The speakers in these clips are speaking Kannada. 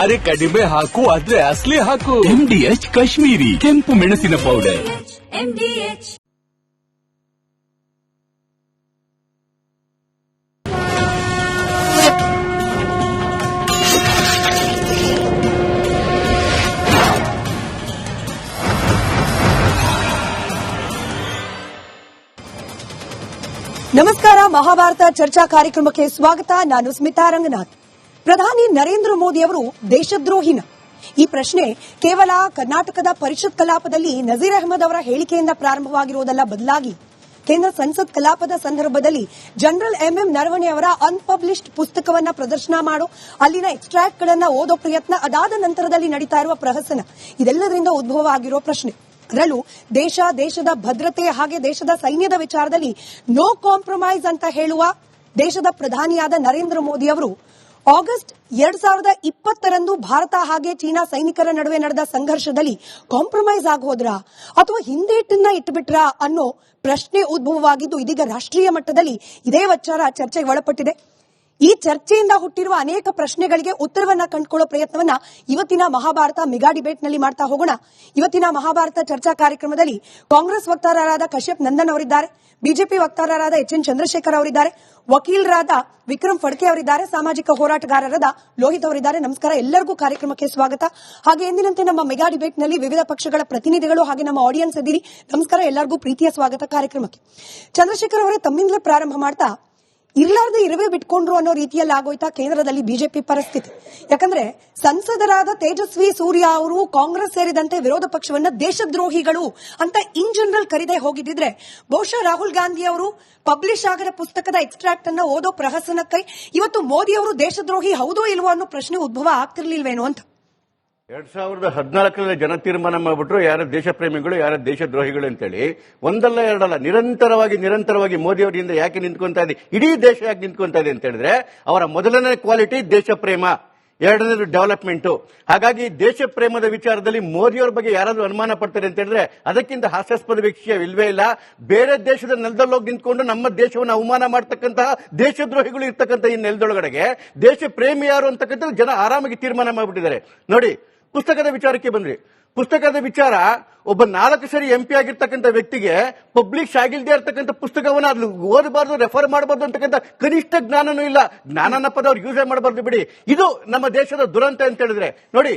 ಅರೆ ಕಡಿಮೆ ಹಾಕು ಆದ್ರೆ ಅಸಲಿ ಹಾಕು. MDH ಕಾಶ್ಮೀರಿ ಕೆಂಪು ಮೆಣಸಿನ ಪೌಡರ್. MDH ನಮಸ್ಕಾರ. ಮಹಾಭಾರತ ಚರ್ಚಾ ಕಾರ್ಯಕ್ರಮಕ್ಕೆ ಸ್ವಾಗತ. ನಾನು ಸ್ಮಿತಾ ರಂಗನಾಥ್. ಪ್ರಧಾನಿ ನರೇಂದ್ರ ಮೋದಿ ಅವರು ದೇಶದ್ರೋಹಿನ? ಈ ಪ್ರಶ್ನೆ ಕೇವಲ ಕರ್ನಾಟಕದ ಪರಿಷತ್ ಕಲಾಪದಲ್ಲಿ ನಜೀರ್ ಅಹಮದ್ ಅವರ ಹೇಳಿಕೆಯಿಂದ ಪ್ರಾರಂಭವಾಗಿರುವುದಲ್ಲ, ಬದಲಾಗಿ ಕೇಂದ್ರ ಸಂಸತ್ ಕಲಾಪದ ಸಂದರ್ಭದಲ್ಲಿ ಜನರಲ್ ಎಂಎಂ ನರವಣೆ ಅವರ ಅನ್ಪಬ್ಲಿಷ್ಡ್ ಪುಸ್ತಕವನ್ನ ಪ್ರದರ್ಶನ ಮಾಡೋ, ಅಲ್ಲಿನ ಎಕ್ಸ್ಟ್ರಾಕ್ಟ್ ಗಳನ್ನ ಓದೋ ಪ್ರಯತ್ನ, ಅದಾದ ನಂತರದಲ್ಲಿ ನಡೀತಾ ಇರುವ ಪ್ರಹಸನ, ಇದೆಲ್ಲದರಿಂದ ಉದ್ಭವ ಆಗಿರೋ ಪ್ರಶ್ನೆ. ಅದರಲ್ಲೂ ದೇಶದ ಭದ್ರತೆ ಹಾಗೆ ದೇಶದ ಸೈನ್ಯದ ವಿಚಾರದಲ್ಲಿ ನೋ ಕಾಂಪ್ರಮೈಸ್ ಅಂತ ಹೇಳುವ ದೇಶದ ಪ್ರಧಾನಿಯಾದ ನರೇಂದ್ರ ಮೋದಿ ಅವರು ಆಗಸ್ಟ್ 2020ರಂದು ಭಾರತ ಹಾಗೆ ಚೀನಾ ಸೈನಿಕರ ನಡುವೆ ನಡೆದ ಸಂಘರ್ಷದಲ್ಲಿ ಕಾಂಪ್ರಮೈಸ್ ಆಗೋದ್ರಾ ಅಥವಾ ಹಿಂದೇಟನ್ನ ಇಟ್ಟುಬಿಟ್ರಾ ಅನ್ನೋ ಪ್ರಶ್ನೆ ಉದ್ಭವವಾಗಿದ್ದು, ಇದೀಗ ರಾಷ್ಟ್ರೀಯ ಮಟ್ಟದಲ್ಲಿ ಇದೇ ವಿಚಾರ ಚರ್ಚೆಗೆ ಒಳಪಟ್ಟಿದೆ. ಈ ಚರ್ಚೆಯಿಂದ ಹುಟ್ಟಿರುವ ಅನೇಕ ಪ್ರಶ್ನೆಗಳಿಗೆ ಉತ್ತರವನ್ನ ಕಂಡುಕೊಳ್ಳೋ ಪ್ರಯತ್ನವನ್ನ ಇವತ್ತಿನ ಮಹಾಭಾರತ ಮೆಗಾ ಡಿಬೇಟ್ ನಲ್ಲಿ ಮಾಡ್ತಾ ಹೋಗೋಣ. ಇವತ್ತಿನ ಮಹಾಭಾರತ ಚರ್ಚಾ ಕಾರ್ಯಕ್ರಮದಲ್ಲಿ ಕಾಂಗ್ರೆಸ್ ವಕ್ತಾರರಾದ ಕಶ್ಯಪ್ ನಂದನ್ ಅವರಿದ್ದಾರೆ, ಬಿಜೆಪಿ ವಕ್ತಾರರಾದ ಎಚ್.ಎನ್. ಚಂದ್ರಶೇಖರ್ ಅವರಿದ್ದಾರೆ, ವಕೀಲರಾದ ವಿಕ್ರಮ್ ಫಡ್ಕೆ ಅವರಿದ್ದಾರೆ, ಸಾಮಾಜಿಕ ಹೋರಾಟಗಾರರಾದ ಲೋಹಿತ್ ಅವರಿದ್ದಾರೆ. ನಮಸ್ಕಾರ, ಎಲ್ಲರಿಗೂ ಕಾರ್ಯಕ್ರಮಕ್ಕೆ ಸ್ವಾಗತ. ಹಾಗೆ ಎಂದಿನಂತೆ ನಮ್ಮ ಮೆಗಾ ಡಿಬೇಟ್ ನಲ್ಲಿ ವಿವಿಧ ಪಕ್ಷಗಳ ಪ್ರತಿನಿಧಿಗಳು ಹಾಗೆ ನಮ್ಮ ಆಡಿಯನ್ಸ್ ಇದ್ದೀರಿ. ನಮಸ್ಕಾರ, ಎಲ್ಲರಿಗೂ ಪ್ರೀತಿಯ ಸ್ವಾಗತ ಕಾರ್ಯಕ್ರಮಕ್ಕೆ. ಚಂದ್ರಶೇಖರ್ ಅವರೇ, ತಮ್ಮಿಂದಲೇ ಪ್ರಾರಂಭ ಮಾಡ್ತಾ, ಇರ್ಲಾರ್ದು ಇರುವೆ ಬಿಟ್ಕೊಂಡ್ರು ಅನ್ನೋ ರೀತಿಯಲ್ಲಿ ಆಗೋಯ್ತಾ ಕೇಂದ್ರದಲ್ಲಿ ಬಿಜೆಪಿ ಪರಿಸ್ಥಿತಿ? ಯಾಕಂದ್ರೆ ಸಂಸದರಾದ ತೇಜಸ್ವಿ ಸೂರ್ಯ ಅವರು ಕಾಂಗ್ರೆಸ್ ಸೇರಿದಂತೆ ವಿರೋಧ ಪಕ್ಷವನ್ನ ದೇಶದ್ರೋಹಿಗಳು ಅಂತ ಇನ್ ಜನರಲ್ ಕರೆದೇ ಹೋಗಿದ್ರೆ, ಬಹುಶಃ ರಾಹುಲ್ ಗಾಂಧಿ ಅವರು ಪಬ್ಲಿಷ್ ಆಗದ ಪುಸ್ತಕದ ಎಕ್ಸ್ಟ್ರಾಕ್ಟ್ ಅನ್ನ ಓದೋ ಪ್ರಹಸನಕ್ಕೆ ಇವತ್ತು ಮೋದಿ ಅವರು ದೇಶದ್ರೋಹಿ ಹೌದೋ ಇಲ್ವೋ ಅನ್ನೋ ಪ್ರಶ್ನೆ ಉದ್ಭವ ಆಗ್ತಿರ್ಲಿಲ್ವೇನೋ ಅಂತ. 2014 ಜನ ತೀರ್ಮಾನ ಮಾಡಿಬಿಟ್ರು ಯಾರ ದೇಶ ಪ್ರೇಮಿಗಳು ಯಾರ ದೇಶದ್ರೋಹಿಗಳು ಅಂತೇಳಿ. ಒಂದಲ್ಲ ಎರಡಲ್ಲ, ನಿರಂತರವಾಗಿ ಮೋದಿ ಅವರಿಂದ ಯಾಕೆ ನಿಂತ್ಕೊಂತಾ ಇದೆ, ಇಡೀ ದೇಶ ಯಾಕೆ ನಿಂತ್ಕೊಂತಾ ಇದೆ ಅಂತ ಹೇಳಿದ್ರೆ, ಅವರ ಮೊದಲನೇ ಕ್ವಾಲಿಟಿ ದೇಶ ಪ್ರೇಮ, ಎರಡನೇದು ಡೆವಲಪ್ಮೆಂಟ್. ಹಾಗಾಗಿ ದೇಶ ಪ್ರೇಮದ ವಿಚಾರದಲ್ಲಿ ಮೋದಿಯವರ ಬಗ್ಗೆ ಯಾರಾದ್ರೂ ಅನುಮಾನ ಪಡ್ತಾರೆ ಅಂತ ಹೇಳಿದ್ರೆ ಅದಕ್ಕಿಂತ ಹಾಸ್ಯಾಸ್ಪದ ವಿಷಯ ಇಲ್ವೇ ಇಲ್ಲ. ಬೇರೆ ದೇಶದ ನೆಲದಲ್ಲಿ ಹೋಗಿ ನಿಂತ್ಕೊಂಡು ನಮ್ಮ ದೇಶವನ್ನು ಅವಮಾನ ಮಾಡತಕ್ಕಂತಹ ದೇಶದ್ರೋಹಿಗಳು ಇರ್ತಕ್ಕಂಥ ಈ ನೆಲದೊಳಗಡೆಗೆ ದೇಶ ಪ್ರೇಮಿ ಯಾರು ಅಂತಕ್ಕಂಥ ಜನ ಆರಾಮಾಗಿ ತೀರ್ಮಾನ ಮಾಡಿಬಿಟ್ಟಿದ್ದಾರೆ. ನೋಡಿ, ಪುಸ್ತಕದ ವಿಚಾರಕ್ಕೆ ಬಂದ್ರಿ. ಪುಸ್ತಕದ ವಿಚಾರ, ಒಬ್ಬ 4 ಸರಿ MP ಆಗಿರ್ತಕ್ಕಂಥ ವ್ಯಕ್ತಿಗೆ ಪಬ್ಲಿಷ್ ಆಗಿಲ್ದೇ ಇರ್ತಕ್ಕಂಥ ಪುಸ್ತಕವನ್ನ ಅದು ಓದಬಾರ್ದು, ರೆಫರ್ ಮಾಡಬಾರ್ದು ಅಂತಕ್ಕಂಥ ಕನಿಷ್ಠ ಜ್ಞಾನನೂ ಇಲ್ಲ. ಜ್ಞಾನನ ಪದ ಅವ್ರು ಯೂಸೇ ಮಾಡಬಾರ್ದು ಬಿಡಿ. ಇದು ನಮ್ಮ ದೇಶದ ದುರಂತ ಅಂತ ಹೇಳಿದ್ರೆ ನೋಡಿ,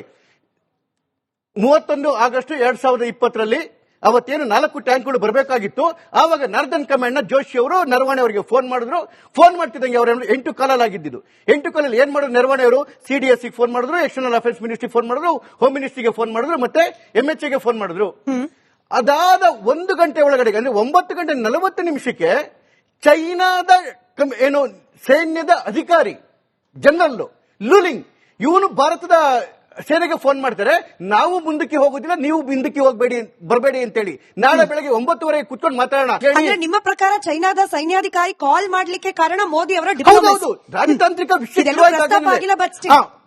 31 ಆಗಸ್ಟ್ 2020ರಲ್ಲಿ ಅವತ್ತೇನು 4 ಟ್ಯಾಂಕ್ಗಳು ಬರಬೇಕಾಗಿತ್ತು. ಆವಾಗ ನಾರ್ದನ್ ಕಮಾಂಡ್ ನ ಜೋಶಿ ಅವರು ನರವಣೆ ಅವರಿಗೆ ಫೋನ್ ಮಾಡಿದ್ರು. ಫೋನ್ ಮಾಡ್ತಿದ್ದಂಗೆ ಅವರು 8 ಕಾಲಲ್ಲಿ ಆಗಿದ್ದು. 8 ಕಾಲಲ್ಲಿ ಏನ್ ಮಾಡಿದ್ರು ನರವಣೆ ಅವರು? CDS ಗೆ ಫೋನ್ ಮಾಡಿದ್ರು, ಎಕ್ಸ್ಟರ್ನಲ್ ಅಫೇರ್ಸ್ ಮಿನಿಸ್ಟ್ರಿ ಫೋನ್ ಮಾಡಿದ್ರು, ಹೋಮ್ ಮಿನಿಸ್ಟ್ರಿಗೆ ಫೋನ್ ಮಾಡಿದ್ರು, ಮತ್ತೆ MHA ಗೆ ಫೋನ್ ಮಾಡಿದ್ರು. ಅದಾದ 1 ಗಂಟೆ ಒಳಗಡೆ ಅಂದ್ರೆ 9:40 ಚೈನಾದ ಏನು ಸೈನ್ಯದ ಅಧಿಕಾರಿ ಜನರಲ್ ಲೂಲಿಂಗ್ ಇವನು ಭಾರತದ ಸೇನೆಗೆ ಫೋನ್ ಮಾಡ್ತಾರೆ, ನಾವು ಮುಂದಕ್ಕೆ ಹೋಗೋದಿಲ್ಲ, ನೀವು ಹಿಂದಕ್ಕೆ ಬರಬೇಡಿ ಅಂತೇಳಿ. ನಾಳೆ ಬೆಳಗ್ಗೆ 9:30 ಕುತ್ಕೊಂಡು ಮಾತಾಡೋಣ. ನಿಮ್ಮ ಪ್ರಕಾರ ಚೈನಾದ ಸೈನ್ಯಾಧಿಕಾರಿ ಕಾಲ್ ಮಾಡ್ಲಿಕ್ಕೆ ಕಾರಣ ಮೋದಿ ಅವರ ರಾಜತಾಂತ್ರಿಕ ವಿಷಯ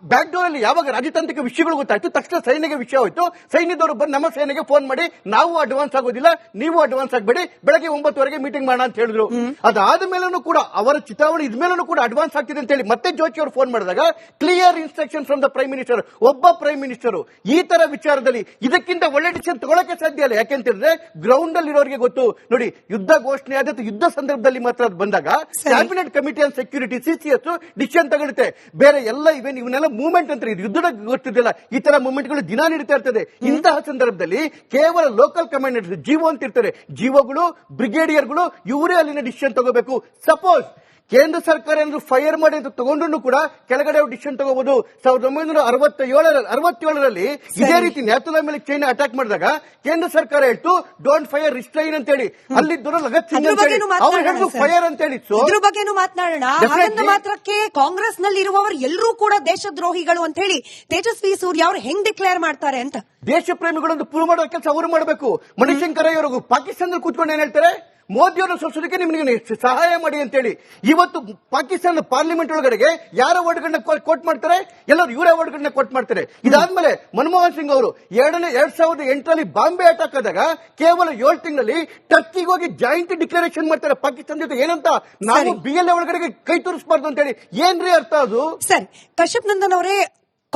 ಬ್ಯಾಕ್ ಡೋರ್ ಅಲ್ಲಿ ಯಾವಾಗ ರಾಜತಾಂತ್ರಿಕ ವಿಷಯಗಳು ಗೊತ್ತಾಯ್ತು, ತಕ್ಷಣ ಸೈನ್ಯಗೆ ವಿಷಯ ಹೋಯ್ತು. ಸೈನ್ಯದವರು ಬಂದು ನಮ್ಮ ಸೇನೆಗೆ ಫೋನ್ ಮಾಡಿ, ನಾವು ಅಡ್ವಾನ್ಸ್ ಆಗೋದಿಲ್ಲ, ನೀವು ಅಡ್ವಾನ್ಸ್ ಆಗಬೇಡಿ, ಬೆಳಗ್ಗೆ 9:00 ಮೀಟಿಂಗ್ ಮಾಡೋಣ ಅಂತ ಹೇಳಿದ್ರು. ಅದಾದ ಮೇಲೂ ಕೂಡ ಅವರ ಚಿತಾವಣೆ ಇದ್ಮೇಲೂ ಕೂಡ ಅಡ್ವಾನ್ಸ್ ಆಗ್ತಿದೆ ಅಂತ ಹೇಳಿ ಮತ್ತೆ ಜೋಶಿ ಅವರು ಫೋನ್ ಮಾಡಿದಾಗ clear instruction from the prime minister. ಒಬ್ಬ ಪ್ರೈಮ್ ಮಿನಿಸ್ಟರ್ ಈ ತರ ವಿಚಾರದಲ್ಲಿ ಇದಕ್ಕಿಂತ ಒಳ್ಳೆ ಡಿಸಿಷನ್ ತಗೊಳಕ್ಕೆ ಸಾಧ್ಯ ಇಲ್ಲ. ಯಾಕೆಂತಂದ್ರೆ ಗ್ರೌಂಡ್ ಅಲ್ಲಿ ಇರೋರಿಗೆ ಗೊತ್ತು. ನೋಡಿ, ಯುದ್ಧ ಘೋಷಣೆ ಆದ ಯುದ್ಧ ಸಂದರ್ಭದಲ್ಲಿ ಮಾತ್ರ ಅದು ಬಂದಾಗ cabinet committee on security CCS decision ತಗೊಳುತ್ತೆ. ಬೇರೆ ಎಲ್ಲ ಇವನ್ನೆಲ್ಲ ಮೂವ್ಮೆಂಟ್ ಅಂತ ಯುದ್ಧದ ಗೊತ್ತಿದ್ದಿಲ್ಲ. ಈ ತರ ಮೂವ್ಮೆಂಟ್ಗಳು ದಿನ ನಡೀತಾ ಇರ್ತದೆ. ಇಂತಹ ಸಂದರ್ಭದಲ್ಲಿ ಕೇವಲ ಲೋಕಲ್ ಕಮಾಂಡರ್ಸ್ ಜಿಒ ಅಂತ ಇರ್ತಾರೆ, ಜಿಒಗಳು ಬ್ರಿಗೇಡಿಯರ್ಗಳು ಇವರೇ ಅಲ್ಲಿನ ಡಿಸಿಷನ್ ತಗೋಬೇಕು. ಸಪೋಸ್ ಕೇಂದ್ರ ಸರ್ಕಾರ ಏನಾದ್ರು ಫೈರ್ ಮಾಡಿ ಅಂತ ತಗೊಂಡ್ರು ಕೂಡ ಕೆಳಗಡೆ ಡಿಸಿಷನ್ ತಗೋಬಹುದು. 1967ರಲ್ಲಿ ಇದೇ ರೀತಿ ನ್ಯಾತುಲಾ ಮೇಲೆ ಚೈನಾ ಅಟ್ಯಾಕ್ ಮಾಡಿದಾಗ ಕೇಂದ್ರ ಸರ್ಕಾರ ಹೇಳ್ತು ಡೋಂಟ್ ಫೈರ್ ರಿಸ್ಟ್ರೈನ್ ಅಂತ ಹೇಳಿ. ಅಲ್ಲಿದ್ದರು ಲಗತ್ ಸಿಂಗ್ ಅಂತ ಹೇಳಿ ಅವ್ರು ಹೇಳಿದ್ರು ಫೈರ್ ಅಂತ ಹೇಳಿ. ಇದ್ರ ಬಗ್ಗೆನೂ ಮಾತನಾಡೋಣ. ಹಾಗಂದ ಮಾತ್ರಕ್ಕೆ ಕಾಂಗ್ರೆಸ್ ನಲ್ಲಿ ಇರುವವರು ಎಲ್ಲರೂ ಕೂಡ ದೇಶದ್ರೋಹಿಗಳು ಅಂತ ಹೇಳಿ ತೇಜಸ್ವಿ ಸೂರ್ಯ ಅವರು ಹೆಂಗ್ ಡಿಕ್ಲೇರ್ ಮಾಡ್ತಾರೆ ಅಂತ ದೇಶ ಪ್ರೇಮಿಗಳನ್ನು ಪ್ರೂವ್ ಮಾಡೋ ಕೆಲಸ ಅವರು ಮಾಡಬೇಕು. ಮಣಿಶಂಕರ್ ಅವರು ಪಾಕಿಸ್ತಾನದಲ್ಲಿ ಕೂತ್ಕೊಂಡು ಏನ್ ಹೇಳ್ತಾರೆ, ಮೋದಿಯವರ ಸೋಲಿಸಲಿಕ್ಕೆ ನಿಮಗೆ ಸಹಾಯ ಮಾಡಿ ಅಂತೇಳಿ. ಇವತ್ತು ಪಾಕಿಸ್ತಾನದ ಪಾರ್ಲಿಮೆಂಟ್ ಒಳಗಡೆಗೆ ಯಾರ ವರ್ಡ್ಗಳನ್ನ ಕೋಟ್ ಮಾಡ್ತಾರೆ, ಎಲ್ಲರೂ ಇವರ ವರ್ಡ್ಗಳನ್ನ ಕೋಟ್ ಮಾಡ್ತಾರೆ. ಇದಾದ್ಮೇಲೆ ಮನಮೋಹನ್ ಸಿಂಗ್ ಅವರು 2008ರಲ್ಲಿ ಬಾಂಬೆ ಅಟ್ಯಾಕ್ ಆದಾಗ ಕೇವಲ 7 ತಿಂಗಳಲ್ಲಿ ಟರ್ಕಿಗೆ ಹೋಗಿ ಜಾಯಿಂಟ್ ಡಿಕ್ಲರೇಷನ್ ಮಾಡ್ತಾರೆ ಪಾಕಿಸ್ತಾನ ಜೊತೆ. ಏನಂತ, ನಾವು BLA ಒಳಗಡೆಗೆ ಕೈ ತೋರಿಸಬಾರ್ದು ಅಂತ ಹೇಳಿ. ಏನ್ರಿ ಅರ್ಥ ಅದು? ಸರಿ, ಕಶ್ಯಪ್ ನಂದನ್ ಅವರೇ,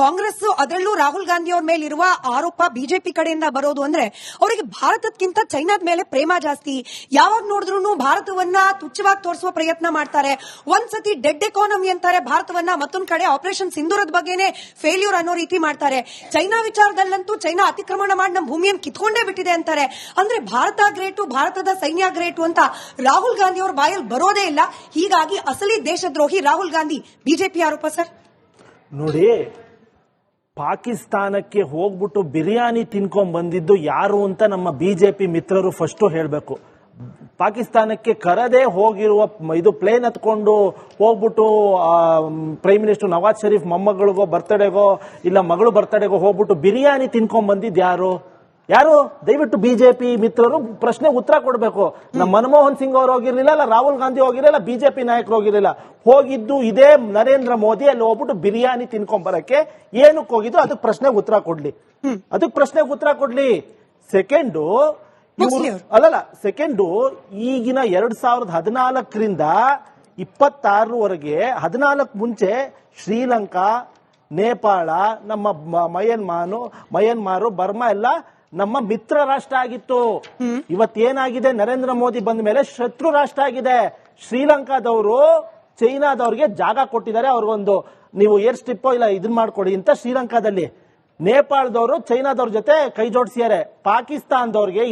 ಕಾಂಗ್ರೆಸ್ ಅದರಲ್ಲೂ ರಾಹುಲ್ ಗಾಂಧಿ ಅವ್ರ ಮೇಲೆ ಇರುವ ಆರೋಪ ಬಿಜೆಪಿ ಕಡೆಯಿಂದ ಬರೋದು ಅಂದ್ರೆ ಅವರಿಗೆ ಭಾರತಕ್ಕಿಂತ ಚೈನಾದ ಮೇಲೆ ಪ್ರೇಮ ಜಾಸ್ತಿ. ಯಾವಾಗ ನೋಡಿದ್ರು ಭಾರತವನ್ನ ತುಚ್ಛವಾಗಿ ತೋರಿಸುವ ಪ್ರಯತ್ನ ಮಾಡ್ತಾರೆ. ಒಂದ್ಸತಿ ಡೆಡ್ ಎಕಾನಮಿ ಅಂತಾರೆ ಭಾರತವನ್ನ, ಮತ್ತೊಂದ್ ಕಡೆ ಆಪರೇಷನ್ ಸಿಂಧೂರದ ಬಗ್ಗೆನೇ ಫೇಲ್ಯೂರ್ ಅನ್ನೋ ರೀತಿ ಮಾಡ್ತಾರೆ. ಚೈನಾ ವಿಚಾರದಲ್ಲಂತೂ ಚೈನಾ ಅತಿಕ್ರಮಣ ಮಾಡಿ ನಮ್ಮ ಭೂಮಿಯನ್ನು ಕಿತ್ಕೊಂಡೇ ಬಿಟ್ಟಿದೆ ಅಂತಾರೆ. ಅಂದ್ರೆ ಭಾರತ ಗ್ರೇಟು, ಭಾರತದ ಸೈನ್ಯ ಗ್ರೇಟು ಅಂತ ರಾಹುಲ್ ಗಾಂಧಿ ಅವ್ರ ಬಾಯಲ್ಲಿ ಬರೋದೇ ಇಲ್ಲ. ಹೀಗಾಗಿ ಅಸಲಿ ದೇಶದ್ರೋಹಿ ರಾಹುಲ್ ಗಾಂಧಿ, ಬಿಜೆಪಿ ಆರೋಪ ಸರ್. ನೋಡಿ, ಪಾಕಿಸ್ತಾನಕ್ಕೆ ಹೋಗ್ಬಿಟ್ಟು ಬಿರಿಯಾನಿ ತಿನ್ಕೊಂಡ್ ಬಂದಿದ್ದು ಯಾರು ಅಂತ ನಮ್ಮ ಬಿಜೆಪಿ ಮಿತ್ರರು ಫಸ್ಟ್ ಹೇಳಬೇಕು. ಪಾಕಿಸ್ತಾನಕ್ಕೆ ಕರದೇ ಹೋಗಿರುವ ಇದು ಪ್ಲೇನ್ ಹತ್ಕೊಂಡು ಹೋಗ್ಬಿಟ್ಟು ಪ್ರೈಮ್ ಮಿನಿಸ್ಟರ್ ನವಾಜ್ ಶರೀಫ್ ಮೊಮ್ಮಗಳಿಗೋ ಬರ್ತ್ಡೇಗೋ ಇಲ್ಲ ಮಗಳು ಬರ್ತ್ಡೇಗೋ ಹೋಗ್ಬಿಟ್ಟು ಬಿರಿಯಾನಿ ತಿನ್ಕೊಂಡ್ ಬಂದಿದ್ದು ಯಾರು? ದಯವಿಟ್ಟು ಬಿಜೆಪಿ ಮಿತ್ರರು ಪ್ರಶ್ನೆ ಉತ್ತರ ಕೊಡಬೇಕು. ನಮ್ಮ ಮನಮೋಹನ್ ಸಿಂಗ್ ಅವರು ಹೋಗಿರ್ಲಿಲ್ಲ, ಅಲ್ಲ ರಾಹುಲ್ ಗಾಂಧಿ ಹೋಗಿರಲಿಲ್ಲ, ಬಿಜೆಪಿ ನಾಯಕರು ಹೋಗಿರಲಿಲ್ಲ. ಹೋಗಿದ್ದು ಇದೇ ನರೇಂದ್ರ ಮೋದಿ ಅಲ್ಲಿ ಹೋಗ್ಬಿಟ್ಟು ಬಿರಿಯಾನಿ ತಿನ್ಕೊಂಡ್ ಬರಕ್ಕೆ ಏನಕ್ಕೆ ಹೋಗಿದ್ರು ಅದಕ್ಕೆ ಪ್ರಶ್ನೆಗೆ ಉತ್ತರ ಕೊಡ್ಲಿ. ಸೆಕೆಂಡು ಈಗಿನ 2014ರಿಂದ 26ವರೆಗೆ 14 ಮುಂಚೆ ಶ್ರೀಲಂಕಾ, ನೇಪಾಳ, ನಮ್ಮ ಮಯನ್ಮಾರು, ಬರ್ಮಾ ಎಲ್ಲ ನಮ್ಮ ಮಿತ್ರ ರಾಷ್ಟ್ರ ಆಗಿತ್ತು. ಇವತ್ತೇನಾಗಿದೆ, ನರೇಂದ್ರ ಮೋದಿ ಬಂದ ಮೇಲೆ ಶತ್ರು ರಾಷ್ಟ್ರ ಆಗಿದೆ. ಶ್ರೀಲಂಕಾದವರು ಚೈನಾದವ್ರಿಗೆ ಜಾಗ ಕೊಟ್ಟಿದ್ದಾರೆ, ಅವ್ರಿಗೊಂದು ನೀವು ಏರ್ ಸ್ಟ್ರಿಪ್ ಇಲ್ಲ ಇದನ್ನ ಮಾಡ್ಕೊಡಿ ಅಂತ ಶ್ರೀಲಂಕಾದಲ್ಲಿ. ನೇಪಾಳದವರು ಚೈನಾದವ್ರ ಜೊತೆ ಕೈ ಜೋಡಿಸಿದ್ದಾರೆ. ಪಾಕಿಸ್ತಾನದವ್ರಿಗೆ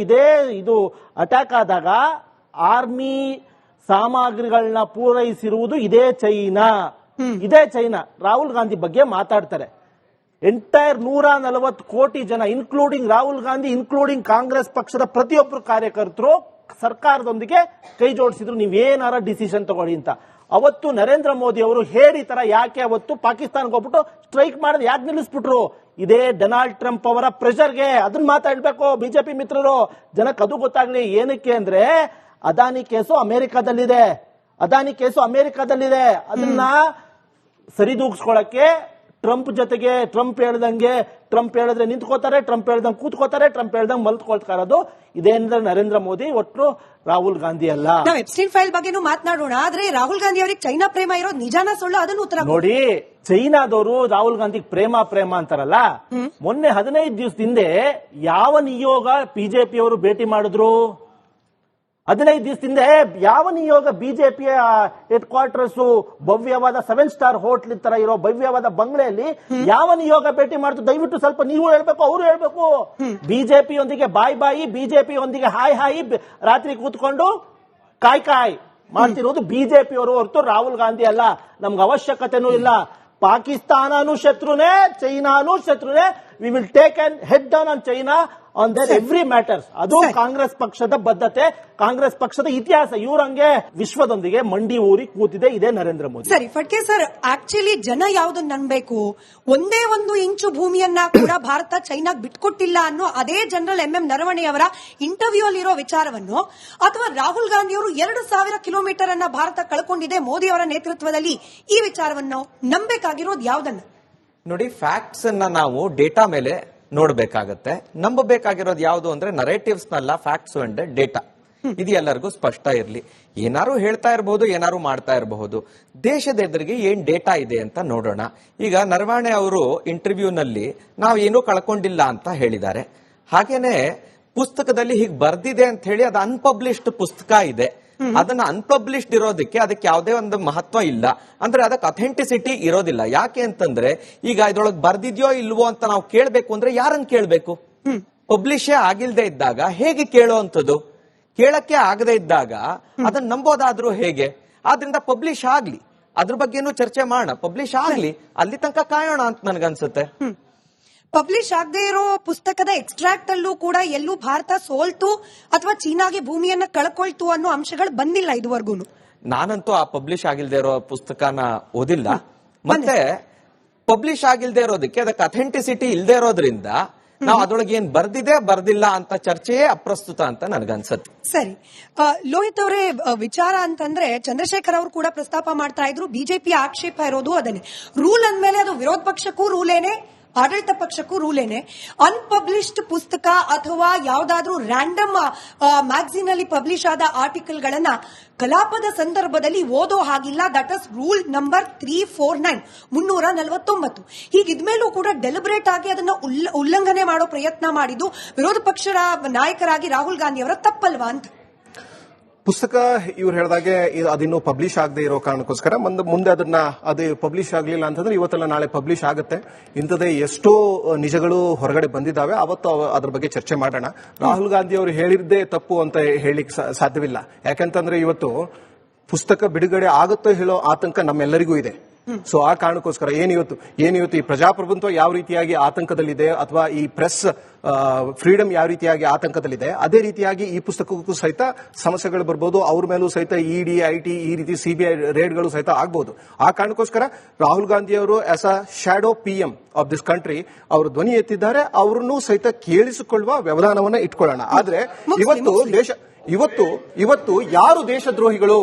ಇದು ಅಟ್ಯಾಕ್ ಆದಾಗ ಆರ್ಮಿ ಸಾಮಗ್ರಿಗಳನ್ನ ಪೂರೈಸಿರುವುದು ಇದೇ ಚೈನಾ. ರಾಹುಲ್ ಗಾಂಧಿ ಬಗ್ಗೆ ಮಾತಾಡ್ತಾರೆ. ಎಂಟೈರ್ 140 ಕೋಟಿ ಜನ, ಇನ್ಕ್ಲೂಡಿಂಗ್ ರಾಹುಲ್ ಗಾಂಧಿ, ಇನ್ಕ್ಲೂಡಿಂಗ್ ಕಾಂಗ್ರೆಸ್ ಪಕ್ಷದ ಪ್ರತಿಯೊಬ್ಬರು ಕಾರ್ಯಕರ್ತರು ಸರ್ಕಾರದೊಂದಿಗೆ ಕೈ ಜೋಡಿಸಿದ್ರು, ನೀವೇನಾರ ಡಿಸಿಷನ್ ತಗೊಳ್ಳಿ ಅಂತ. ಅವತ್ತು ನರೇಂದ್ರ ಮೋದಿ ಅವರು ಹೇಳಿ ತರ ಯಾಕೆ ಅವತ್ತು ಪಾಕಿಸ್ತಾನಕ್ಕೆ ಹೋಗ್ಬಿಟ್ಟು ಸ್ಟ್ರೈಕ್ ಮಾಡೋದು ಯಾಕೆ ನಿಲ್ಲಿಸ್ಬಿಟ್ರು? ಇದೇ ಡೊನಾಲ್ಡ್ ಟ್ರಂಪ್ ಅವರ ಪ್ರೆಷರ್ಗೆ. ಅದನ್ನ ಮಾತಾಡ್ಬೇಕು ಬಿಜೆಪಿ ಮಿತ್ರರು, ಜನಕ್ಕೆ ಅದು ಗೊತ್ತಾಗ್ಲಿ. ಏನಕ್ಕೆ ಅಂದ್ರೆ ಅದಾನಿ ಕೇಸು ಅಮೆರಿಕಾದಲ್ಲಿದೆ. ಅದನ್ನ ಸರಿದೂಗಿಸ್ಕೊಳಕ್ಕೆ ಟ್ರಂಪ್ ಜೊತೆಗೆ ಟ್ರಂಪ್ ಹೇಳಿದ್ರೆ ನಿಂತ್ಕೋತಾರೆ, ಟ್ರಂಪ್ ಹೇಳ್ದಂಗೆ ಕೂತ್ಕೋತಾರೆ, ಟ್ರಂಪ್ ಹೇಳ್ದಂಗೆ ಮಲ್ತ್ಕೊಳ್ತಾರದು ಇದೇನಿದ್ರೆ ನರೇಂದ್ರ ಮೋದಿ, ಒಟ್ಟು ರಾಹುಲ್ ಗಾಂಧಿ ಅಲ್ಲ. ನಾವು ಎಪ್ಸ್ಟೈನ್ ಫೈಲ್ ಬಗ್ಗೆನೂ ಮಾತನಾಡೋಣ. ಆದ್ರೆ ರಾಹುಲ್ ಗಾಂಧಿ ಅವರಿಗೆ ಚೈನಾ ಪ್ರೇಮ ಇರೋದು ನಿಜಾನ ಸುಳ್ಳು ಅದನ್ನು ಉತ್ತರ ನೋಡಿ. ಚೈನಾದವರು ರಾಹುಲ್ ಗಾಂಧಿಗೆ ಪ್ರೇಮ ಅಂತಾರಲ್ಲ, ಮೊನ್ನೆ 15 ದಿವಸದಿಂದ ಯಾವ ನಿಯೋಗ ಬಿಜೆಪಿ ಅವರು ಭೇಟಿ ಮಾಡಿದ್ರು? 15 ದಿವಸದಿಂದ ಯಾವ ನಿಯೋಗ ಬಿಜೆಪಿಯ ಹೆಡ್ ಕ್ವಾರ್ಟರ್ಸ್ ಭವ್ಯವಾದ 7 ಸ್ಟಾರ್ ಹೋಟ್ಲ್ ತರ ಇರೋ ಭವ್ಯವಾದ ಬಂಗ್ಲೆಯಲ್ಲಿ ಯಾವ ನಿಯೋಗ ಭೇಟಿ ಮಾಡಿದ್ರು? ದಯವಿಟ್ಟು ಸ್ವಲ್ಪ ನೀವು ಹೇಳ್ಬೇಕು, ಅವರು ಹೇಳ್ಬೇಕು. ಬಿಜೆಪಿಯೊಂದಿಗೆ ಬಾಯಿ, ಬಿಜೆಪಿಯೊಂದಿಗೆ ಹಾಯ್ ರಾತ್ರಿ ಕೂತ್ಕೊಂಡು ಕಾಯ್ ಮಾಡ್ತಿರೋದು ಬಿಜೆಪಿಯವರು ಹೊರತು ರಾಹುಲ್ ಗಾಂಧಿ ಅಲ್ಲ. ನಮ್ಗೆ ಅವಶ್ಯಕತೆನೂ ಇಲ್ಲ. ಪಾಕಿಸ್ತಾನನೂ ಶತ್ರುನೇ, ಚೈನಾನೂ ಶತ್ರುನೇ. We will take and head down on China on their every matters. ಅದು ಕಾಂಗ್ರೆಸ್ ಪಕ್ಷದ ಬದ್ಧತೆ, ಕಾಂಗ್ರೆಸ್ ಪಕ್ಷದ ಇತಿಹಾಸ. ಇವರಂಗೆ ವಿಶ್ವದೊಂದಿಗೆ ಮಂಡಿ ಊರಿ ಕೂತಿದೆ ಇದೇ ನರೇಂದ್ರ ಮೋದಿ. ಸರಿ ಫಡ್ಕೆ ಸರ್, ಆಕ್ಚುಲಿ ಜನ ಯಾವ್ದನ್ನ ನಂಬಬೇಕು? ಒಂದೇ 1 ಇಂಚು ಭೂಮಿಯನ್ನ ಕೂಡ ಭಾರತ ಚೈನಾಗ್ ಬಿಟ್ಕೊಟ್ಟಿಲ್ಲ ಅನ್ನೋ ಅದೇ ಜನರಲ್ ಎಂ ನರವಣೆ ಅವರ ಇಂಟರ್ವ್ಯೂ ಅಲ್ಲಿರೋ ವಿಚಾರವನ್ನು, ಅಥವಾ ರಾಹುಲ್ ಗಾಂಧಿ ಅವರು 2000 ಕಿಲೋಮೀಟರ್ ಅನ್ನ ಭಾರತ ಕಳ್ಕೊಂಡಿದೆ ಮೋದಿ ಅವರ ನೇತೃತ್ವದಲ್ಲಿ, ಈ ವಿಚಾರವನ್ನು ನಂಬಬೇಕಾಗಿರೋದು ಯಾವ್ದನ್ನ? ನೋಡಿ, ಫ್ಯಾಕ್ಟ್ಸ್ ಅನ್ನ ನಾವು ಡೇಟಾ ಮೇಲೆ ನೋಡ್ಬೇಕಾಗತ್ತೆ. ನಂಬಬೇಕಾಗಿರೋದು ಯಾವುದು ಅಂದ್ರೆ narratives Nalla, facts and data. ಇದು ಎಲ್ಲರಿಗೂ ಸ್ಪಷ್ಟ ಇರಲಿ. ಏನಾರು ಹೇಳ್ತಾ ಇರಬಹುದು, ಏನಾರು ಮಾಡ್ತಾ ಇರಬಹುದು. ದೇಶದ ಎದುರಿಗೆ ಏನ್ ಡೇಟಾ ಇದೆ ಅಂತ ನೋಡೋಣ. ಈಗ ನರವಾಣೆ ಅವರು ಇಂಟರ್ವ್ಯೂನಲ್ಲಿ ನಾವು ಏನೂ ಕಳ್ಕೊಂಡಿಲ್ಲ ಅಂತ ಹೇಳಿದ್ದಾರೆ. ಹಾಗೇನೆ ಪುಸ್ತಕದಲ್ಲಿ ಹೀಗೆ ಬರ್ದಿದೆ ಅಂತ ಹೇಳಿ ಅದು ಅನ್ಪಬ್ಲಿಷ್ಡ್ ಪುಸ್ತಕ ಇದೆ. ಅದನ್ನ ಅನ್ಪಬ್ಲಿಷ್ಡ್ ಇರೋದಕ್ಕೆ ಅದಕ್ಕೆ ಯಾವುದೇ ಒಂದು ಮಹತ್ವ ಇಲ್ಲ, ಅಂದ್ರೆ ಅದಕ್ಕೆ ಅಥೆಂಟಿಸಿಟಿ ಇರೋದಿಲ್ಲ. ಯಾಕೆ ಅಂತಂದ್ರೆ ಈಗ ಇದ್ರೊಳಗೆ ಬರ್ದಿದ್ಯೋ ಇಲ್ವೋ ಅಂತ ನಾವು ಕೇಳ್ಬೇಕು ಅಂದ್ರೆ ಯಾರನ್ನ ಕೇಳ್ಬೇಕು? ಪಬ್ಲಿಷೇ ಆಗಿಲ್ದೇ ಇದ್ದಾಗ ಹೇಗೆ ಕೇಳುವಂಥದ್ದು? ಕೇಳಕ್ಕೆ ಆಗದೆ ಇದ್ದಾಗ ಅದನ್ನ ನಂಬೋದಾದ್ರೂ ಹೇಗೆ? ಆದ್ರಿಂದ ಪಬ್ಲಿಷ್ ಆಗ್ಲಿ, ಅದ್ರ ಬಗ್ಗೆನೂ ಚರ್ಚೆ ಮಾಡೋಣ. ಪಬ್ಲಿಷ್ ಆಗ್ಲಿ, ಅಲ್ಲಿ ತನಕ ಕಾಯೋಣ ಅಂತ ನನ್ಗನ್ಸುತ್ತೆ. ಪಬ್ಲಿಷ್ ಆಗದೆ ಇರೋ ಪುಸ್ತಕದ ಎಕ್ಸ್ಟ್ರಾಕ್ಟ್ ಅಲ್ಲೂ ಕೂಡ ಎಲ್ಲೂ ಭಾರತ ಸೋಲ್ತು ಅಥವಾ ಚೀನಾಗೆ ಭೂಮಿಯನ್ನ ಕಳ್ಕೊಳ್ತು ಅನ್ನೋ ಅಂಶಗಳು ಬಂದಿಲ್ಲ ಇದುವರೆಗೂ. ನಾನಂತೂ ಆ ಪಬ್ಲಿಷ್ ಆಗಿಲ್ದೇ ಇರೋ ಪುಸ್ತಕನ ಓದಿಲ್ಲ. ಮತ್ತೆ ಪಬ್ಲಿಷ್ ಆಗಿಲ್ದೇ ಇರೋದಕ್ಕೆ ಅದಕ್ಕೆ ಅಥೆಂಟಿಸಿಟಿ ಇಲ್ದೇ ಇರೋದ್ರಿಂದ ನಾವು ಅದರೊಳಗೆ ಏನ್ ಬರ್ದಿಲ್ಲ ಅಂತ ಚರ್ಚೆಯೇ ಅಪ್ರಸ್ತುತ ಅಂತ ನನಗನ್ಸುತ್ತೆ. ಸರಿ, ಲೋಹಿತ್ ಅವರೇ, ವಿಚಾರ ಅಂತಂದ್ರೆ ಚಂದ್ರಶೇಖರ್ ಅವರು ಕೂಡ ಪ್ರಸ್ತಾಪ ಮಾಡ್ತಾ ಇದ್ರು, ಬಿಜೆಪಿ ಆಕ್ಷೇಪ ಇರೋದು ಅದನ್ನೇ. ರೂಲ್ ಅಂದ್ಮೇಲೆ ಅದು ವಿರೋಧ ಪಕ್ಷಕ್ಕೂ ರೂಲೇನೆ, ಆಡಳಿತ ಪಕ್ಷಕ್ಕೂ ರೂಲೇನೆ. ಅನ್ಪಬ್ಲಿಷ್ಡ್ ಪುಸ್ತಕ ಅಥವಾ ಯಾವ್ದಾದ್ರೂ ರ್ಯಾಂಡಮ್ ಮ್ಯಾಗಝೀನ್ ಅಲ್ಲಿ ಪಬ್ಲಿಷ್ ಆದ ಆರ್ಟಿಕಲ್ ಗಳನ್ನ ಕಲಾಪದ ಸಂದರ್ಭದಲ್ಲಿ ಓದೋ ಹಾಗಿಲ್ಲ. That is rule number 349. ಹೀಗಿದ್ಮೇಲೂ ಕೂಡ ಡೆಲಿಬ್ರೇಟ್ ಆಗಿ ಅದನ್ನ ಉಲ್ಲಂಘನೆ ಮಾಡೋ ಪ್ರಯತ್ನ ಮಾಡಿದ್ದು ವಿರೋಧ ಪಕ್ಷದ ನಾಯಕರಾಗಿ ರಾಹುಲ್ ಗಾಂಧಿ ಅವರ ತಪ್ಪಲ್ವಾ ಅಂತ. ಪುಸ್ತಕ ಇವ್ರು ಹೇಳಿದಾಗೆ ಅದಿನ್ನೂ ಪಬ್ಲಿಷ್ ಆಗದೆ ಇರೋ ಕಾರಣಕ್ಕೋಸ್ಕರ ಮುಂದೆ ಅದು ಪಬ್ಲಿಷ್ ಆಗಲಿಲ್ಲ ಅಂತಂದ್ರೆ ಇವತ್ತಲ್ಲ ನಾಳೆ ಪಬ್ಲಿಷ್ ಆಗುತ್ತೆ. ಇಂಥದೇ ಎಷ್ಟೋ ನಿಜಗಳು ಹೊರಗಡೆ ಬಂದಿದ್ದಾವೆ. ಅವತ್ತು ಅದ್ರ ಬಗ್ಗೆ ಚರ್ಚೆ ಮಾಡೋಣ. ರಾಹುಲ್ ಗಾಂಧಿ ಅವರು ಹೇಳಿದ್ದೇ ತಪ್ಪು ಅಂತ ಹೇಳಲಿಕ್ಕೆ ಸಾಧ್ಯವಿಲ್ಲ. ಯಾಕಂತಂದ್ರೆ ಇವತ್ತು ಪುಸ್ತಕ ಬಿಡುಗಡೆ ಆಗುತ್ತೋ ಹೇಳೋ ಆತಂಕ ನಮ್ಮೆಲ್ಲರಿಗೂ ಇದೆ. ಸೊ ಆ ಕಾರಣಕ್ಕೋಸ್ಕರ ಏನಿವತ್ತು ಈ ಪ್ರಜಾಪ್ರಭುತ್ವ ಯಾವ ರೀತಿಯಾಗಿ ಆತಂಕದಲ್ಲಿದೆ ಅಥವಾ ಈ ಪ್ರೆಸ್ ಫ್ರೀಡಮ್ ಯಾವ ರೀತಿಯಾಗಿ ಆತಂಕದಲ್ಲಿದೆ, ಅದೇ ರೀತಿಯಾಗಿ ಈ ಪುಸ್ತಕಕ್ಕೂ ಸಹಿತ ಸಮಸ್ಯೆಗಳು ಬರ್ಬೋದು. ಅವ್ರ ಮೇಲೂ ಸಹಿತ ಇಡಿ, ಐಟಿ, ಈ ರೀತಿ ಸಿಬಿಐ ರೇಡ್ಗಳು ಸಹಿತ ಆಗ್ಬಹುದು. ಆ ಕಾರಣಕ್ಕೋಸ್ಕರ ರಾಹುಲ್ ಗಾಂಧಿ ಅವರು as a shadow PM of this country ಅವರು ಧ್ವನಿ ಎತ್ತಿದ್ದಾರೆ. ಅವರನ್ನು ಸಹಿತ ಕೇಳಿಸಿಕೊಳ್ಳುವ ವ್ಯವಧಾನವನ್ನ ಇಟ್ಕೊಳ್ಳೋಣ. ಆದ್ರೆ ಇವತ್ತು ಯಾರು ದೇಶದ್ರೋಹಿಗಳು,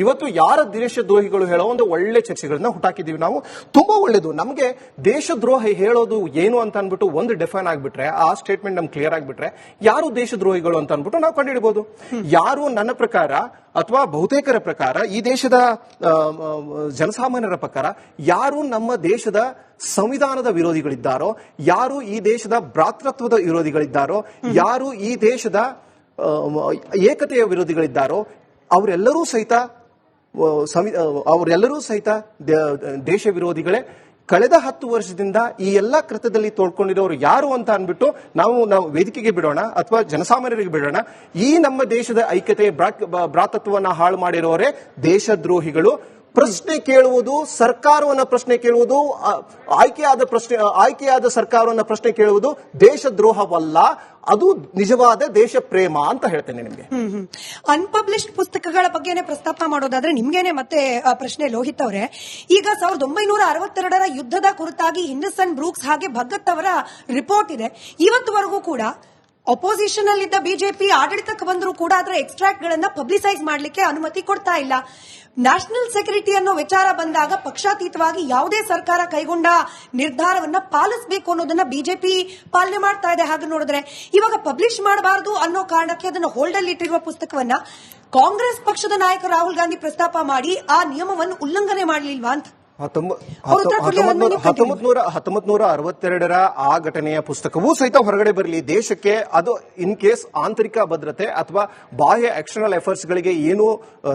ಇವತ್ತು ಯಾರ ದೇಶದ್ರೋಹಿಗಳು ಹೇಳೋ ಒಂದು ಒಳ್ಳೆ ಚರ್ಚೆಗಳನ್ನ ಹುಟ್ಟಾಕಿದೀವಿ ನಾವು. ತುಂಬಾ ಒಳ್ಳೇದು. ನಮಗೆ ದೇಶದ್ರೋಹ ಹೇಳೋದು ಏನು ಅಂತ ಅನ್ಬಿಟ್ಟು ಒಂದು ಡಿಫೈನ್ ಆಗ್ಬಿಟ್ರೆ, ಆ ಸ್ಟೇಟ್ಮೆಂಟ್ ನಮ್ಗೆ ಕ್ಲಿಯರ್ ಆಗ್ಬಿಟ್ರೆ ಯಾರು ದೇಶದ್ರೋಹಿಗಳು ಅಂತ ಅನ್ಬಿಟ್ಟು ನಾವು ಕಂಡುಹಿಡಬಹುದು. ಯಾರು ನನ್ನ ಪ್ರಕಾರ ಅಥವಾ ಬಹುತೇಕರ ಪ್ರಕಾರ, ಈ ದೇಶದ ಜನಸಾಮಾನ್ಯರ ಪ್ರಕಾರ ಯಾರು ನಮ್ಮ ದೇಶದ ಸಂವಿಧಾನದ ವಿರೋಧಿಗಳಿದ್ದಾರೋ, ಯಾರು ಈ ದೇಶದ ಭ್ರಾತೃತ್ವದ ವಿರೋಧಿಗಳಿದ್ದಾರೋ, ಯಾರು ಈ ದೇಶದ ಏಕತೆಯ ವಿರೋಧಿಗಳಿದ್ದಾರೋ ಅವರೆಲ್ಲರೂ ಸಹಿತ ದೇಶ ವಿರೋಧಿಗಳೇ. ಕಳೆದ 10 ವರ್ಷದಿಂದ ಈ ಎಲ್ಲಾ ಕೃತ್ಯದಲ್ಲಿ ತೋಡ್ಕೊಂಡಿರೋರು ಯಾರು ಅಂತ ಅನ್ಬಿಟ್ಟು ನಾವು ವೇದಿಕೆಗೆ ಬಿಡೋಣ ಅಥವಾ ಜನಸಾಮಾನ್ಯರಿಗೆ ಬಿಡೋಣ. ಈ ನಮ್ಮ ದೇಶದ ಐಕ್ಯತೆ ಭ್ರಾತೃತ್ವವನ್ನ ಹಾಳು ಮಾಡಿರೋರೇ ದೇಶದ್ರೋಹಿಗಳು. ಪ್ರಶ್ನೆ ಕೇಳುವುದು, ಸರ್ಕಾರವನ್ನ ಪ್ರಶ್ನೆ ಕೇಳುವುದು, ಆಯ್ಕೆಯಾದ ಸರ್ಕಾರವನ್ನ ಪ್ರಶ್ನೆ ಕೇಳುವುದು ದೇಶದ್ರೋಹವಲ್ಲ, ಅದು ನಿಜವಾದ ದೇಶ ಪ್ರೇಮ ಅಂತ ಹೇಳ್ತೇನೆ ನಿಮ್ಗೆ. ಅನ್ಪಬ್ಲಿಷ್ಡ್ ಪುಸ್ತಕಗಳ ಬಗ್ಗೆನೇ ಪ್ರಸ್ತಾಪ ಮಾಡೋದಾದ್ರೆ ನಿಮ್ಗೇನೆ ಮತ್ತೆ ಪ್ರಶ್ನೆ ಲೋಹಿತ್ ಅವರೇ. ಈಗ 1962ರ ಯುದ್ಧದ ಕುರಿತಾಗಿ ಹಿಂಡರ್ಸನ್ ಬ್ರೂಕ್ಸ್ ಹಾಗೆ ಭಗತ್ ಅವರ ರಿಪೋರ್ಟ್ ಇದೆ. ಇವತ್ತುವರೆಗೂ ಕೂಡ ಅಪೋಸಿಷನ್ ಅಲ್ಲಿದ್ದ ಬಿಜೆಪಿ ಆಡಳಿತಕ್ಕೆ ಬಂದರೂ ಕೂಡ ಅದರ ಎಕ್ಸ್ಟ್ರಾಕ್ಟ್ ಗಳನ್ನ ಪಬ್ಲಿಸೈಸ್ ಮಾಡಲಿಕ್ಕೆ ಅನುಮತಿ ಕೊಡ್ತಾ ಇಲ್ಲ. ನ್ಯಾಷನಲ್ ಸೆಕ್ಯೂರಿಟಿ ಅನ್ನೋ ವಿಚಾರ ಬಂದಾಗ ಪಕ್ಷಾತೀತವಾಗಿ ಯಾವುದೇ ಸರ್ಕಾರ ಕೈಗೊಂಡ ನಿರ್ಧಾರವನ್ನ ಪಾಲಿಸಬೇಕು ಅನ್ನೋದನ್ನ ಬಿಜೆಪಿ ಪಾಲನೆ ಮಾಡ್ತಾ ಇದೆ. ಹಾಗೆ ನೋಡಿದ್ರೆ ಇವಾಗ ಪಬ್ಲಿಷ್ ಮಾಡಬಾರದು ಅನ್ನೋ ಕಾರಣಕ್ಕೆ ಅದನ್ನು ಹೋಲ್ಡ್ ಅಲ್ಲಿ ಇಟ್ಟಿರುವ ಪುಸ್ತಕವನ್ನ ಕಾಂಗ್ರೆಸ್ ಪಕ್ಷದ ನಾಯಕ ರಾಹುಲ್ ಗಾಂಧಿ ಪ್ರಸ್ತಾಪ ಮಾಡಿ ಆ ನಿಯಮವನ್ನು ಉಲ್ಲಂಘನೆ ಮಾಡಲಿಲ್ವಾ ಅಂತ. 1962ರ ಆ ಘಟನೆಯ ಪುಸ್ತಕವೂ ಸಹಿತ ಹೊರಗಡೆ ಬರಲಿ. ದೇಶಕ್ಕೆ ಅದು ಇನ್ ಕೇಸ್ ಆಂತರಿಕ ಭದ್ರತೆ ಅಥವಾ ಬಾಹ್ಯ ಎಕ್ಸ್ಟರ್ನಲ್ ಎಫರ್ಟ್ಸ್ ಗಳಿಗೆ ಏನು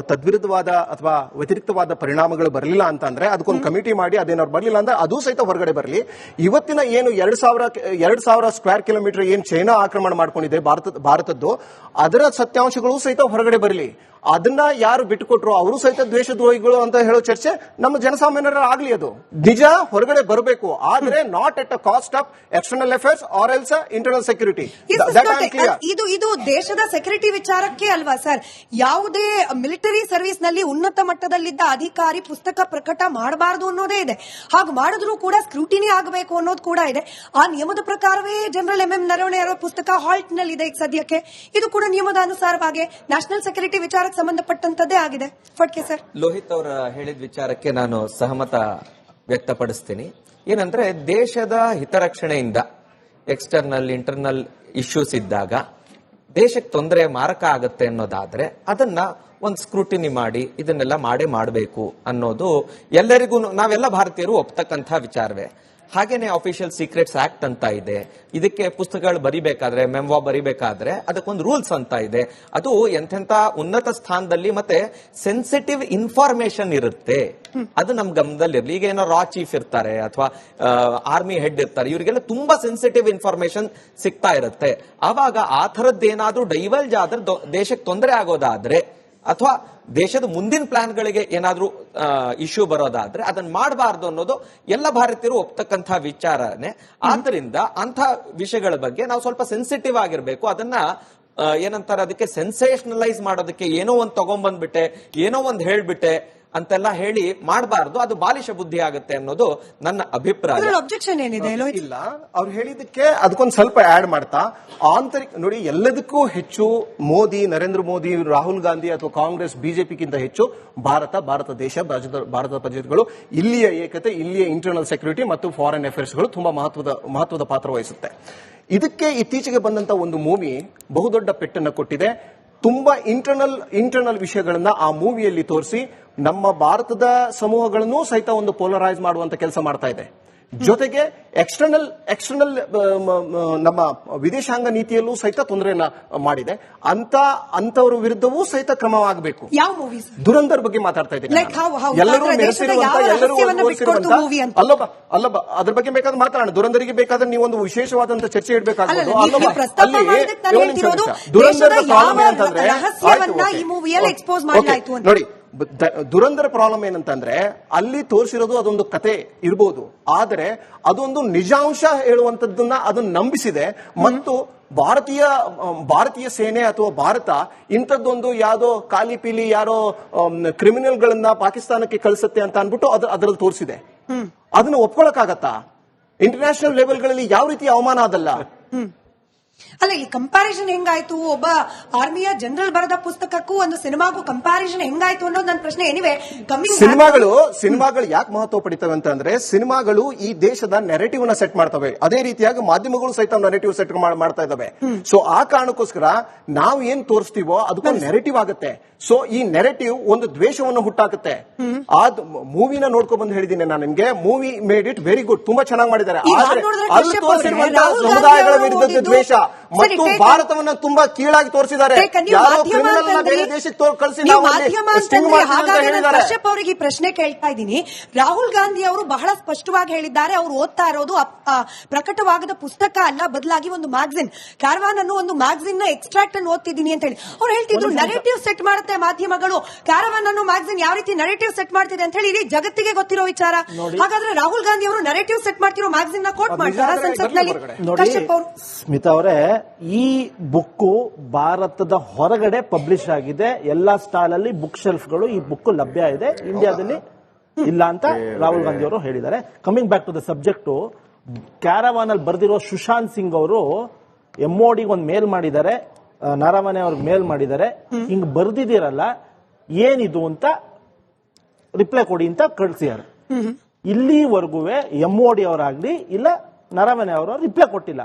ತದ್ವಿರುದ್ಧವಾದ ಅಥವಾ ವ್ಯತಿರಿಕ್ತವಾದ ಪರಿಣಾಮಗಳು ಬರಲಿಲ್ಲ ಅಂತಂದ್ರೆ ಅದಕ್ಕೊಂದು ಕಮಿಟಿ ಮಾಡಿ ಅದೇನಾದ್ರು ಬರಲಿಲ್ಲ ಅಂದ್ರೆ ಅದು ಸಹಿತ ಹೊರಗಡೆ ಬರಲಿ. ಇವತ್ತಿನ ಏನು 2,000 ಸ್ಕ್ವೇರ್ ಕಿಲೋಮೀಟರ್ ಏನು ಚೈನಾ ಆಕ್ರಮಣ ಮಾಡ್ಕೊಂಡಿದೆ ಭಾರತದ್ದು, ಅದರ ಸತ್ಯಾಂಶಗಳು ಸಹಿತ ಹೊರಗಡೆ ಬರಲಿ. ಅದನ್ನ ಯಾರು ಬಿಟ್ಟುಕೊಟ್ರು ಅವರು ಸಹಿತ ದ್ವೇಷದ್ರೋಹಿಗಳು ಅಂತ ಹೇಳೋ ಚರ್ಚೆ ನಮ್ಮ ಜನಸಾಮಾನ್ಯರ ಆಗ್ಲಿ. ಅದು ನಿಜ ಹೊರಗಡೆ ಬರಬೇಕು, ಆದ್ರೆ not at a cost of external affairs or else internal security. ಇದು ದೇಶದ ಸೆಕ್ಯೂರಿಟಿ ವಿಚಾರಕ್ಕೆ ಅಲ್ವಾ ಸರ್? ಯಾವುದೇ ಮಿಲಿಟರಿ ಸರ್ವಿಸ್ ನಲ್ಲಿ ಉನ್ನತ ಮಟ್ಟದಲ್ಲಿದ್ದ ಅಧಿಕಾರಿ ಪುಸ್ತಕ ಪ್ರಕಟ ಮಾಡಬಾರದು ಅನ್ನೋದೇ ಇದೆ. ಹಾಗೆ ಮಾಡಿದ್ರೂ ಕೂಡ ಸ್ಕ್ರೂಟಿನಿ ಆಗಬೇಕು ಅನ್ನೋದು ಕೂಡ ಇದೆ. ಆ ನಿಯಮದ ಪ್ರಕಾರವೇ ಜನರಲ್ MM ನರವಣೆ ಅವರ ಪುಸ್ತಕ ಹಾಲ್ಟ್ ನಲ್ಲಿ ಇದೆ ಈಗ ಸದ್ಯಕ್ಕೆ. ಇದು ಕೂಡ ನಿಯಮದ ಅನುಸಾರವಾಗಿ ನ್ಯಾಷನಲ್ ಸೆಕ್ಯೂರಿಟಿ ವಿಚಾರಕ್ಕೆ ಸಂಬಂಧಪಟ್ಟಂತದ್ದೇ ಆಗಿದೆ. ಫಡ್ಕೆ ಸರ್, ಲೋಹಿತ್ ಅವರ ಹೇಳಿದ ವಿಚಾರಕ್ಕೆ ನಾನು ಸಹಮತ ವ್ಯಕ್ತಪಡಿಸ್ತೀನಿ. ಏನಂದ್ರೆ ದೇಶದ ಹಿತರಕ್ಷಣೆಯಿಂದ ಎಕ್ಸ್ಟರ್ನಲ್ ಇಂಟರ್ನಲ್ ಇಶ್ಯೂಸ್ ಇದ್ದಾಗ ದೇಶಕ್ಕೆ ತೊಂದರೆ ಮಾರಕ ಆಗತ್ತೆ ಅನ್ನೋದಾದ್ರೆ ಅದನ್ನ ಒಂದು ಸ್ಕ್ರೂಟಿನಿ ಮಾಡಿ ಇದನ್ನೆಲ್ಲ ಮಾಡಬೇಕು ಅನ್ನೋದು ಎಲ್ಲರಿಗೂ, ನಾವೆಲ್ಲ ಭಾರತೀಯರು ಒಪ್ತಕ್ಕಂಥ ವಿಚಾರವೇ. ಹಾಗೇನೆ ಅಫಿಷಿಯಲ್ ಸೀಕ್ರೆಟ್ಸ್ ಆಕ್ಟ್ ಅಂತ ಇದೆ. ಇದಕ್ಕೆ ಪುಸ್ತಕಗಳು ಬರಿಬೇಕಾದ್ರೆ, ಮೆಮ್ವಾ ಬರಿಬೇಕಾದ್ರೆ ಅದಕ್ಕೊಂದು ರೂಲ್ಸ್ ಅಂತ ಇದೆ. ಅದು ಎಂತೆಂತ ಉನ್ನತ ಸ್ಥಾನದಲ್ಲಿ ಮತ್ತೆ ಸೆನ್ಸಿಟಿವ್ ಇನ್ಫಾರ್ಮೇಶನ್ ಇರುತ್ತೆ, ಅದು ನಮ್ ಗಮನದಲ್ಲಿರ್ಲಿ. ಈಗ ಏನೋ ರಾ ಚೀಫ್ ಇರ್ತಾರೆ ಅಥವಾ ಆರ್ಮಿ ಹೆಡ್ ಇರ್ತಾರೆ, ಇವರಿಗೆಲ್ಲ ತುಂಬಾ ಸೆನ್ಸಿಟಿವ್ ಇನ್ಫಾರ್ಮೇಶನ್ ಸಿಗ್ತಾ ಇರುತ್ತೆ. ಆವಾಗ ಆ ಥರದ್ದೇನಾದ್ರೂ ಡೈವಲ್ಜ್ ಆದ್ರೆ ದೇಶಕ್ಕೆ ತೊಂದರೆ ಆಗೋದಾದ್ರೆ ಅಥವಾ ದೇಶದ ಮುಂದಿನ ಪ್ಲಾನ್ಗಳಿಗೆ ಏನಾದ್ರೂ ಇಶ್ಯೂ ಬರೋದಾದ್ರೆ ಅದನ್ನ ಮಾಡಬಾರ್ದು ಅನ್ನೋದು ಎಲ್ಲ ಭಾರತೀಯರು ಒಪ್ತಕ್ಕಂಥ ವಿಚಾರನೆ. ಆದ್ದರಿಂದ ಅಂಥ ವಿಷಯಗಳ ಬಗ್ಗೆ ನಾವು ಸ್ವಲ್ಪ ಸೆನ್ಸಿಟಿವ್ ಆಗಿರ್ಬೇಕು. ಅದನ್ನ ಏನಂತಾರೆ, ಅದಕ್ಕೆ ಸೆನ್ಸೇಷನಲೈಸ್ ಮಾಡೋದಕ್ಕೆ ಏನೋ ಒಂದು ತಗೊಂಡ್ಬಂದ್ಬಿಟ್ಟೆ, ಏನೋ ಒಂದು ಹೇಳ್ಬಿಟ್ಟೆ ಅಂತೆಲ್ಲ ಹೇಳಿ ಮಾಡಬಾರ್ದು, ಅದು ಬಾಲಿಶ ಬುದ್ಧಿ ಆಗುತ್ತೆ ಅನ್ನೋದು ನನ್ನ ಅಭಿಪ್ರಾಯ. ಅಬ್ಜೆಕ್ಷನ್ ಏನಿದೆ ಇಲ್ಲ, ಅವ್ರು ಹೇಳಿದಕ್ಕೆ ಅದಕ್ಕೊಂದು ಸ್ವಲ್ಪ ಆಡ್ ಮಾಡ್ತಾ ಆಂತರಿಕ ನೋಡಿ, ಎಲ್ಲದಕ್ಕೂ ಹೆಚ್ಚು ಮೋದಿ, ನರೇಂದ್ರ ಮೋದಿ, ರಾಹುಲ್ ಗಾಂಧಿ ಅಥವಾ ಕಾಂಗ್ರೆಸ್, ಬಿಜೆಪಿಗಿಂತ ಹೆಚ್ಚು ಭಾರತ ದೇಶ, ಭಾರತದ ಪ್ರಜೆಗಳು, ಇಲ್ಲಿಯ ಏಕತೆ, ಇಲ್ಲಿಯ ಇಂಟರ್ನಲ್ ಸೆಕ್ಯೂರಿಟಿ ಮತ್ತು ಫಾರಿನ್ ಅಫೇರ್ಸ್ಗಳು ತುಂಬಾ ಮಹತ್ವದ ಪಾತ್ರ ವಹಿಸುತ್ತೆ. ಇದಕ್ಕೆ ಇತ್ತೀಚೆಗೆ ಬಂದಂತ ಒಂದು ಮೂವಿ ಬಹುದೊಡ್ಡ ಪೆಟ್ಟನ್ನು ಕೊಟ್ಟಿದೆ. ತುಂಬಾ ಇಂಟರ್ನಲ್ ವಿಷಯಗಳನ್ನ ಆ ಮೂವಿಯಲ್ಲಿ ತೋರಿಸಿ ನಮ್ಮ ಭಾರತದ ಸಮೂಹಗಳನ್ನು ಸಹಿತ ಒಂದು ಪೋಲರೈಸ್ ಮಾಡುವಂತ ಕೆಲಸ ಮಾಡ್ತಾ ಇದೆ. ಜೊತೆಗೆ ಎಕ್ಸ್ಟರ್ನಲ್ ನಮ್ಮ ವಿದೇಶಾಂಗ ನೀತಿಯಲ್ಲೂ ಸಹಿತ ತೊಂದರೆಯನ್ನ ಮಾಡಿದೆ. ಅಂತವರ ವಿರುದ್ಧವೂ ಸಹಿತ ಕ್ರಮವಾಗಬೇಕು. ಯಾವ ಮೂವಿ? ದುರಂಧರ್ ಬಗ್ಗೆ ಮಾತಾಡ್ತಾ ಇದ್ದೀನಿ. ಎಲ್ಲರೂ ಅಲ್ಲಪ್ಪ, ಅದ್ರ ಬಗ್ಗೆ ಬೇಕಾದ್ರೆ ಮಾತಾಡೋಣ. ದುರಂಧರಿಗೆ ಬೇಕಾದ್ರೆ ನೀವು ಒಂದು ವಿಶೇಷವಾದಂತ ಚರ್ಚೆ ಇಡಬೇಕಾಗ್ತದೆ. ದುರಂಧರದ ಪ್ರಾಬ್ಲಮ್ ಏನಂತಂದ್ರೆ ನೋಡಿ, ದುರಂಧರ ಪ್ರಾಬ್ಲಮ್ ಏನಂತಂದ್ರೆ ಅಲ್ಲಿ ತೋರಿಸಿರೋದು ಅದೊಂದು ಕತೆ ಇರಬಹುದು, ಆದರೆ ಅದೊಂದು ನಿಜಾಂಶ ಹೇಳುವಂತದ್ದನ್ನ ಅದನ್ನ ನಂಬಿಸಿದೆ. ಮತ್ತು ಭಾರತೀಯ ಸೇನೆ ಅಥವಾ ಭಾರತ ಇಂಥದ್ದೊಂದು ಯಾವ್ದೋ ಖಾಲಿ ಪೀಲಿ ಯಾರೋ ಕ್ರಿಮಿನಲ್ಗಳನ್ನ ಪಾಕಿಸ್ತಾನಕ್ಕೆ ಕಳಿಸುತ್ತೆ ಅಂತ ಅನ್ಬಿಟ್ಟು ಅದರಲ್ಲಿ ತೋರಿಸಿದೆ. ಅದನ್ನ ಒಪ್ಕೊಳಕ್ಕಾಗತ್ತಾ? ಇಂಟರ್ನ್ಯಾಷನಲ್ ಲೆವೆಲ್ಗಳಲ್ಲಿ ಯಾವ ರೀತಿ ಅವಮಾನ ಅದಲ್ಲ. ಅಲ್ಲ, ಈ ಕಂಪ್ಯಾರಿಸನ್ ಹೆಂಗಾಯ್ತು? ಒಬ್ಬ ಆರ್ಮಿಯ ಜನರಲ್ ಬರೆದ ಪುಸ್ತಕಕ್ಕೂ ಒಂದು ಸಿನಿಮಾಗೂ ಕಂಪ್ಯಾರಿಸನ್ ಹೆಂಗಾಯ್ತು ಅನ್ನೋದು ನನ್ನ ಪ್ರಶ್ನೆ. ಎನಿವೆ, ಸಿನಿಮಾಗಳು ಯಾಕೆ ಮಹತ್ವ ಪಡಿತವೆ ಅಂತಂದ್ರೆ, ಸಿನಿಮಾಗಳು ಈ ದೇಶದ ನೆರೆಟಿವ್ ನ ಸೆಟ್ ಮಾಡ್ತವೆ. ಅದೇ ರೀತಿಯಾಗಿ ಮಾಧ್ಯಮಗಳು ಸಹಿತ ನೆರೆಟಿವ್ ಸೆಟ್ ಮಾಡ್ತಾ ಇದ್ದಾವೆ. ಸೊ ಆ ಕಾರಣಕ್ಕೋಸ್ಕರ ನಾವು ಏನ್ ತೋರಿಸ್ತೀವೋ ಅದಕ್ಕೊಂದು ನೆರೆಟಿವ್ ಆಗುತ್ತೆ. ಸೊ ಈ ನೆರೆಟಿವ್ ಒಂದು ದ್ವೇಷವನ್ನು ಹುಟ್ಟಾಕುತ್ತೆ. ಆ ಮೂವಿನ ನೋಡ್ಕೊಂಡ್ ಬಂದು ಹೇಳಿದ್ದೀನಿ ನಾನು ನಿಮ್ಗೆ. Movie made it very good, ತುಂಬಾ ಚೆನ್ನಾಗಿ ಮಾಡಿದ್ದಾರೆ. ಆದ್ರೆ ಅಲ್ಲಿ ತೋರಿಸಿರುವಂತಹ ಸಮುದಾಯಗಳ ವಿರುದ್ಧದ ದ್ವೇಷ ಮತ್ತು ಭಾರತವನ್ನ ತುಂಬಾ ಕೀಳಾಗಿ ತೋರಿಸಿದ್ದಾರೆ. ಯಾರೋ ಕ್ರಿಮಿನಲ್ ಬೇರೆ ದೇಶಕ್ಕೆ ಕಳಿಸಿ ಕಶ್ಯಪ್ ಅವರಿಗೆ ಈ ಪ್ರಶ್ನೆ ಕೇಳ್ತಾ ಇದ್ದೀನಿ. ರಾಹುಲ್ ಗಾಂಧಿ ಅವರು ಬಹಳ ಸ್ಪಷ್ಟವಾಗಿ ಹೇಳಿದ್ದಾರೆ, ಅವರು ಓದ್ತಾ ಇರೋದು ಪ್ರಕಟವಾಗದ ಪುಸ್ತಕ ಅಲ್ಲ, ಬದಲಾಗಿ ಒಂದು ಮ್ಯಾಗಝಿನ್, ಕ್ಯಾರವಾನ್ ಅನ್ನೋ ಒಂದು ಮ್ಯಾಗಝಿನ್ ನ ಎಕ್ಸ್ಟ್ರಾಕ್ಟ್ ಅನ್ನು ಓದ್ತಿದ್ದೀನಿ ಅಂತ ಹೇಳಿ ಅವ್ರು ಹೇಳ್ತಿದ್ರು. ನರೇಟಿವ್ ಸೆಟ್ ಮಾಡುತ್ತೆ ಮಾಧ್ಯಮಗಳು. ಕ್ಯಾರವಾನ್ ಅನ್ನೋ ಮ್ಯಾಗಝಿನ್ ಯಾವ ರೀತಿ ನರೇಟಿವ್ ಸೆಟ್ ಮಾಡ್ತಿದೆ ಅಂತ ಹೇಳಿ ಇಡೀ ಜಗತ್ತಿಗೆ ಗೊತ್ತಿರೋ ವಿಚಾರ. ಹಾಗಾದ್ರೆ ರಾಹುಲ್ ಗಾಂಧಿ ಅವರು ನರೇಟಿವ್ ಸೆಟ್ ಮಾಡ್ತಿರೋ ಮ್ಯಾಗಝಿನ್ ನ ಕೋಟ್ ಮಾಡ್ತಾರೆ ಸಂಸತ್ನಲ್ಲಿ. ಕಶ್ಯಪ್ ಅವರು, ಸ್ಮಿತಾ ಅವರೇ, ಈ ಬುಕ್ ಭಾರತದ ಹೊರಗಡೆ ಪಬ್ಲಿಷ್ ಆಗಿದೆ. ಎಲ್ಲಾ ಸ್ಟಾಲ್ ಅಲ್ಲಿ ಬುಕ್ ಶೆಲ್ಫ್ಗಳು ಈ ಬುಕ್ ಲಭ್ಯ ಇದೆ, ಇಂಡಿಯಾದಲ್ಲಿ ಇಲ್ಲ ಅಂತ ರಾಹುಲ್ ಗಾಂಧಿ ಅವರು ಹೇಳಿದ್ದಾರೆ. Coming back to the subject, Caravan ಅಲ್ಲಿ ಬರೆದಿರೋ ಸುಶಾಂತ್ ಸಿಂಗ್ ಅವರು MOD ಒಂದು ಮೇಲ್ ಮಾಡಿದ್ದಾರೆ, ನಾರಾವಣೆ ಅವ್ರಿಗೆ ಮೇಲ್ ಮಾಡಿದ್ದಾರೆ. ಹಿಂಗ್ ಬರ್ದಿದ್ದೀರಲ್ಲ, ಏನಿದು ಅಂತ ರಿಪ್ಲೈ ಕೊಡಿ ಅಂತ ಕಳಿಸಿದ್ದಾರೆ. ಇಲ್ಲಿವರೆಗೂ MOD ಅವರಾಗ್ಲಿ ಇಲ್ಲ ನಾರಾವಣೆ ಅವರು ರಿಪ್ಲೈ ಕೊಟ್ಟಿಲ್ಲ.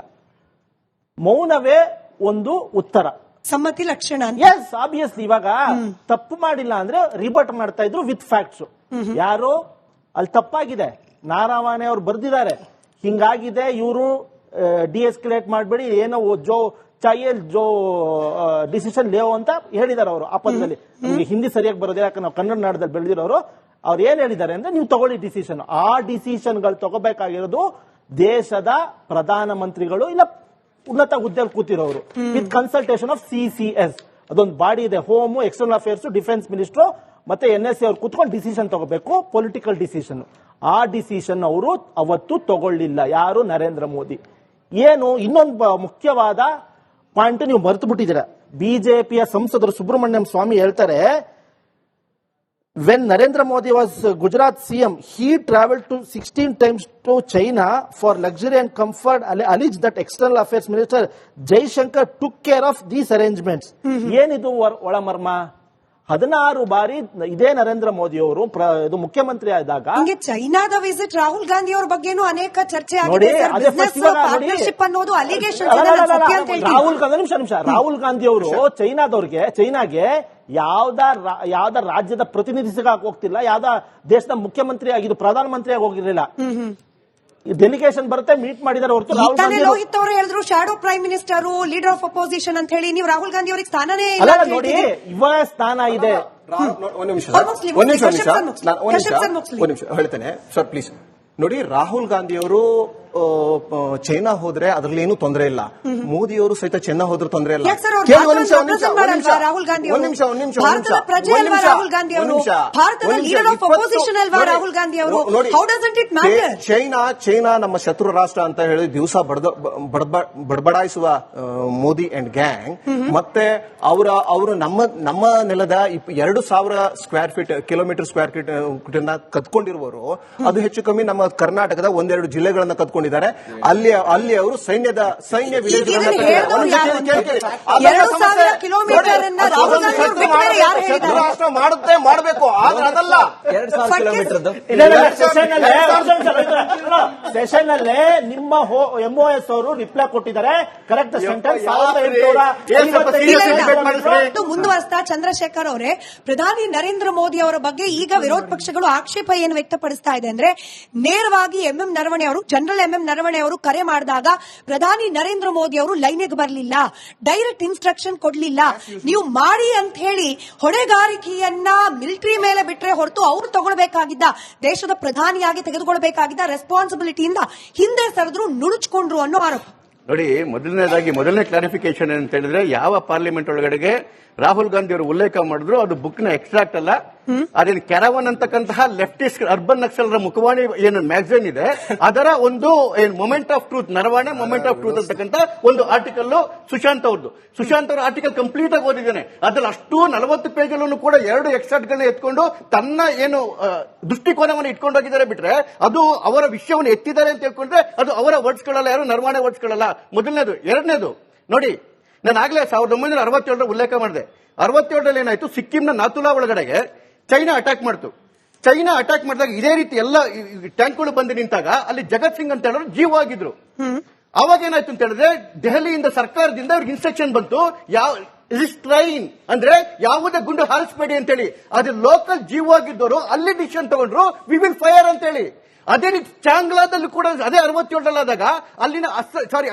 ಮೌನವೇ ಒಂದು ಉತ್ತರ, ಸಮ್ಮತಿ ಲಕ್ಷಣ. ಎಸ್, ಆಬ್ವಿಯಸ್ಲಿ ಇವಾಗ ತಪ್ಪು ಮಾಡಿಲ್ಲ ಅಂದ್ರೆ ರಿಬಟ್ ಮಾಡ್ತಾ ಇದ್ರು ವಿತ್ ಫ್ಯಾಕ್ಟ್ಸ್. ಯಾರು ಅಲ್ಲಿ ತಪ್ಪಾಗಿದೆ, ನಾರಾವಣೆ ಅವ್ರು ಬರ್ದಿದ್ದಾರೆ, ಹಿಂಗಾಗಿದೆ, ಇವರು ಡಿಎಸ್ಕಲೇಟ್ ಮಾಡಬೇಡಿ, ಏನೋ ಜೋ ಡಿಸಿಷನ್ ಲೇವ್ ಅಂತ ಹೇಳಿದಾರೆ ಅವರು ಆ ಪದದಲ್ಲಿ. ನಿಮ್ಗೆ ಹಿಂದಿ ಸರಿಯಾಗಿ ಬರೋದಿಲ್ಲ, ಯಾಕಂದ್ರೆ ನಾವು ಕನ್ನಡ ನಾಡದಲ್ಲಿ ಬೆಳೆದಿರೋರು. ಅವ್ರು ಏನ್ ಹೇಳಿದ್ದಾರೆ ಅಂದ್ರೆ, ನೀವು ತಗೊಳ್ಳಿ ಡಿಸಿಷನ್. ಆ ಡಿಸಿಷನ್ಗಳು ತಗೋಬೇಕಾಗಿರೋದು ದೇಶದ ಪ್ರಧಾನ ಮಂತ್ರಿಗಳು ಇಲ್ಲ ಉನ್ನತ ಹುದ್ದೆಯಲ್ಲಿ ಕೂತಿರೋರು, ವಿತ್ ಕನ್ಸಲ್ಟೇಷನ್ ಆಫ್ CCS. ಅದೊಂದು ಬಾಡಿ ಇದೆ, home, external affairs, defence minister ಮತ್ತೆ NSA ಅವ್ರು ಕೂತ್ಕೊಂಡು ಡಿಸಿಷನ್ ತಗೋಬೇಕು, ಪೊಲಿಟಿಕಲ್ ಡಿಸಿಷನ್. ಆ ಡಿಸಿಷನ್ ಅವರು ಅವತ್ತು ತಗೊಳ್ಳಿಲ್ಲ. ಯಾರು? ನರೇಂದ್ರ ಮೋದಿ. ಏನು ಇನ್ನೊಂದು ಮುಖ್ಯವಾದ ಪಾಯಿಂಟ್ ನೀವು ಮರೆತು ಬಿಟ್ಟಿದ್ದೀರಾ. ಬಿಜೆಪಿಯ ಸಂಸದರು ಸುಬ್ರಹ್ಮಣ್ಯಂ ಸ್ವಾಮಿ ಹೇಳ್ತಾರೆ, when Narendra Modi was Gujarat CM, he traveled to 16 times to China for luxury and comfort, alleged that External Affairs Minister Jaishankar took care of these arrangements. ಏನಿದು ಒಳಮರ್ಮ? 16 ಬಾರಿ ಇದೇ ನರೇಂದ್ರ ಮೋದಿ ಅವರು ಮುಖ್ಯಮಂತ್ರಿ ಆದಾಗ ಚೈನಾದ ವಿಸಿಟ್ ರಾಹುಲ್ ಗಾಂಧಿ ಅವರ ಬಗ್ಗೆನೂ ಅನೇಕ ಚರ್ಚೆ ಆಗಿದೆ. ರಾಹುಲ್ ಗಾಂಧಿ ಅವರು ಚೈನಾಗೆ ಯಾವ್ದ ರಾಜ್ಯದ ಪ್ರತಿನಿಧಿಸಕ್ಕೆ ಹೋಗ್ತಿಲ್ಲ, ಯಾವ್ದ ದೇಶದ ಮುಖ್ಯಮಂತ್ರಿ ಆಗಿದ್ದು ಪ್ರಧಾನ ಮಂತ್ರಿಯಾಗಿ ಹೋಗಿರಲಿಲ್ಲ. ಡೆಲಿಗೇಷನ್ ಬರುತ್ತೆ, ಮೀಟ್ ಮಾಡಿದಾರೆ ಹೊರತು. ಲೋಹಿತ್ ಅವರು ಹೇಳಿದ್ರು shadow prime minister, leader of opposition ಅಂತ ಹೇಳಿ. ನೀವು ರಾಹುಲ್ ಗಾಂಧಿ ಅವರಿಗೆ ಸ್ಥಾನನೇ ಇಲ್ಲ ನೋಡಿ, ಇವ ಸ್ಥಾನ ಇದೆ. ಒಂದ್ ನಿಮಿಷ ಹೇಳ್ತೇನೆ ಸರ್, ಪ್ಲೀಸ್ ನೋಡಿ. ರಾಹುಲ್ ಗಾಂಧಿ ಅವರು ಚೈನಾ ಹೋದ್ರೆ ಅದ್ರಲ್ಲಿ ಏನು ತೊಂದರೆ ಇಲ್ಲ. ಮೋದಿ ಅವರು ಸಹಿತ ಚೈನಾ ಹೋದ್ರೆ ತೊಂದರೆ ಇಲ್ಲ. ಯಾಕೆ ಸರ್ ಅವ್ರು ಕೇಳಿ, ಒಂದ್ ಭಾರತದ ನಿಮಿಷ, represent ಮಾಡಲ್ವಾ ರಾಹುಲ್ ಗಾಂಧಿ ಅವರು? ಭಾರತದ ಪ್ರಜೆ ಅಲ್ವಾ ರಾಹುಲ್ ಗಾಂಧಿ ಅವರು? ಭಾರತದ ಲೀಡರ್ ಆಫ್ ಅಪೋಸಿಷನ್ ಅಲ್ವಾ ರಾಹುಲ್ ಗಾಂಧಿ ಅವರು? How doesn't it matter? China ನಮ್ಮ ಶತ್ರು ರಾಷ್ಟ್ರ ಅಂತ ಹೇಳಿ ದಿವಸ ಬಡಬಡಾಯಿಸುವ ಮೋದಿ ಅಂಡ್ ಗ್ಯಾಂಗ್, ಮತ್ತೆ ಅವರು ನಮ್ಮ ನೆಲದ 2,000 ಕಿಲೋಮೀಟರ್ ಸ್ಕ್ವೇರ್ ಫೀಟ್ ಕದ್ಕೊಂಡಿರುವವರು, ಅದು ಹೆಚ್ಚು ಕಮ್ಮಿ ನಮ್ಮ ಕರ್ನಾಟಕದ ಒಂದೆರಡು ಜಿಲ್ಲೆಗಳನ್ನ ಕದ್ಕೊಂಡಿದ್ದಾರೆ. ಅಲ್ಲಿ ಅವರು ಸೈನ್ಯ ವಿಲೇಜ್ಗಳನ್ನ ರಾಷ್ಟ್ರ ಮಾಡುತ್ತೆ, ಮಾಡಬೇಕು, ಆದ್ರೆ ಅದಲ್ಲ 2,000 ಸೆಷನ್ ಅಲ್ಲೇ ನಿಮ್ಮ MOS ಅವರು ರಿಪ್ಲೈ ಕೊಟ್ಟಿದ್ದಾರೆ. Correct sentence. ಮುಂದುವರಿಸ್ತಾ ಚಂದ್ರಶೇಖರ್ ಅವರೇ, ಪ್ರಧಾನಿ ನರೇಂದ್ರ ಮೋದಿ ಅವರ ಬಗ್ಗೆ ಈಗ ವಿರೋಧ ಪಕ್ಷಗಳು ಆಕ್ಷೇಪ ಏನು ವ್ಯಕ್ತಪಡಿಸ್ತಾ ಇದೆ ಅಂದ್ರೆ, ನೇರವಾಗಿ ಜನರಲ್ ಎಂಎಂ ನರವಣೆ ಅವರು ಕರೆ ಮಾಡಿದಾಗ ಪ್ರಧಾನಿ ನರೇಂದ್ರ ಮೋದಿ ಅವರು ಲೈನಿಗೆ ಬರಲಿಲ್ಲ, ಡೈರೆಕ್ಟ್ ಇನ್ಸ್ಟ್ರಕ್ಷನ್ ಕೊಡ್ಲಿಲ್ಲ. ನೀವು ಮಾಡಿ ಅಂತ ಹೇಳಿ ಹೊಣೆಗಾರಿಕೆಯನ್ನ ಮಿಲಿಟರಿ ಮೇಲೆ ಬಿಟ್ರೆ ಹೊರತು ಅವರು ತಗೊಳ್ಬೇಕಾಗಿದ್ದ, ದೇಶದ ಪ್ರಧಾನಿಯಾಗಿ ತೆಗೆದುಕೊಳ್ಬೇಕಾಗಿದ್ದ ರೆಸ್ಪಾನ್ಸಿಬಿಲಿಟಿಯಿಂದ ಹಿಂದೆ ಸರಿದ್ರು, ನುಣುಚ್ಕೊಂಡ್ರು ಅನ್ನೋ ಆರೋಪ. ನೋಡಿ, ಮೊದಲನೇ ಕ್ಲಾರಿಫಿಕೇಶನ್ ಅಂತ ಹೇಳಿದ್ರೆ, ಯಾವ ಪಾರ್ಲಿಮೆಂಟ್ ಒಳಗಡೆಗೆ ರಾಹುಲ್ ಗಾಂಧಿ ಅವರು ಉಲ್ಲೇಖ ಮಾಡಿದ್ರು ಅದು ಬುಕ್ ನ ಎಕ್ಸ್ಟ್ರಾಕ್ಟ್ ಅಲ್ಲ. ಅದೇನು ಕ್ಯಾರವನ್ ಅಂತಕ್ಕಂತಹ ಲೆಫ್ಟಿಸ್ಟ್ ಅರ್ಬನ್ ನಕ್ಸಲರ ಮುಖವಾಣಿ ಏನು ಮ್ಯಾಗಝೈನ್ ಇದೆ, ಅದರ ಒಂದು moment of truth, Naravane moment of truth ಅಂತಕ್ಕಂಥ ಒಂದು ಆರ್ಟಿಕಲ್ ಸುಶಾಂತ್ ಅವರ ಆರ್ಟಿಕಲ್ ಕಂಪ್ಲೀಟ್ ಆಗಿ ಓದಿದ್ದೇನೆ. ಅದ್ರಲ್ಲಿ ಅಷ್ಟು 40 ಪೇಜಲ್ಲೂ ಕೂಡ 2 ಎಕ್ಸ್ಟ್ರಾಕ್ಟ್ ಗಳನ್ನ ಎತ್ಕೊಂಡು ತನ್ನ ಏನು ದೃಷ್ಟಿಕೋನವನ್ನು ಇಟ್ಕೊಂಡೋಗಿದ್ದಾರೆ. ಬಿಟ್ರೆ ಅದು ಅವರ ವಿಷಯವನ್ನು ಎತ್ತಿದ್ದಾರೆ ಅಂತ ಹೇಳ್ಕೊಂಡ್ರೆ ಅದು ಅವರ ವರ್ಡ್ಸ್ ಗಳಲ್ಲ, ಯಾರು ನರವಾಣೆ ವರ್ಡ್ಸ್ ಗಳಲ್ಲ. ಮೊದಲನೇದು. ಎರಡನೇದು ನೋಡಿ, ನಾನು ಆಗ್ಲೇ 1967 ಉಲ್ಲೇಖ ಮಾಡಿದೆ. 67 ಏನಾಯ್ತು, ಸಿಕ್ಕಿಂನ ನಾಥುಲಾ ಒಳಗಡೆಗೆ ಚೈನಾ ಅಟ್ಯಾಕ್ ಮಾಡ್ತು. ಚೈನಾ ಅಟ್ಯಾಕ್ ಮಾಡಿದಾಗ ಇದೇ ರೀತಿ ಎಲ್ಲ ಟ್ಯಾಂಕ್ಗಳು ಬಂದು ನಿಂತಾಗ ಅಲ್ಲಿ ಜಗತ್ ಸಿಂಗ್ ಅಂತ ಹೇಳೋರು ಜೀವ ಆಗಿದ್ರು. ಅವಾಗ ಏನಾಯ್ತು ಅಂತ ಹೇಳಿದ್ರೆ, ದೆಹಲಿಯಿಂದ ಸರ್ಕಾರದಿಂದ ಅವ್ರಿಗೆ ಇನ್ಸ್ಟ್ರಕ್ಷನ್ ಬಂತು, ರಿಸ್ಟ್ರೈನ್ ಅಂದ್ರೆ ಯಾವುದೇ ಗುಂಡು ಹಾರಿಸಬೇಡಿ ಅಂತ ಹೇಳಿ. ಅದು ಲೋಕಲ್ ಜೀವ ಆಗಿದ್ದವರು ಅಲ್ಲಿ ಡಿಸಿಷನ್ ತಗೊಂಡ್ರು, ವಿ ವಿಲ್ ಫೈರ್ ಅಂತ ಹೇಳಿ. ಅದೇ ರೀತಿ ಚಾಂಗ್ಲಾದಲ್ಲಿ ಕೂಡ ಅದೇ 67 ಆದಾಗ ಅಲ್ಲಿನ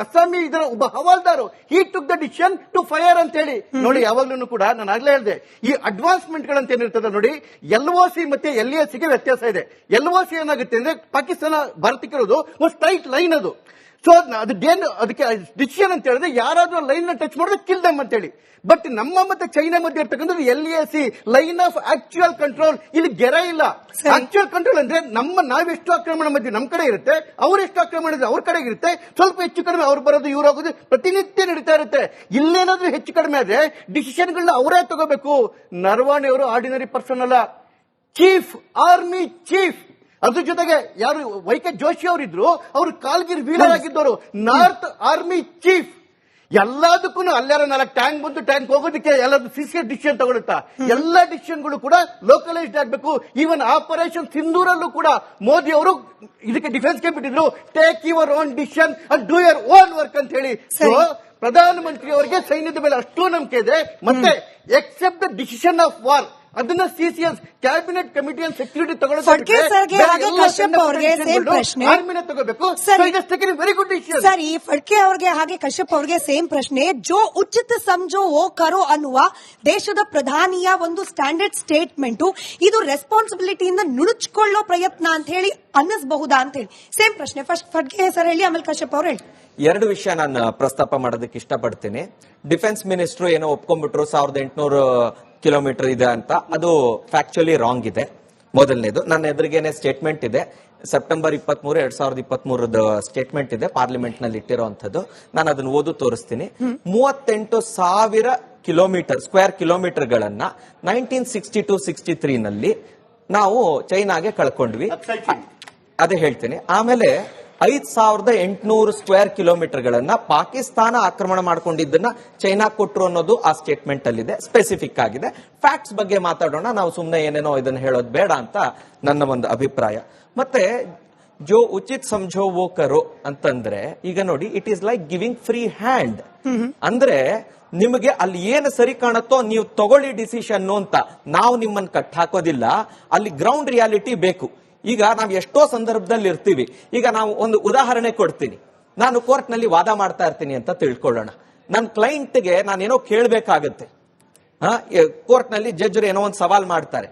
ಅಸ್ಸಾಮಿ ಇದರ ಒಬ್ಬ havildar he took the decision to fire ಅಂತ ಹೇಳಿ. ನೋಡಿ, ಯಾವಾಗ್ಲೂ ಕೂಡ ನಾನು ಆಗ್ಲೇ ಹೇಳಿದೆ, ಈ ಅಡ್ವಾನ್ಸ್ಮೆಂಟ್ ಗಳಂತ ಏನಿರ್ತದೆ ನೋಡಿ, LOC ಮತ್ತೆ LAC ಗೆ ವ್ಯತ್ಯಾಸ ಇದೆ. LOC ಏನಾಗುತ್ತೆ ಅಂದ್ರೆ ಪಾಕಿಸ್ತಾನ ಭಾರತಕ್ಕಿರೋದು ಒಂದು ಸ್ಟ್ರೈಟ್ ಲೈನ್ ಅದು. ಸೊ ಅದಕ್ಕೆ ಡಿಸಿಷನ್ ಅಂತ ಹೇಳಿದ್ರೆ, ಯಾರಾದ್ರೂ ಲೈನ್ ನ ಟಚ್ ಮಾಡಿದ್ರೆ ಕಿಲ್ ದಮ್ ಅಂತ ಹೇಳಿ. ಬಟ್ ನಮ್ಮ ಮತ್ತೆ ಚೈನಾ ಮಧ್ಯೆ ಇರ್ತಕ್ಕಂಥದ್ದು LAC, line of actual control. ಇಲ್ಲಿ ಗೆರೆ ಇಲ್ಲ. ಆಕ್ಚುಯಲ್ ಕಂಟ್ರೋಲ್ ಅಂದ್ರೆ ನಾವೆಷ್ಟು ಆಕ್ರಮಣ ಮಧ್ಯೆ ನಮ್ಮ ಕಡೆ ಇರುತ್ತೆ, ಅವರೆಷ್ಟು ಆಕ್ರಮಣ ಅವ್ರ ಕಡೆ ಇರುತ್ತೆ. ಸ್ವಲ್ಪ ಹೆಚ್ಚು ಕಡಿಮೆ ಅವ್ರು ಬರೋದು ಇವ್ರು ಹೋಗೋದು ಪ್ರತಿನಿತ್ಯ ನಡೀತಾ ಇರುತ್ತೆ. ಇಲ್ಲೇನಾದ್ರೂ ಹೆಚ್ಚು ಕಡಿಮೆ ಆದ್ರೆ ಡಿಸಿಷನ್ಗಳನ್ನ ಅವರೇ ತಗೋಬೇಕು. ನರವಾಣೆ ಅವರು ಆರ್ಡಿನರಿ ಪರ್ಸನ್ ಅಲ್ಲ, ಚೀಫ್, ಆರ್ಮಿ ಚೀಫ್. ಅದ್ರ ಜೊತೆಗೆ ಯಾರು YK ಜೋಶಿ ಅವರಿದ್ರು, ಅವರು ಕಾಲ್ಗಿರ್ ವೀರರ್ ಆಗಿದ್ದವರು, ನಾರ್ತ್ ಆರ್ಮಿ ಚೀಫ್. ಎಲ್ಲದಕ್ಕೂ ಅಲ್ಲಾರ 4 ಟ್ಯಾಂಕ್ ಬಂದು ಟ್ಯಾಂಕ್ ಹೋಗೋದಕ್ಕೆ ಎಲ್ಲಾದ್ರೂ ಸಿಸಿಎಸ್ ಡಿಸಿಷನ್ ತಗೊಳುತ್ತಾ? ಎಲ್ಲ ಡಿಸಿಷನ್ಗಳು ಕೂಡ ಲೋಕಲೈಸ್ಡ್ ಆಗಬೇಕು. ಈವನ್ ಆಪರೇಷನ್ ಸಿಂಧೂರಲ್ಲೂ ಕೂಡ ಮೋದಿ ಅವರು ಇದಕ್ಕೆ ಡಿಫೆನ್ಸ್ಗೆ ಬಿಟ್ಟಿದ್ರು, take your own decision and do your own work ಅಂತ ಹೇಳಿ. ಪ್ರಧಾನಮಂತ್ರಿ ಅವರಿಗೆ ಸೈನ್ಯದ ಮೇಲೆ ಅಷ್ಟು ನಂಬಿಕೆ ಇದೆ. ಮತ್ತೆ except the decision of war, ಅದನ್ನ CCS cabinet committee and security ತಗೊಳ್ಳೋದು. Very good decision sir. ಈ ಫಡ್ಕೆ ಅವರಿಗೆ ಹಾಗೆ ಕಶ್ಯಪ್ ಅವರಿಗೆ ಸೇಮ್ ಪ್ರಶ್ನೆ. ಜೋ ಉಚಿತ ಸಮಜೋ ಓ ಕರೋ ಅನ್ನುವ ದೇಶದ ಪ್ರಧಾನಿಯ ಒಂದು ಸ್ಟ್ಯಾಂಡರ್ಡ್ ಸ್ಟೇಟ್ಮೆಂಟ್, ಇದು ರೆಸ್ಪಾನ್ಸಿಬಿಲಿಟಿಯಿಂದ ನುಣುಚಿಕೊಳ್ಳೋ ಪ್ರಯತ್ನ ಅಂತ ಹೇಳಿ ಅನ್ನಿಸಬಹುದಾ ಅಂತ ಹೇಳಿ ಸೇಮ್ ಪ್ರಶ್ನೆ. ಫಸ್ಟ್ ಫಡ್ಕೆ ಸರ್ ಹೇಳಿ, ಆಮೇಲೆ ಕಶ್ಯಪ್ ಅವರು ಹೇಳಿ. 2 ವಿಷಯ ನಾನು ಪ್ರಸ್ತಾಪ ಮಾಡೋದಕ್ಕೆ ಇಷ್ಟಪಡ್ತೀನಿ. ಡಿಫೆನ್ಸ್ ಮಿನಿಸ್ಟರ್ ಏನೋ ಒಪ್ಕೊಂಡ್ಬಿಟ್ರು 1800 ಕಿಲೋಮೀಟರ್ ಇದೆ ಅಂತ, ಅದು ಫ್ಯಾಕ್ಚುಲಿ ರಾಂಗ್ ಇದೆ. ಮೊದಲನೇದು, ನನ್ನ ಎದುರಿಗೇನೆ ಸ್ಟೇಟ್ಮೆಂಟ್ ಇದೆ, ಸೆಪ್ಟೆಂಬರ್ 23, 2023 ಸ್ಟೇಟ್ಮೆಂಟ್ ಇದೆ ಪಾರ್ಲಿಮೆಂಟ್ ನಲ್ಲಿ ಇಟ್ಟಿರುವಂತದ್ದು. ನಾನು ಅದನ್ನು ಓದು ತೋರಿಸ್ತೀನಿ. 38,000 ಸ್ಕ್ವೇರ್ ಕಿಲೋಮೀಟರ್ಗಳನ್ನ 1962-63 ನಲ್ಲಿ ನಾವು ಚೈನಾಗೆ ಕಳ್ಕೊಂಡ್ವಿ. ಅದೇ ಹೇಳ್ತೀನಿ. ಆಮೇಲೆ 5,800 ಸ್ಕ್ವೇರ್ ಕಿಲೋಮೀಟರ್ಗಳನ್ನ ಪಾಕಿಸ್ತಾನ ಆಕ್ರಮಣ ಮಾಡ್ಕೊಂಡಿದ್ದನ್ನ ಚೈನಾ ಕೊಟ್ಟರು ಅನ್ನೋದು ಆ ಸ್ಟೇಟ್ಮೆಂಟ್ ಅಲ್ಲಿದೆ, ಸ್ಪೆಸಿಫಿಕ್ ಆಗಿದೆ. ಫ್ಯಾಕ್ಟ್ಸ್ ಬಗ್ಗೆ ಮಾತಾಡೋಣ, ನಾವು ಸುಮ್ಮನೆ ಏನೇನೋ ಇದನ್ನ ಹೇಳೋದು ಬೇಡ ಅಂತ ನನ್ನ ಒಂದು ಅಭಿಪ್ರಾಯ. ಮತ್ತೆ ಜೋ ಉಚಿತ್ ಸಮझो वो करो ಅಂತಂದ್ರೆ, ಈಗ ನೋಡಿ, it is like giving free hand. ಅಂದ್ರೆ ನಿಮಗೆ ಅಲ್ಲಿ ಏನು ಸರಿ ಕಾಣುತ್ತೋ ನೀವು ತಗೊಳ್ಳಿ ಡಿಸಿಷನ್ ಅಂತ. ನಾವು ನಿಮ್ಮನ್ನ ಕಟ್ ಹಾಕೋದಿಲ್ಲ, ಅಲ್ಲಿ ಗ್ರೌಂಡ್ ರಿಯಾಲಿಟಿ ಬೇಕು. ಈಗ ನಾವು ಎಷ್ಟೋ ಸಂದರ್ಭದಲ್ಲಿ ಇರ್ತೀವಿ. ಈಗ ನಾವು ಒಂದು ಉದಾಹರಣೆ ಕೊಡ್ತೀನಿ. ನಾನು ಕೋರ್ಟ್ ನಲ್ಲಿ ವಾದ ಮಾಡ್ತಾ ಇರ್ತೀನಿ ಅಂತ ತಿಳ್ಕೊಳ್ಳೋಣ. ನನ್ನ ಕ್ಲೈಂಟ್ಗೆ ನಾನೇನೋ ಕೇಳಬೇಕಾಗತ್ತೆ. ಕೋರ್ಟ್ ನಲ್ಲಿ ಜಡ್ಜರು ಏನೋ ಒಂದು ಸವಾಲ್ ಮಾಡ್ತಾರೆ.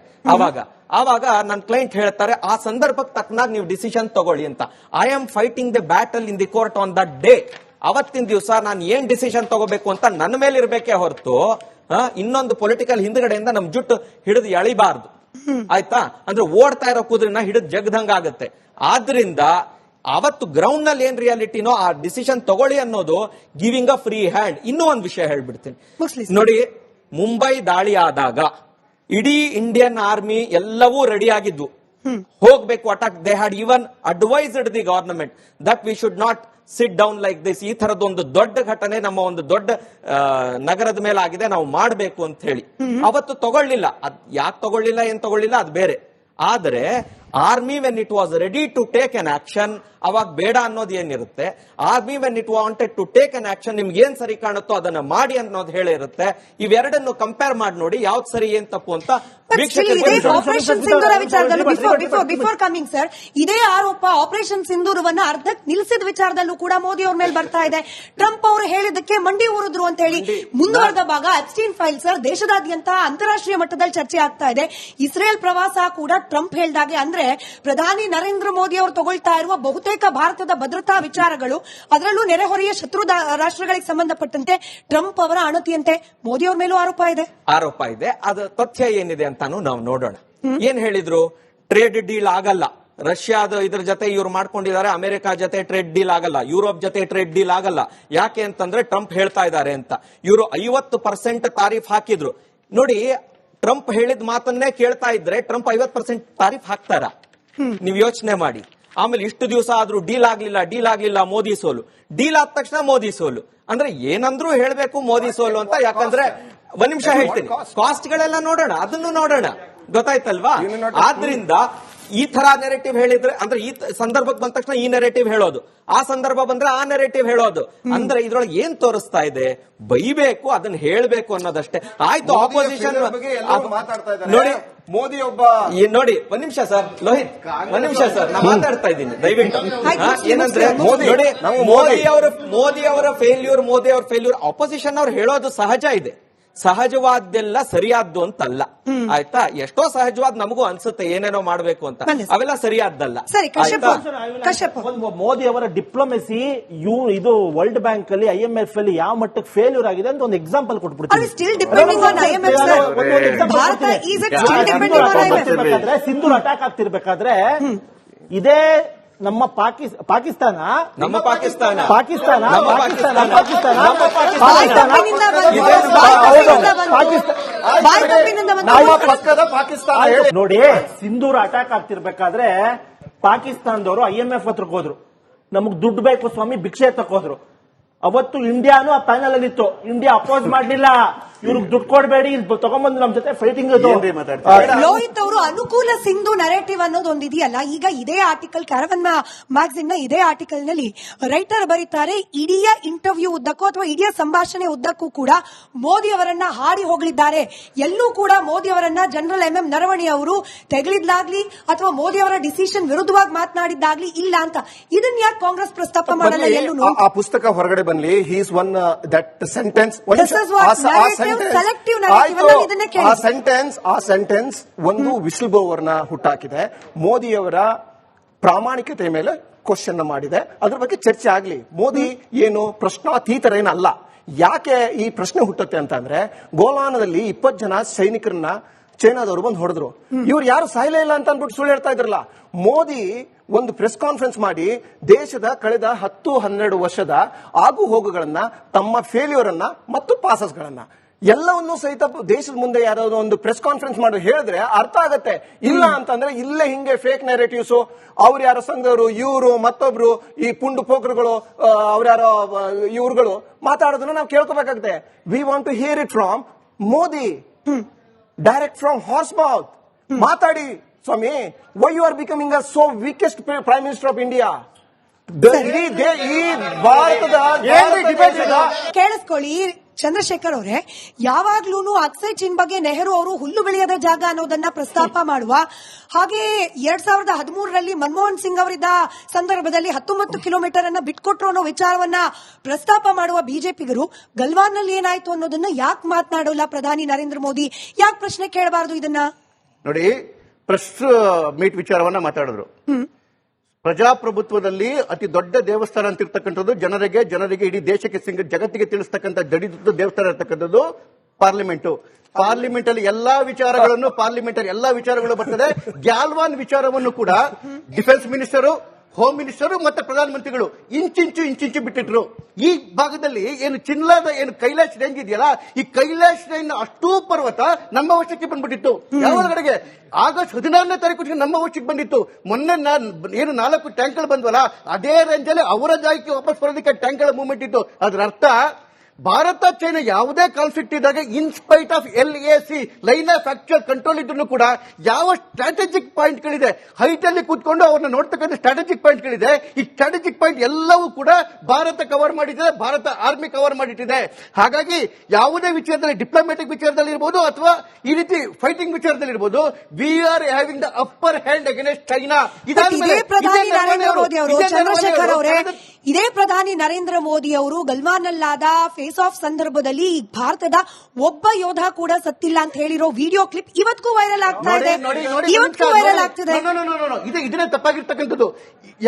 ಆವಾಗ ನನ್ನ ಕ್ಲೈಂಟ್ ಹೇಳ್ತಾರೆ, ಆ ಸಂದರ್ಭಕ್ಕೆ ತಕ್ಕನಾಗಿ ನೀವು ಡಿಸಿಷನ್ ತಗೊಳ್ಳಿ ಅಂತ. I am fighting the battle in the court on that day. ಅವತ್ತಿನ ದಿವಸ ನಾನು ಏನ್ ಡಿಸಿಷನ್ ತಗೋಬೇಕು ಅಂತ ನನ್ನ ಮೇಲೆ ಇರ್ಬೇಕೇ ಹೊರತು ಇನ್ನೊಂದು ಪೊಲಿಟಿಕಲ್ ಹಿಂದ್ಗಡೆಯಿಂದ ನಮ್ ಜುಟ್ಟು ಹಿಡಿದು ಎಳಿಬಾರ್ದು. ಆಯ್ತಾ? ಅಂದ್ರೆ ಓಡ್ತಾ ಇರೋ ಕುದುರೆನ ಹಿಡಿದು ಜಗದಂಗ ಆಗುತ್ತೆ. ಆದ್ರಿಂದ ಅವತ್ತು ಗ್ರೌಂಡ್ ನಲ್ಲಿ ಏನ್ ರಿಯಾಲಿಟಿನೋ ಆ ಡಿಸಿಷನ್ ತಗೊಳ್ಳಿ ಅನ್ನೋದು ಗಿವಿಂಗ್ ಅ ಫ್ರೀ ಹ್ಯಾಂಡ್. ಇನ್ನೂ ಒಂದು ವಿಷಯ ಹೇಳ್ಬಿಡ್ತೀನಿ ನೋಡಿ. ಮುಂಬೈ ದಾಳಿ ಆದಾಗ ಇಡೀ ಇಂಡಿಯನ್ ಆರ್ಮಿ ಎಲ್ಲವೂ ರೆಡಿ ಆಗಿದ್ವು, ಹೋಗ್ಬೇಕು attack. They had even advised the government that we should not sit down like this. ಈ ತರದೊಂದು ದೊಡ್ಡ ಘಟನೆ ನಮ್ಮ ಒಂದು ದೊಡ್ಡ ನಗರದ ಮೇಲೆ ಆಗಿದೆ, ನಾವು ಮಾಡಬೇಕು ಅಂತ ಹೇಳಿ ಅವತ್ತು ತಗೊಳ್ಳಿಲ್ಲ. ಅದ್ ಯಾಕೆ ತಗೊಳ್ಳಿಲ್ಲ, ಏನ್ ತಗೊಳ್ಳಿಲ್ಲ ಅದು ಬೇರೆ. ಆದರೆ army when it was ready to take an action, ಅವಾಗ ಬೇಡ ಅನ್ನೋದು ಏನಿರುತ್ತೆ. Army when it wanted to take an action, ನಿಮ್ಗೆ ಏನ್ ಸರಿ ಕಾಣುತ್ತೋ ಅದನ್ನ ಮಾಡಿ ಅನ್ನೋದು ಹೇಳಿರುತ್ತೆ. ಇವೆರಡನ್ನು ಕಂಪೇರ್ ಮಾಡಿ ನೋಡಿ ಯಾವ್ದು ಸರಿ ಏನ್ ತಪ್ಪು ಅಂತ. ಆಪರೇಷನ್ ಸಿಂಧೂರ ವಿಚಾರದಲ್ಲೂ ಬಿಫೋರ್ ಕಮಿಂಗ್ ಸರ್, ಇದೇ ಆರೋಪ ಆಪರೇಷನ್ ಸಿಂಧೂರವನ್ನ ಅರ್ಧಕ್ಕೆ ನಿಲ್ಲಿಸಿದ ವಿಚಾರದಲ್ಲೂ ಕೂಡ ಮೋದಿ ಅವ್ರ ಮೇಲೆ ಬರ್ತಾ ಇದೆ. ಟ್ರಂಪ್ ಅವರು ಹೇಳಿದ್ದಕ್ಕೆ ಮಂಡಿ ಊರಿದ್ರು ಅಂತ ಹೇಳಿ ಮುಂದುವರೆದ ಭಾಗ ಅಬ್ಸ್ಟೀನ್ ಫೈಲ್ ಸರ್ ದೇಶದಾದ್ಯಂತ ಅಂತಾರಾಷ್ಟ್ರೀಯ ಮಟ್ಟದಲ್ಲಿ ಚರ್ಚೆ ಆಗ್ತಾ ಇದೆ. ಇಸ್ರೇಲ್ ಪ್ರವಾಸ ಕೂಡ ಟ್ರಂಪ್ ಹೇಳಿದಾಗೆ, ಅಂದ್ರೆ ಪ್ರಧಾನಿ ನರೇಂದ್ರ ಮೋದಿ ಅವರು ತಗೊಳ್ತಾ ಇರುವ ಬಹುತೇಕ ಭಾರತದ ಭದ್ರತಾ ವಿಚಾರಗಳು, ಅದರಲ್ಲೂ ನೆರೆಹೊರೆಯ ಶತ್ರು ರಾಷ್ಟ್ರಗಳಿಗೆ ಸಂಬಂಧಪಟ್ಟಂತೆ ಟ್ರಂಪ್ ಅವರ ಅಣತಿಯಂತೆ ಮೋದಿ ಅವ್ರ ಮೇಲೂ ಆರೋಪ ಇದೆ. ಅದು ತಥ್ಯ ಏನಿದೆ ಅಂತಾನು ನಾವು ನೋಡೋಣ. ಏನ್ ಹೇಳಿದ್ರು? ಟ್ರೇಡ್ ಡೀಲ್ ಆಗಲ್ಲ, ರಷ್ಯಾದ ಇದ್ರ ಜೊತೆ ಇವ್ರು ಮಾಡ್ಕೊಂಡಿದ್ದಾರೆ, ಅಮೆರಿಕ ಜೊತೆ ಟ್ರೇಡ್ ಡೀಲ್ ಆಗಲ್ಲ, ಯುರೋಪ್ ಜೊತೆ ಟ್ರೇಡ್ ಡೀಲ್ ಆಗಲ್ಲ. ಯಾಕೆ ಅಂತಂದ್ರೆ ಟ್ರಂಪ್ ಹೇಳ್ತಾ ಇದ್ದಾರೆ ಅಂತ. ಇವರು 50% ತಾರೀಫ್ ಹಾಕಿದ್ರು. ನೋಡಿ, ಟ್ರಂಪ್ ಹೇಳಿದ ಮಾತನ್ನೇ ಕೇಳ್ತಾ ಇದ್ರೆ ಟ್ರಂಪ್ 50% ತಾರೀಫ್ ಹಾಕ್ತಾರ? ನೀವ್ ಯೋಚನೆ ಮಾಡಿ. ಆಮೇಲೆ ಇಷ್ಟು ದಿವಸ ಆದ್ರೂ ಡೀಲ್ ಆಗ್ಲಿಲ್ಲ, ಮೋದಿ ಸೋಲು. ಡೀಲ್ ಆದ ತಕ್ಷಣ ಮೋದಿ ಸೋಲು. ಅಂದ್ರೆ ಏನಂದ್ರೂ ಹೇಳ್ಬೇಕು ಮೋದಿ ಸೋಲು ಅಂತ. ಯಾಕಂದ್ರೆ ಒಂದ್ ನಿಮಿಷ ಹೇಳ್ತೀನಿ, ಕಾಸ್ಟ್ ಗಳೆಲ್ಲ ನೋಡೋಣ, ಅದನ್ನು ನೋಡೋಣ, ಗೊತ್ತಾಯ್ತಲ್ವಾ? ಆದ್ರಿಂದ ಈ ತರ ನೆರೆಟಿವ್ ಹೇಳಿದ್ರೆ, ಅಂದ್ರೆ ಈ ಸಂದರ್ಭಕ್ಕೆ ಬಂದ ತಕ್ಷಣ ಈ ನೆರೆಟಿವ್ ಹೇಳೋದು, ಆ ಸಂದರ್ಭ ಬಂದ್ರೆ ಆ ನೆರೆಟಿವ್ ಹೇಳೋದು, ಅಂದ್ರೆ ಇದ್ರೊಳಗೆ ಏನ್ ತೋರಿಸ್ತಾ ಇದೆ? ಬೈಬೇಕು, ಅದನ್ನ ಹೇಳ್ಬೇಕು ಅನ್ನೋದಷ್ಟೇ. ಆಯ್ತು, ಆಪೋಸಿಷನ್ ನೋಡಿ, ಮೋದಿ ಒಬ್ಬ ನೋಡಿ, ಒಂದ್ ನಿಮಿಷ ಸರ್, ಲೋಹಿತ್, ಒಂದ್ ನಿಮಿಷ ಸರ್, ನಾನು ಮಾತಾಡ್ತಾ ಇದ್ದೀನಿ ದಯವಿಟ್ಟು. ಏನಂದ್ರೆ ನೋಡಿ, ಮೋದಿ ಅವರ ಫೇಲ್ಯೂರ್ ಆಪೋಸಿಷನ್ ಅವ್ರು ಹೇಳೋದು ಸಹಜ ಇದೆ. ಸಹಜವಾದ್ದೆಲ್ಲ ಸರಿಯಾದ್ದು ಅಂತಲ್ಲ, ಆಯ್ತಾ? ಎಷ್ಟೋ ಸಹಜವಾದ ನಮಗೂ ಅನ್ಸುತ್ತೆ ಏನೇನೋ ಮಾಡ್ಬೇಕು ಅಂತ, ಅವೆಲ್ಲ ಸರಿಯಾದ್ದಲ್ಲ. ಮೋದಿ ಅವರ ಡಿಪ್ಲೊಮೆಸಿ ಇದು ವರ್ಲ್ಡ್ ಬ್ಯಾಂಕ್ ಅಲ್ಲಿ IMF ಅಲ್ಲಿ ಯಾವ ಮಟ್ಟಕ್ಕೆ ಫೇಲ್ಯೂರ್ ಆಗಿದೆ ಅಂತ ಒಂದು ಎಕ್ಸಾಂಪಲ್ ಕೊಟ್ಬಿಡ್ತೀನಿ. ಸಿಂಧೂರ್ ಅಟ್ಯಾಕ್ ಆಗ್ತಿರ್ಬೇಕಾದ್ರೆ ಇದೇ ನಮ್ಮ ಪಾಕಿಸ್ತಾನ ನೋಡಿ, ಸಿಂಧೂರ್ ಅಟ್ಯಾಕ್ ಆಗ್ತಿರ್ಬೇಕಾದ್ರೆ ಪಾಕಿಸ್ತಾನದವರು IMF ಹತ್ರಕ್ಕೆ ಹೋದ್ರು, ನಮಗ್ ದುಡ್ಡು ಬೇಕು ಸ್ವಾಮಿ, ಭಿಕ್ಷೆ ತಕ್ಕೋದ್ರು. ಅವತ್ತು ಇಂಡಿಯಾನು ಆ ಪ್ಯಾನಲ್ ಅಲ್ಲಿ ಇತ್ತು, ಇಂಡಿಯಾ ಅಪೋಸ್ ಮಾಡಲಿಲ್ಲ. ಇವ್ರಿಗೆ ದುಡ್ಡು ಕೊಡಬೇಡಿ, ತಗೊಂಡ್ಬಂದು ನಮ್ ಜೊತೆ ಫೈಟಿಂಗ್. ಲೋಹಿತ್ ಅವರು ಅನುಕೂಲ ಸಿಂಧು ನರೇಟಿವ್ ಅನ್ನೋದು ಒಂದಿದೆಯಲ್ಲ, ಈಗ ಇದೇ ಆರ್ಟಿಕಲ್ ಕ್ಯಾರವನ್ ಮ್ಯಾಗಝಿನ್ ನ ಇದೇ ಆರ್ಟಿಕಲ್ ನಲ್ಲಿ ರೈಟರ್ ಬರೀತಾರೆ, ಇಡೀ ಇಂಟರ್ವ್ಯೂ ಉದ್ದಕ್ಕೂ ಅಥವಾ ಇಡೀ ಸಂಭಾಷಣೆ ಉದ್ದಕ್ಕೂ ಕೂಡ ಮೋದಿ ಅವರನ್ನ ಹಾಡಿ ಹೋಗಲಿದ್ದಾರೆ. ಎಲ್ಲೂ ಕೂಡ ಮೋದಿ ಅವರನ್ನ ಜನರಲ್ MM ನರವಣೆ ಅವರು ತೆಗಳಿದ್ಲಾಗ್ಲಿ ಅಥವಾ ಮೋದಿ ಅವರ ಡಿಸಿಷನ್ ವಿರುದ್ಧವಾಗಿ ಮಾತನಾಡಿದ್ದಾಗ್ಲಿ ಇಲ್ಲ ಅಂತ. ಇದನ್ನ ಯಾಕೆ ಕಾಂಗ್ರೆಸ್ ಪ್ರಸ್ತಾಪ ಮಾಡಲ್ಲ? ಎಲ್ಲೂ ಆ ಪುಸ್ತಕ ಹೊರಗಡೆ ಬನ್ನಿ. ಹೀಸ್ ಒನ್ ದಟ್ ಸೆಂಟೆನ್ಸ್, ಆ ಸೆಂಟೆನ್ಸ್ ಒಂದು ವಿಸ್ಲ್ ಬ್ಲೋವರ್ ನ ಹುಟ್ಟಾಕಿದೆ. ಮೋದಿಯವರ ಪ್ರಾಮಾಣಿಕತೆ ಮೇಲೆ ಕ್ವಶನ್ ಮಾಡಿದೆ. ಅದ್ರ ಬಗ್ಗೆ ಚರ್ಚೆ ಆಗ್ಲಿ. ಮೋದಿ ಏನು ಪ್ರಶ್ನಾತೀತರೇನಲ್ಲ. ಯಾಕೆ ಈ ಪ್ರಶ್ನೆ ಹುಟ್ಟುತ್ತೆ ಅಂತಂದ್ರೆ, ಗೋಲಾನದಲ್ಲಿ 20 ಜನ ಸೈನಿಕರನ್ನ ಚೈನಾದವರು ಬಂದು ಹೊಡೆದ್ರು. ಇವ್ರು ಯಾರು ಸಾಯ್ಲೇ ಇಲ್ಲ ಅಂತ ಅಂದ್ಬಿಟ್ಟು ಸುಳ್ಳು ಹೇಳ್ತಾ ಇದ್ರಲ್ಲ. ಮೋದಿ ಒಂದು ಪ್ರೆಸ್ ಕಾನ್ಫರೆನ್ಸ್ ಮಾಡಿ ದೇಶದ ಕಳೆದ 10-12 ವರ್ಷದ ಆಗು ಹೋಗುಗಳನ್ನ, ತಮ್ಮ ಫೇಲ್ಯೂರ್ ಅನ್ನ ಮತ್ತು ಪಾಸಸ್ ಗಳನ್ನ ಎಲ್ಲವನ್ನೂ ಸಹಿತ ದೇಶದ ಮುಂದೆ ಯಾರಾದ್ರು ಒಂದು ಪ್ರೆಸ್ ಕಾನ್ಫರೆನ್ಸ್ ಮಾಡಿ ಹೇಳಿದ್ರೆ ಅರ್ಥ ಆಗತ್ತೆ. ಇಲ್ಲ ಅಂತಂದ್ರೆ ಇಲ್ಲೇ ಹಿಂಗೆ ಫೇಕ್ ನ್ಯಾರೇಟಿವ್ಸ್, ಅವ್ರು ಯಾರೋ ಸಂಘದವರು, ಇವರು ಮತ್ತೊಬ್ರು, ಈ ಪುಂಡು ಪೋಕರುಗಳು, ಅವ್ರ್ಯಾರೋ ಇವ್ರುಗಳು ಮಾತಾಡೋದನ್ನ ನಾವು ಕೇಳ್ಕೋಬೇಕಾಗುತ್ತೆ. We want to hear it from Modi, direct from horse mouth. ಮಾತಾಡಿ ಸ್ವಾಮಿ. Why you are becoming a so weakest prime minister of India? ಈ ಭಾರತದ ಕೇಳಿಸ್ಕೊಳ್ಳಿ, ಚಂದ್ರಶೇಖರ್ ಅವರೇ, ಯಾವಾಗ್ಲೂ ಅಕ್ಸೈ ಚೀನ್ ಬಗ್ಗೆ ನೆಹರು ಅವರು ಹುಲ್ಲು ಬೆಳೆಯದ ಜಾಗ ಅನ್ನೋದನ್ನ ಪ್ರಸ್ತಾಪ ಮಾಡುವ ಹಾಗೆ 2013ರಲ್ಲಿ ಮನಮೋಹನ್ ಸಿಂಗ್ ಅವರಿದ್ದ ಸಂದರ್ಭದಲ್ಲಿ 19 ಕಿಲೋಮೀಟರ್ ಅನ್ನ ಬಿಟ್ಕೊಟ್ರು ಅನ್ನೋ ವಿಚಾರವನ್ನ ಪ್ರಸ್ತಾಪ ಮಾಡುವ ಬಿಜೆಪಿಗರು ಗಲ್ವಾನ್ ನಲ್ಲಿ ಏನಾಯ್ತು ಅನ್ನೋದನ್ನ ಯಾಕೆ ಮಾತನಾಡೋಲ್ಲ ಪ್ರಧಾನಿ ನರೇಂದ್ರ ಮೋದಿ? ಯಾಕೆ ಪ್ರಶ್ನೆ ಕೇಳಬಾರದು ಇದನ್ನ? ನೋಡಿ, ಪ್ರೆಸ್ ಮೀಟ್ ವಿಚಾರವನ್ನ ಮಾತಾಡಿದ್ರು. ಪ್ರಜಾಪ್ರಭುತ್ವದಲ್ಲಿ ಅತಿ ದೊಡ್ಡ ದೇವಸ್ಥಾನ ಅಂತಿರ್ತಕ್ಕಂಥದ್ದು ಜನರಿಗೆ ಇಡೀ ದೇಶಕ್ಕೆ ಜಗತ್ತಿಗೆ ತಿಳಿಸ್ತಕ್ಕಂಥ ಜಡಿದುತ್ತ ದೇವಸ್ಥಾನ ಇರ್ತಕ್ಕಂಥದ್ದು ಪಾರ್ಲಿಮೆಂಟ್ ಅಲ್ಲಿ ಎಲ್ಲಾ ವಿಚಾರಗಳು ಬರ್ತದೆ. ಗ್ಯಾಲ್ವಾನ್ ವಿಚಾರವನ್ನು ಕೂಡ ಡಿಫೆನ್ಸ್ ಮಿನಿಸ್ಟರು, ಹೋಮ್ ಮಿನಿಸ್ಟರ್ ಮತ್ತೆ ಪ್ರಧಾನಮಂತ್ರಿಗಳು ಇಂಚಿಂಚು ಬಿಟ್ಟಿಟ್ರು. ಈ ಭಾಗದಲ್ಲಿ ಏನು ಚಿನ್ಲಾದ ಏನು ಕೈಲಾಶ್ ರೇಂಜ್ ಇದೆಯಲ್ಲ, ಈ ಕೈಲಾಶ್ ರೇಂಜ್ ಅಷ್ಟೂ ಪರ್ವತ ನಮ್ಮ ವಶಕ್ಕೆ ಬಂದ್ಬಿಟ್ಟಿತ್ತು. ಯಾವೊಳಗಡೆಗೆ ಆಗಸ್ಟ್ 16ನೇ ತಾರೀಕು ನಮ್ಮ ವಶಕ್ಕೆ ಬಂದಿತ್ತು. ಮೊನ್ನೆ ಏನು 4 ಟ್ಯಾಂಕ್ಗಳು ಬಂದ್ವಲ್ಲ, ಅದೇ ರೇಂಜ್ ಅಲ್ಲಿ ಅವರ ಜಾಗಕ್ಕೆ ವಾಪಸ್ ಬರೋದಕ್ಕೆ ಟ್ಯಾಂಕ್ಗಳ ಮೂವ್ಮೆಂಟ್ ಇತ್ತು. ಅದರ ಅರ್ಥ ಭಾರತ ಚೈನಾ ಯಾವುದೇ ಕಾನ್ಫ್ಲಿಕ್ಟ್ ಇದ್ದಾಗ in spite of LAC line of actual control ಇದ್ರೂ ಕೂಡ ಯಾವ ಸ್ಟ್ರಾಟಜಿಕ್ ಪಾಯಿಂಟ್ಗಳಿದೆ, ಹೈಟ್ ಅಲ್ಲಿ ಕೂತ್ಕೊಂಡು ಅವ್ರನ್ನ ನೋಡ್ತಕ್ಕಂಥ ಸ್ಟ್ರಾಟಜಿಕ್ ಪಾಯಿಂಟ್ಗಳಿದೆ. ಈ ಸ್ಟ್ರಾಟಜಿಕ್ ಪಾಯಿಂಟ್ ಎಲ್ಲವೂ ಕೂಡ ಭಾರತ ಕವರ್ ಮಾಡಿದೆ, ಭಾರತ ಆರ್ಮಿ ಕವರ್ ಮಾಡಿಟ್ಟಿದೆ. ಹಾಗಾಗಿ ಯಾವುದೇ ವಿಚಾರದಲ್ಲಿ, ಡಿಪ್ಲೊಮ್ಯಾಟಿಕ್ ವಿಚಾರದಲ್ಲಿ ಇರಬಹುದು ಅಥವಾ ಈ ರೀತಿ ಫೈಟಿಂಗ್ ವಿಚಾರದಲ್ಲಿ ಇರಬಹುದು, we are having the upper hand against China. ಇದೇ ಪ್ರಧಾನಿ ನರೇಂದ್ರ ಮೋದಿ ಅವರು, ಚಂದ್ರಶೇಖರ್ ಅವರೇ, ಇದೇ ಪ್ರಧಾನಿ ನರೇಂದ್ರ ಮೋದಿ ಅವರು ಗಲ್ವಾನ್ನಲ್ಲಾದ ಫೇಸ್ ಆಫ್ ಸಂದರ್ಭದಲ್ಲಿ ಭಾರತದ ಒಬ್ಬ ಯೋಧ ಕೂಡ ಸತ್ತಿಲ್ಲ ಅಂತ ಹೇಳಿರೋ ವಿಡಿಯೋ ಕ್ಲಿಪ್ ಇವತ್ತಿಗೂ ವೈರಲ್ ಆಗ್ತಾ ಇದೆ. ಇದನ್ನೇ ತಪ್ಪಾಗಿರ್ತಕ್ಕಂಥದ್ದು.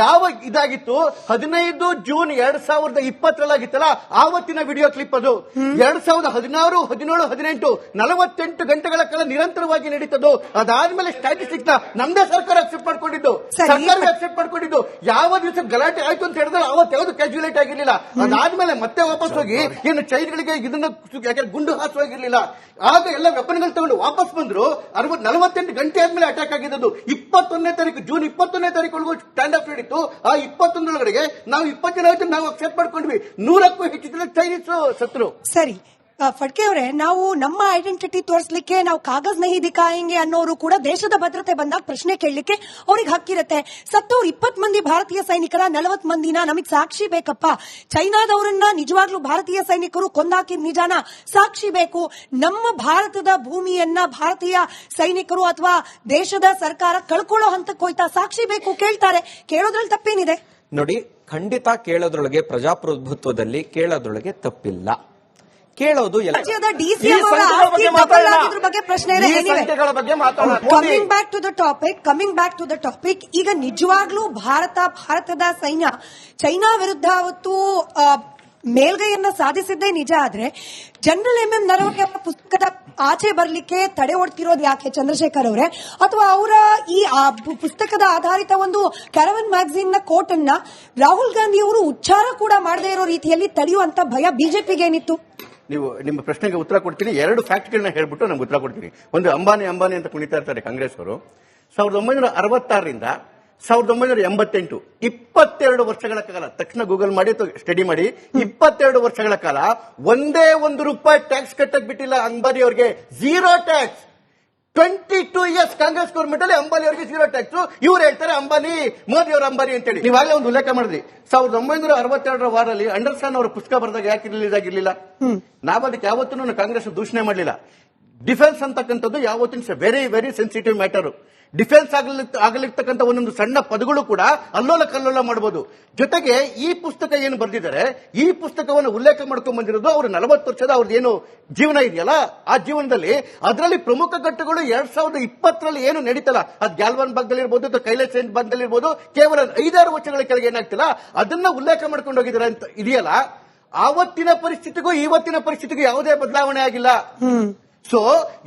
ಯಾವ ಇದಾಗಿತ್ತು, 15 ಜೂನ್ 2020 ಆಗಿತ್ತಲ್ಲ, ಆವತ್ತಿನ ವಿಡಿಯೋ ಕ್ಲಿಪ್ ಅದು. 2016, 17, 18 48 ಗಂಟೆಗಳ ಕಾಲ ನಿರಂತರವಾಗಿ ನಡೀತದ್ದು. ಅದಾದ್ಮೇಲೆ ಸ್ಟ್ಯಾಟಿಸ್ಟಿಕ್ಸ್ ನ ನಮ್ದೇ ಸರ್ಕಾರ ಅಕ್ಸೆಪ್ಟ್ ಮಾಡ್ಕೊಂಡಿದ್ದು. ಯಾವ ದಿವಸ ಗಲಾಟೆ ಆಯ್ತು ಅಂತ ಹೇಳಿದ್ರೆ ಅವತ್ತು ಯಾವುದು ಕ್ಯಾಜುಯಲಿಟಿ ಆಗಿರ್ಲಿಲ್ಲ. ಅದಾದ್ಮೇಲೆ ಮತ್ತೆ ವಾಪಸ್ ಹೋಗಿ ಏನು ಚೈನ್ಗಳಿಗೆ ಇದನ್ನ ಗುಂಡು ಹಾಸುವಾಗಿರ್ಲಿಲ್ಲ. ಆಗ ಎಲ್ಲ ವೆಪನ್ಗಳು ತಗೊಂಡು ವಾಪಸ್ ಬಂದ್ರು. 48 ಗಂಟೆ ಆದ್ಮೇಲೆ ಅಟ್ಯಾಕ್ ಆಗಿದ್ದು. 21ನೇ ತಾರೀಕು, ಜೂನ್ 21ನೇ ತಾರೀಕು ಸ್ಟ್ಯಾಂಡ್ ಅಪ್ ನಡೀತು. ಆ 21 ನಾವು 20 ಜನ ಆಯ್ತು, ನಾವು ಅಕ್ಸೆಪ್ಟ್ ಮಾಡ್ಕೊಂಡ್ವಿ. 100ಕ್ಕೂ ಹೆಚ್ಚು ಚೈನೀಸ್ ಸತ್ರು. ಸರಿ ಫಡ್ಕೆ ಅವರೇ, ನಾವು ನಮ್ಮ ಐಡೆಂಟಿಟಿ ತೋರಿಸಲಿಕ್ಕೆ ನಾವು ಕಾಗಜ್ ನಹಿ ದಿಖಾಯೆಂಗೆ ಅನ್ನೋರು ಕೂಡ ದೇಶದ ಭದ್ರತೆ ಬಂದಾಗ ಪ್ರಶ್ನೆ ಕೇಳಲಿಕ್ಕೆ ಅವ್ರಿಗೆ ಹಕ್ಕಿರುತ್ತೆ. ಸತ್ತವ್ರು 20 ಮಂದಿ ಭಾರತೀಯ ಸೈನಿಕರ, 40 ಮಂದಿನ ನಮಗ್ ಸಾಕ್ಷಿ ಬೇಕಪ್ಪ. ಚೈನಾದವರನ್ನ ನಿಜವಾಗ್ಲೂ ಭಾರತೀಯ ಸೈನಿಕರು ಕೊಂದಾಕಿದ ನಿಜಾನ ಸಾಕ್ಷಿ ಬೇಕು. ನಮ್ಮ ಭಾರತದ ಭೂಮಿಯನ್ನ ಭಾರತೀಯ ಸೈನಿಕರು ಅಥವಾ ದೇಶದ ಸರ್ಕಾರ ಕಳ್ಕೊಳ್ಳೋ ಹಂತಕ್ಕೆ ಹೋಯ್ತಾ, ಸಾಕ್ಷಿ ಬೇಕು ಕೇಳ್ತಾರೆ. ಕೇಳೋದ್ರಲ್ಲಿ ತಪ್ಪೇನಿದೆ? ನೋಡಿ, ಖಂಡಿತ ಕೇಳೋದ್ರೊಳಗೆ, ಪ್ರಜಾಪ್ರಭುತ್ವದಲ್ಲಿ ಕೇಳೋದ್ರೊಳಗೆ ತಪ್ಪಿಲ್ಲ. ಕೇಳೋದು coming back to the topic, ಈಗ ನಿಜವಾಗ್ಲೂ ಭಾರತದ ಸೈನ್ಯ ಚೈನಾ ವಿರುದ್ಧ ಅವತ್ತು ಮೇಲ್ಗೈಯನ್ನ ಸಾಧಿಸಿದ್ದೇ ನಿಜ. ಆದ್ರೆ ಜನರಲ್ MM ನರವಣೆ ಅವರ ಪುಸ್ತಕದ ಆಚೆ ಬರ್ಲಿಕ್ಕೆ ತಡೆ ಒಡ್ತಿರೋದು ಯಾಕೆ ಚಂದ್ರಶೇಖರ್ ಅವರೇ? ಅಥವಾ ಅವರ ಈ ಪುಸ್ತಕದ ಆಧಾರಿತ ಒಂದು ಕ್ಯಾರವನ್ ಮ್ಯಾಗಝಿನ್ ನ ಕೋಟ್ ಅನ್ನ ರಾಹುಲ್ ಗಾಂಧಿ ಅವರು ಉಚ್ಚಾರ ಕೂಡ ಮಾಡದೇ ಇರೋ ರೀತಿಯಲ್ಲಿ ತಡೆಯುವಂತ ಭಯ ಬಿಜೆಪಿಗೆ ಏನಿತ್ತು? ನೀವು ನಿಮ್ಮ ಪ್ರಶ್ನೆಗೆ ಉತ್ತರ ಕೊಡ್ತೀನಿ. 2 ಫ್ಯಾಕ್ಟ್ಗಳನ್ನ ಹೇಳ್ಬಿಟ್ಟು ನಮ್ಗೆ ಉತ್ತರ ಕೊಡ್ತೀನಿ. ಒಂದು, ಅಂಬಾನಿ ಅಂತ ಕುಣಿತಾ ಇರ್ತಾರೆ ಕಾಂಗ್ರೆಸ್ ಅವರು. 1966ರಿಂದ 1988 22 ವರ್ಷಗಳ ಕಾಲ, ತಕ್ಷಣ ಗೂಗಲ್ ಮಾಡಿ ಸ್ಟಡಿ ಮಾಡಿ, 22 ವರ್ಷಗಳ ಕಾಲ ಒಂದೇ ₹1 ಟ್ಯಾಕ್ಸ್ ಕಟ್ಟಕ್ ಬಿಟ್ಟಿಲ್ಲ ಅಂಬಾನಿ ಅವರಿಗೆ. 0 ಟ್ಯಾಕ್ಸ್. 22 ಇಯರ್ಸ್ ಕಾಂಗ್ರೆಸ್ ಗೌರ್ಮೆಂಟ್ ಅಲ್ಲಿ ಅಂಬಾನಿ ಅವರಿಗೆ 0 ಟ್ಯಾಕ್ಸ್. ಇವ್ರು ಹೇಳ್ತಾರೆ ಅಂಬಾನಿ, ಮೋದಿ ಅವರ ಅಂಬಾನಿ ಅಂತೇಳಿ. ನೀವಾಗಲೇ ಒಂದು ಉಲ್ಲೇಖ ಮಾಡಿದ್ರಿ, 1962ರ ವಾರಲ್ಲಿ ಅಂಡರ್ಸ್ಟ್ಯಾಂಡ್ ಅವರ ಪುಸ್ತಕ ಬರೆದಾಗ ಯಾಕೆ ರಿಲೀಸ್ ಆಗಿರ್ಲಿಲ್ಲ? ನಾವು ಅದಕ್ಕೆ ಯಾವತ್ತೂ ಕಾಂಗ್ರೆಸ್ ದೂಷಣೆ ಮಾಡಲಿಲ್ಲ. ಡಿಫೆನ್ಸ್ ಅಂತಕ್ಕಂಥದ್ದು ಯಾವತ್ತೂ very very sensitive matter. Defence ಆಗಲಿರ್ತಕ್ಕಂಥ ಒಂದೊಂದು ಸಣ್ಣ ಪದಗಳು ಕೂಡ ಅಲ್ಲೋಲ ಕಲ್ಲೋಲ ಮಾಡಬಹುದು. ಜೊತೆಗೆ ಈ ಪುಸ್ತಕ ಏನು ಬರೆದಿದ್ದಾರೆ, ಈ ಪುಸ್ತಕವನ್ನು ಉಲ್ಲೇಖ ಮಾಡ್ಕೊಂಡ್ ಬಂದಿರೋದು ಅವರು 40 ವರ್ಷದ ಅವ್ರದ್ದು ಏನು ಜೀವನ ಇದೆಯಲ್ಲ, ಆ ಜೀವನದಲ್ಲಿ ಅದರಲ್ಲಿ ಪ್ರಮುಖ ಘಟ್ಟಗಳು 2020ರಲ್ಲಿ ಏನು ನಡೀತಲ್ಲ, ಅದು ಗ್ಯಾಲ್ವಾನ್ ಭಾಗದಲ್ಲಿ ಇರ್ಬೋದು ಅಥವಾ ಕೈಲಾಶ್ ರೇಂಜ್ ಭಾಗದಲ್ಲಿ ಇರ್ಬೋದು, ಕೇವಲ 5-6 ವರ್ಷಗಳ ಕೆಳಗೆ ಏನಾಗ್ತಿಲ್ಲ ಅದನ್ನ ಉಲ್ಲೇಖ ಮಾಡ್ಕೊಂಡು ಹೋಗಿದ್ದಾರೆ ಅಂತ ಇದೆಯಲ್ಲ. ಆವತ್ತಿನ ಪರಿಸ್ಥಿತಿಗೂ ಇವತ್ತಿನ ಪರಿಸ್ಥಿತಿಗೂ ಯಾವುದೇ ಬದಲಾವಣೆ ಆಗಿಲ್ಲ. ಸೊ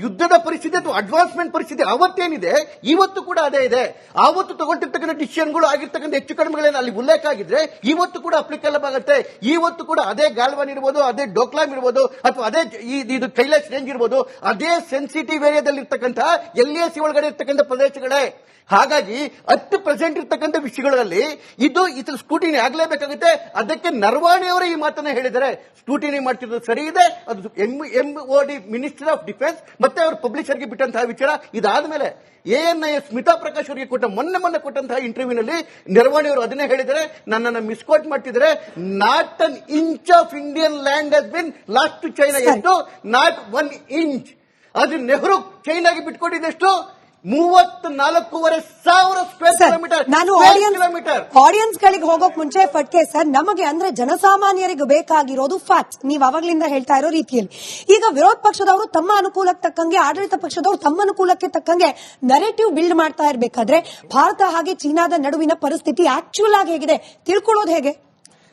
ಯುದ್ಧದ ಪರಿಸ್ಥಿತಿ ಅಥವಾ ಅಡ್ವಾನ್ಸ್ಮೆಂಟ್ ಪರಿಸ್ಥಿತಿ ಅವತ್ತೇನಿದೆ ಇವತ್ತು ಕೂಡ ಅದೇ ಇದೆ. ಆವತ್ತು ತಗೊಂಡಿರ್ತಕ್ಕಂಥ ಡಿಸಿಷನ್ಗಳು ಆಗಿರ್ತಕ್ಕಂಥ ಹೆಚ್ಚು ಕಡಿಮೆಗಳೇನು ಅಲ್ಲಿ ಉಲ್ಲೇಖ ಆಗಿದ್ರೆ ಇವತ್ತು ಕೂಡ ಅಪ್ಲಿಕೇಬಲ್ ಆಗುತ್ತೆ. ಇವತ್ತು ಕೂಡ ಅದೇ ಗಾಲ್ವಾನ್ ಇರ್ಬೋದು, ಅದೇ ಡೋಕ್ಲಾಮ್ ಇರ್ಬೋದು, ಅಥವಾ ಅದೇ ಇದು ಕೈಲಾಶ್ ರೇಂಜ್ ಇರ್ಬೋದು, ಅದೇ ಸೆನ್ಸಿಟಿವ್ ಏರಿಯಾದಲ್ಲಿ ಇರ್ತಕ್ಕಂಥ LAC ಒಳಗಡೆ ಇರ್ತಕ್ಕಂಥ ಪ್ರದೇಶಗಳೇ. ಹಾಗಾಗಿ ಅಟ್ ಪ್ರೆಸೆಂಟ್ ಇರ್ತಕ್ಕಂಥ ವಿಷಯಗಳಲ್ಲಿ ಇದು ಸ್ಕ್ರೂಟಿನಿ ಆಗಲೇಬೇಕಾಗುತ್ತೆ. ಅದಕ್ಕೆ ನರವಾಣೆ ಅವರೇ ಈ ಮಾತನ್ನ ಹೇಳಿದರೆ, ಸ್ಕ್ರೂಟಿನಿ ಮಾಡ್ತಿರೋದು ಸರಿ ಇದೆ, ಅದು MOD ಮಿನಿಸ್ಟರ್ ಆಫ್ ಡಿಫೆನ್ಸ್ ಮತ್ತೆ ಅವರು ಪಬ್ಲಿಷರ್ಗೆ ಬಿಟ್ಟಂತಹ ವಿಚಾರ. ಇದಾದ್ಮೇಲೆ ANI ಸ್ಮಿತಾ ಪ್ರಕಾಶ್ ಅವರಿಗೆ ಕೊಟ್ಟ ಮೊನ್ನೆ ಕೊಟ್ಟಂತಹ ಇಂಟರ್ವ್ಯೂನಲ್ಲಿ ನರವಣೆ ಅವರು ಅದನ್ನೇ ಹೇಳಿದರೆ, ನನ್ನನ್ನು ಮಿಸ್ಕೋಟ್ ಮಾಡ್ತಿದ್ದಾರೆ. Not an inch of Indian land has been lost to China. ಎಷ್ಟು? Not 1 inch. ಅದು ನೆಹರು ಚೈನಾಗೆ ಬಿಟ್ಕೊಟ್ಟಿದ್ದೆಷ್ಟು? 34,500 ಸ್ಕ್ವೇರ್ ಕಿಲೋಮೀಟರ್. ನಾನು ಆಡಿಯನ್ಸ್ ಗಳಿಗೆ ಹೋಗೋಕ್ ಮುಂಚೆ ಫಟ್ಕೆ ಸರ್, ನಮಗೆ ಅಂದ್ರೆ ಜನಸಾಮಾನ್ಯರಿಗೆ ಬೇಕಾಗಿರೋದು ಫ್ಯಾಕ್ಟ್ಸ್. ನೀವು ಅವಾಗ್ಲಿಂದ ಹೇಳ್ತಾ ಇರೋ ರೀತಿಯಲ್ಲಿ ಈಗ ವಿರೋಧ ಪಕ್ಷದವರು ತಮ್ಮ ಅನುಕೂಲಕ್ಕೆ ತಕ್ಕಂಗೆ, ಆಡಳಿತ ಪಕ್ಷದವರು ತಮ್ಮ ಅನುಕೂಲಕ್ಕೆ ತಕ್ಕಂಗೆ ನರೇಟಿವ್ ಬಿಲ್ಡ್ ಮಾಡ್ತಾ ಇರಬೇಕಾದ್ರೆ ಭಾರತ ಹಾಗೆ ಚೀನಾದ ನಡುವಿನ ಪರಿಸ್ಥಿತಿ ಆಕ್ಚುಯಲ್ ಆಗಿ ಹೇಗಿದೆ ತಿಳ್ಕೊಳ್ಳೋದು ಹೇಗೆ?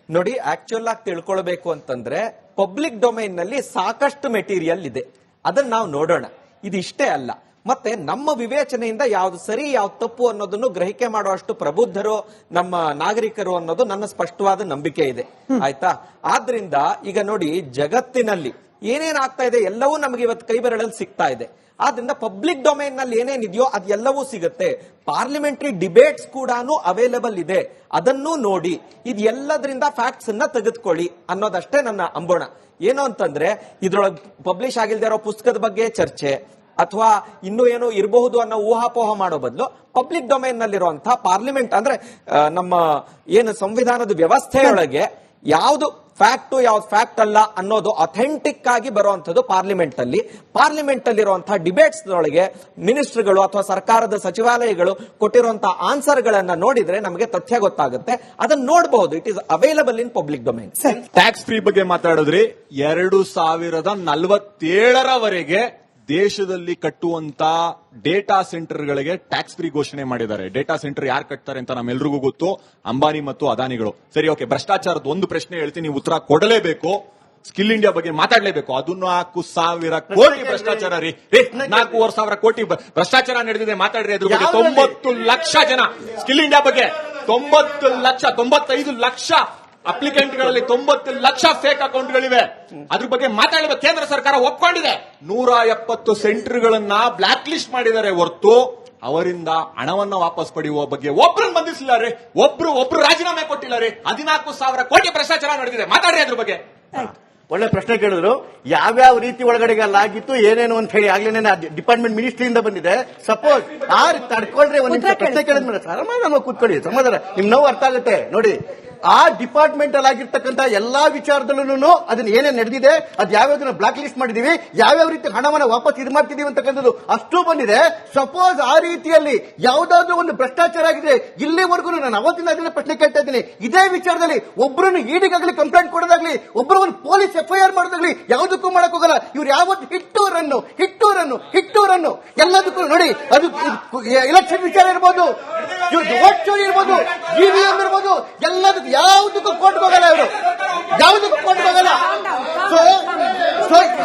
ನೋಡಿ, ಆಕ್ಚುಯಲ್ ಆಗಿ ತಿಳ್ಕೊಳ್ಬೇಕು ಅಂತಂದ್ರೆ ಪಬ್ಲಿಕ್ ಡೊಮೈನ್ ನಲ್ಲಿ ಸಾಕಷ್ಟು ಮೆಟೀರಿಯಲ್ ಇದೆ, ಅದನ್ನ ನಾವು ನೋಡೋಣ. ಇದಿಷ್ಟೇ ಅಲ್ಲ, ಮತ್ತೆ ನಮ್ಮ ವಿವೇಚನೆಯಿಂದ ಯಾವ್ದು ಸರಿ ಯಾವ್ದು ತಪ್ಪು ಅನ್ನೋದನ್ನು ಗ್ರಹಿಕೆ ಮಾಡುವಷ್ಟು ಪ್ರಬುದ್ಧರು ನಮ್ಮ ನಾಗರಿಕರು ಅನ್ನೋದು ನನ್ನ ಸ್ಪಷ್ಟವಾದ ನಂಬಿಕೆ ಇದೆ. ಆಯ್ತಾ? ಆದ್ರಿಂದ ಈಗ ನೋಡಿ, ಜಗತ್ತಿನಲ್ಲಿ ಏನೇನಾಗ್ತಾ ಇದೆ ಎಲ್ಲವೂ ನಮಗೆ ಇವತ್ತು ಕೈ ಬೆರಳಲ್ಲಿ ಸಿಗ್ತಾ ಇದೆ. ಆದ್ರಿಂದ ಪಬ್ಲಿಕ್ ಡೊಮೈನ್ ನಲ್ಲಿ ಏನೇನಿದೆಯೋ ಅದೆಲ್ಲವೂ ಸಿಗುತ್ತೆ. ಪಾರ್ಲಿಮೆಂಟರಿ ಡಿಬೇಟ್ಸ್ ಕೂಡ ಅವೈಲೇಬಲ್ ಇದೆ, ಅದನ್ನೂ ನೋಡಿ. ಇದೆಲ್ಲದರಿಂದ ಫ್ಯಾಕ್ಟ್ಸ್ ಅನ್ನ ತೆಗೆದುಕೊಳ್ಳಿ ಅನ್ನೋದಷ್ಟೇ ನನ್ನ ಅಂಬೋಣ. ಏನು ಅಂತಂದ್ರೆ, ಇದ್ರೊಳಗೆ ಪಬ್ಲಿಷ್ ಆಗಿಲ್ದೇ ಇರೋ ಪುಸ್ತಕದ ಬಗ್ಗೆ ಚರ್ಚೆ ಅಥವಾ ಇನ್ನೂ ಏನೋ ಇರಬಹುದು ಅನ್ನೋ ಊಹಾಪೋಹ ಮಾಡೋ ಬದಲು ಪಬ್ಲಿಕ್ ಡೊಮೈನ್ ನಲ್ಲಿರುವಂತಹ ಪಾರ್ಲಿಮೆಂಟ್ ಅಂದ್ರೆ ನಮ್ಮ ಏನು ಸಂವಿಧಾನದ ವ್ಯವಸ್ಥೆಯೊಳಗೆ ಯಾವುದು ಫ್ಯಾಕ್ಟ್ ಯಾವ್ದು ಫ್ಯಾಕ್ಟ್ ಅಲ್ಲ ಅನ್ನೋದು ಅಥೆಂಟಿಕ್ ಆಗಿ ಬರುವಂತದ್ದು ಪಾರ್ಲಿಮೆಂಟ್ ಅಲ್ಲಿರುವಂತಹ ಡಿಬೇಟ್ಸ್ ಒಳಗೆ ಮಿನಿಸ್ಟರ್ಗಳು ಅಥವಾ ಸರ್ಕಾರದ ಸಚಿವಾಲಯಗಳು ಕೊಟ್ಟಿರುವಂತಹ ಆನ್ಸರ್ ಗಳನ್ನ ನೋಡಿದ್ರೆ ನಮಗೆ ತಥ್ಯ ಗೊತ್ತಾಗುತ್ತೆ. ಅದನ್ನ ನೋಡಬಹುದು. It is available in public domain. Tax free ಬಗ್ಗೆ ಮಾತಾಡಿದ್ರಿ. 2047ರವರೆಗೆ ದೇಶದಲ್ಲಿ ಕಟ್ಟುವಂತ ಡೇಟಾ ಸೆಂಟರ್ಗಳಿಗೆ ಟ್ಯಾಕ್ಸ್ ಫ್ರೀ ಘೋಷಣೆ ಮಾಡಿದ್ದಾರೆ. ಡೇಟಾ ಸೆಂಟರ್ ಯಾರು ಕಟ್ತಾರೆ ಅಂತ ನಮ್ಮೆಲ್ರಿಗೂ ಗೊತ್ತು, ಅಂಬಾನಿ ಮತ್ತು ಅದಾನಿಗಳು. ಸರಿ, ಓಕೆ. ಭ್ರಷ್ಟಾಚಾರದ ಒಂದು ಪ್ರಶ್ನೆ ಹೇಳ್ತೀನಿ, ಉತ್ತರ ಕೊಡಲೇಬೇಕು. ಸ್ಕಿಲ್ ಇಂಡಿಯಾ ಬಗ್ಗೆ ಮಾತಾಡಲೇಬೇಕು. ಅದು 4,000 ಕೋಟಿ ಭ್ರಷ್ಟಾಚಾರ ರೀ. 4,500 ಕೋಟಿ ಭ್ರಷ್ಟಾಚಾರ ನಡೆದಿದೆ. ಮಾತಾಡ್ರಿ ಅದ್ರ ಬಗ್ಗೆ. 90 ಲಕ್ಷ ಜನ ಸ್ಕಿಲ್ ಇಂಡಿಯಾ ಬಗ್ಗೆ 95 ಲಕ್ಷ ಅಪ್ಲಿಕೆಂಟ್ಗಳಲ್ಲಿ 90 ಲಕ್ಷ ಫೇಕ್ ಅಕೌಂಟ್ಗಳಿವೆ. ಅದ್ರ ಬಗ್ಗೆ ಮಾತಾಡಬೇಕು. ಕೇಂದ್ರ ಸರ್ಕಾರ ಒಪ್ಕೊಂಡಿದೆ. 170 ಸೆಂಟರ್ಗಳನ್ನ ಬ್ಲಾಕ್ ಲಿಸ್ಟ್ ಮಾಡಿದ್ದಾರೆ ಹೊರತು ಅವರಿಂದ ಹಣವನ್ನ ವಾಪಸ್ ಪಡೆಯುವ ಬಗ್ಗೆ ಒಬ್ರನ್ನ ಬಂಧಿಸಿಲ್ಲ ರೀ. ಒಬ್ರು ರಾಜೀನಾಮೆ ಕೊಟ್ಟಿಲ್ಲ ರೀ. 14,000 ಕೋಟಿ ಭ್ರಷ್ಟಾಚಾರ ನಡೆದಿದೆ. ಮಾತಾಡ್ರಿ ಅದ್ರ ಬಗ್ಗೆ. ಒಳ್ಳೆ ಪ್ರಶ್ನೆ ಕೇಳಿದ್ರು. ಯಾವ್ಯಾವ ರೀತಿ ಒಳಗಡೆಗೆ ಅಲ್ಲಾಗಿತ್ತು ಏನೇನು ಅಂತ ಹೇಳಿ ಆಗ್ಲೇನೆ ಡಿಪಾರ್ಟ್ಮೆಂಟ್ ಮಿನಿಸ್ಟ್ರಿಯಿಂದ ಬಂದಿದೆ. ಸಪೋಸ್ ತಡ್ಕೊಳ್ರಿ, ಒಂದ್ ಪ್ರಶ್ನೆ ಕೇಳಿದ್ಮೇಲೆ ಸಮಾಧಾನ ಕೂತ್ಕೊಳ್ಳಿ, ಸಮಾಧಾನ. ನಿಮ್ ನೋವು ಅರ್ಥ ಆಗುತ್ತೆ ನೋಡಿ. ಆ ಡಿಪಾರ್ಟ್ಮೆಂಟ್ ಅಲ್ಲಿ ಆಗಿರ್ತಕ್ಕಂಥ ಎಲ್ಲಾ ವಿಚಾರದಲ್ಲೂ ಅದನ್ನ ಏನೇನು ನಡೆದಿದೆ, ಅದು ಯಾವ್ಯಾವ್ದನ್ನ ಬ್ಲಾಕ್ ಲಿಸ್ಟ್ ಮಾಡಿದೀವಿ, ಯಾವ್ಯಾವ ರೀತಿ ಹಣವನ್ನ ವಾಪಸ್ ಇದು ಮಾಡ್ತಿದೀವಿ ಅಂತಕ್ಕಂಥದ್ದು ಅಷ್ಟು ಬಂದಿದೆ. ಸಪೋಸ್ ಆ ರೀತಿಯಲ್ಲಿ ಯಾವ್ದಾದ್ರು ಒಂದು ಭ್ರಷ್ಟಾಚಾರ ಆಗಿದೆ, ಇಲ್ಲಿವರೆಗೂ ನಾನು ಅವತ್ತಿನ ಅದನ್ನ ಪ್ರಶ್ನೆ ಕೇಳ್ತಾ ಇದ್ದೀನಿ. ಇದೇ ವಿಚಾರದಲ್ಲಿ ಒಬ್ಬರನ್ನು ಈಡಿಗಾಗ್ಲಿ ಕಂಪ್ಲೇಂಟ್ ಕೊಡೋದಾಗ್ಲಿ, ಒಬ್ಬರನ್ನು ಪೊಲೀಸ್ FIR ಮಾಡೋದಾಗ್ಲಿ ಯಾವುದಕ್ಕೂ ಮಾಡಕ್ ಹೋಗಲ್ಲ. ಇವ್ರು ಯಾವತ್ತು ಹಿಟ್ಟು ರನ್ನು ಎಲ್ಲದಕ್ಕೂ ನೋಡಿ. ಅದು ಎಲೆಕ್ಷನ್ ವಿಚಾರ ಇರ್ಬೋದು, ವೋಟ್ ಚೋರಿ ಇರ್ಬೋದು, EVM ಇರ್ಬೋದು, ಎಲ್ಲದಕ್ಕೂ ಯಾವುದಕ್ಕೂ ಕೋರ್ಟ್ ಹೋಗಲ್ಲ. ಇವರು ಯಾವುದಕ್ಕೂ ಕೋರ್ಟ್ ಹೋಗಲ್ಲ.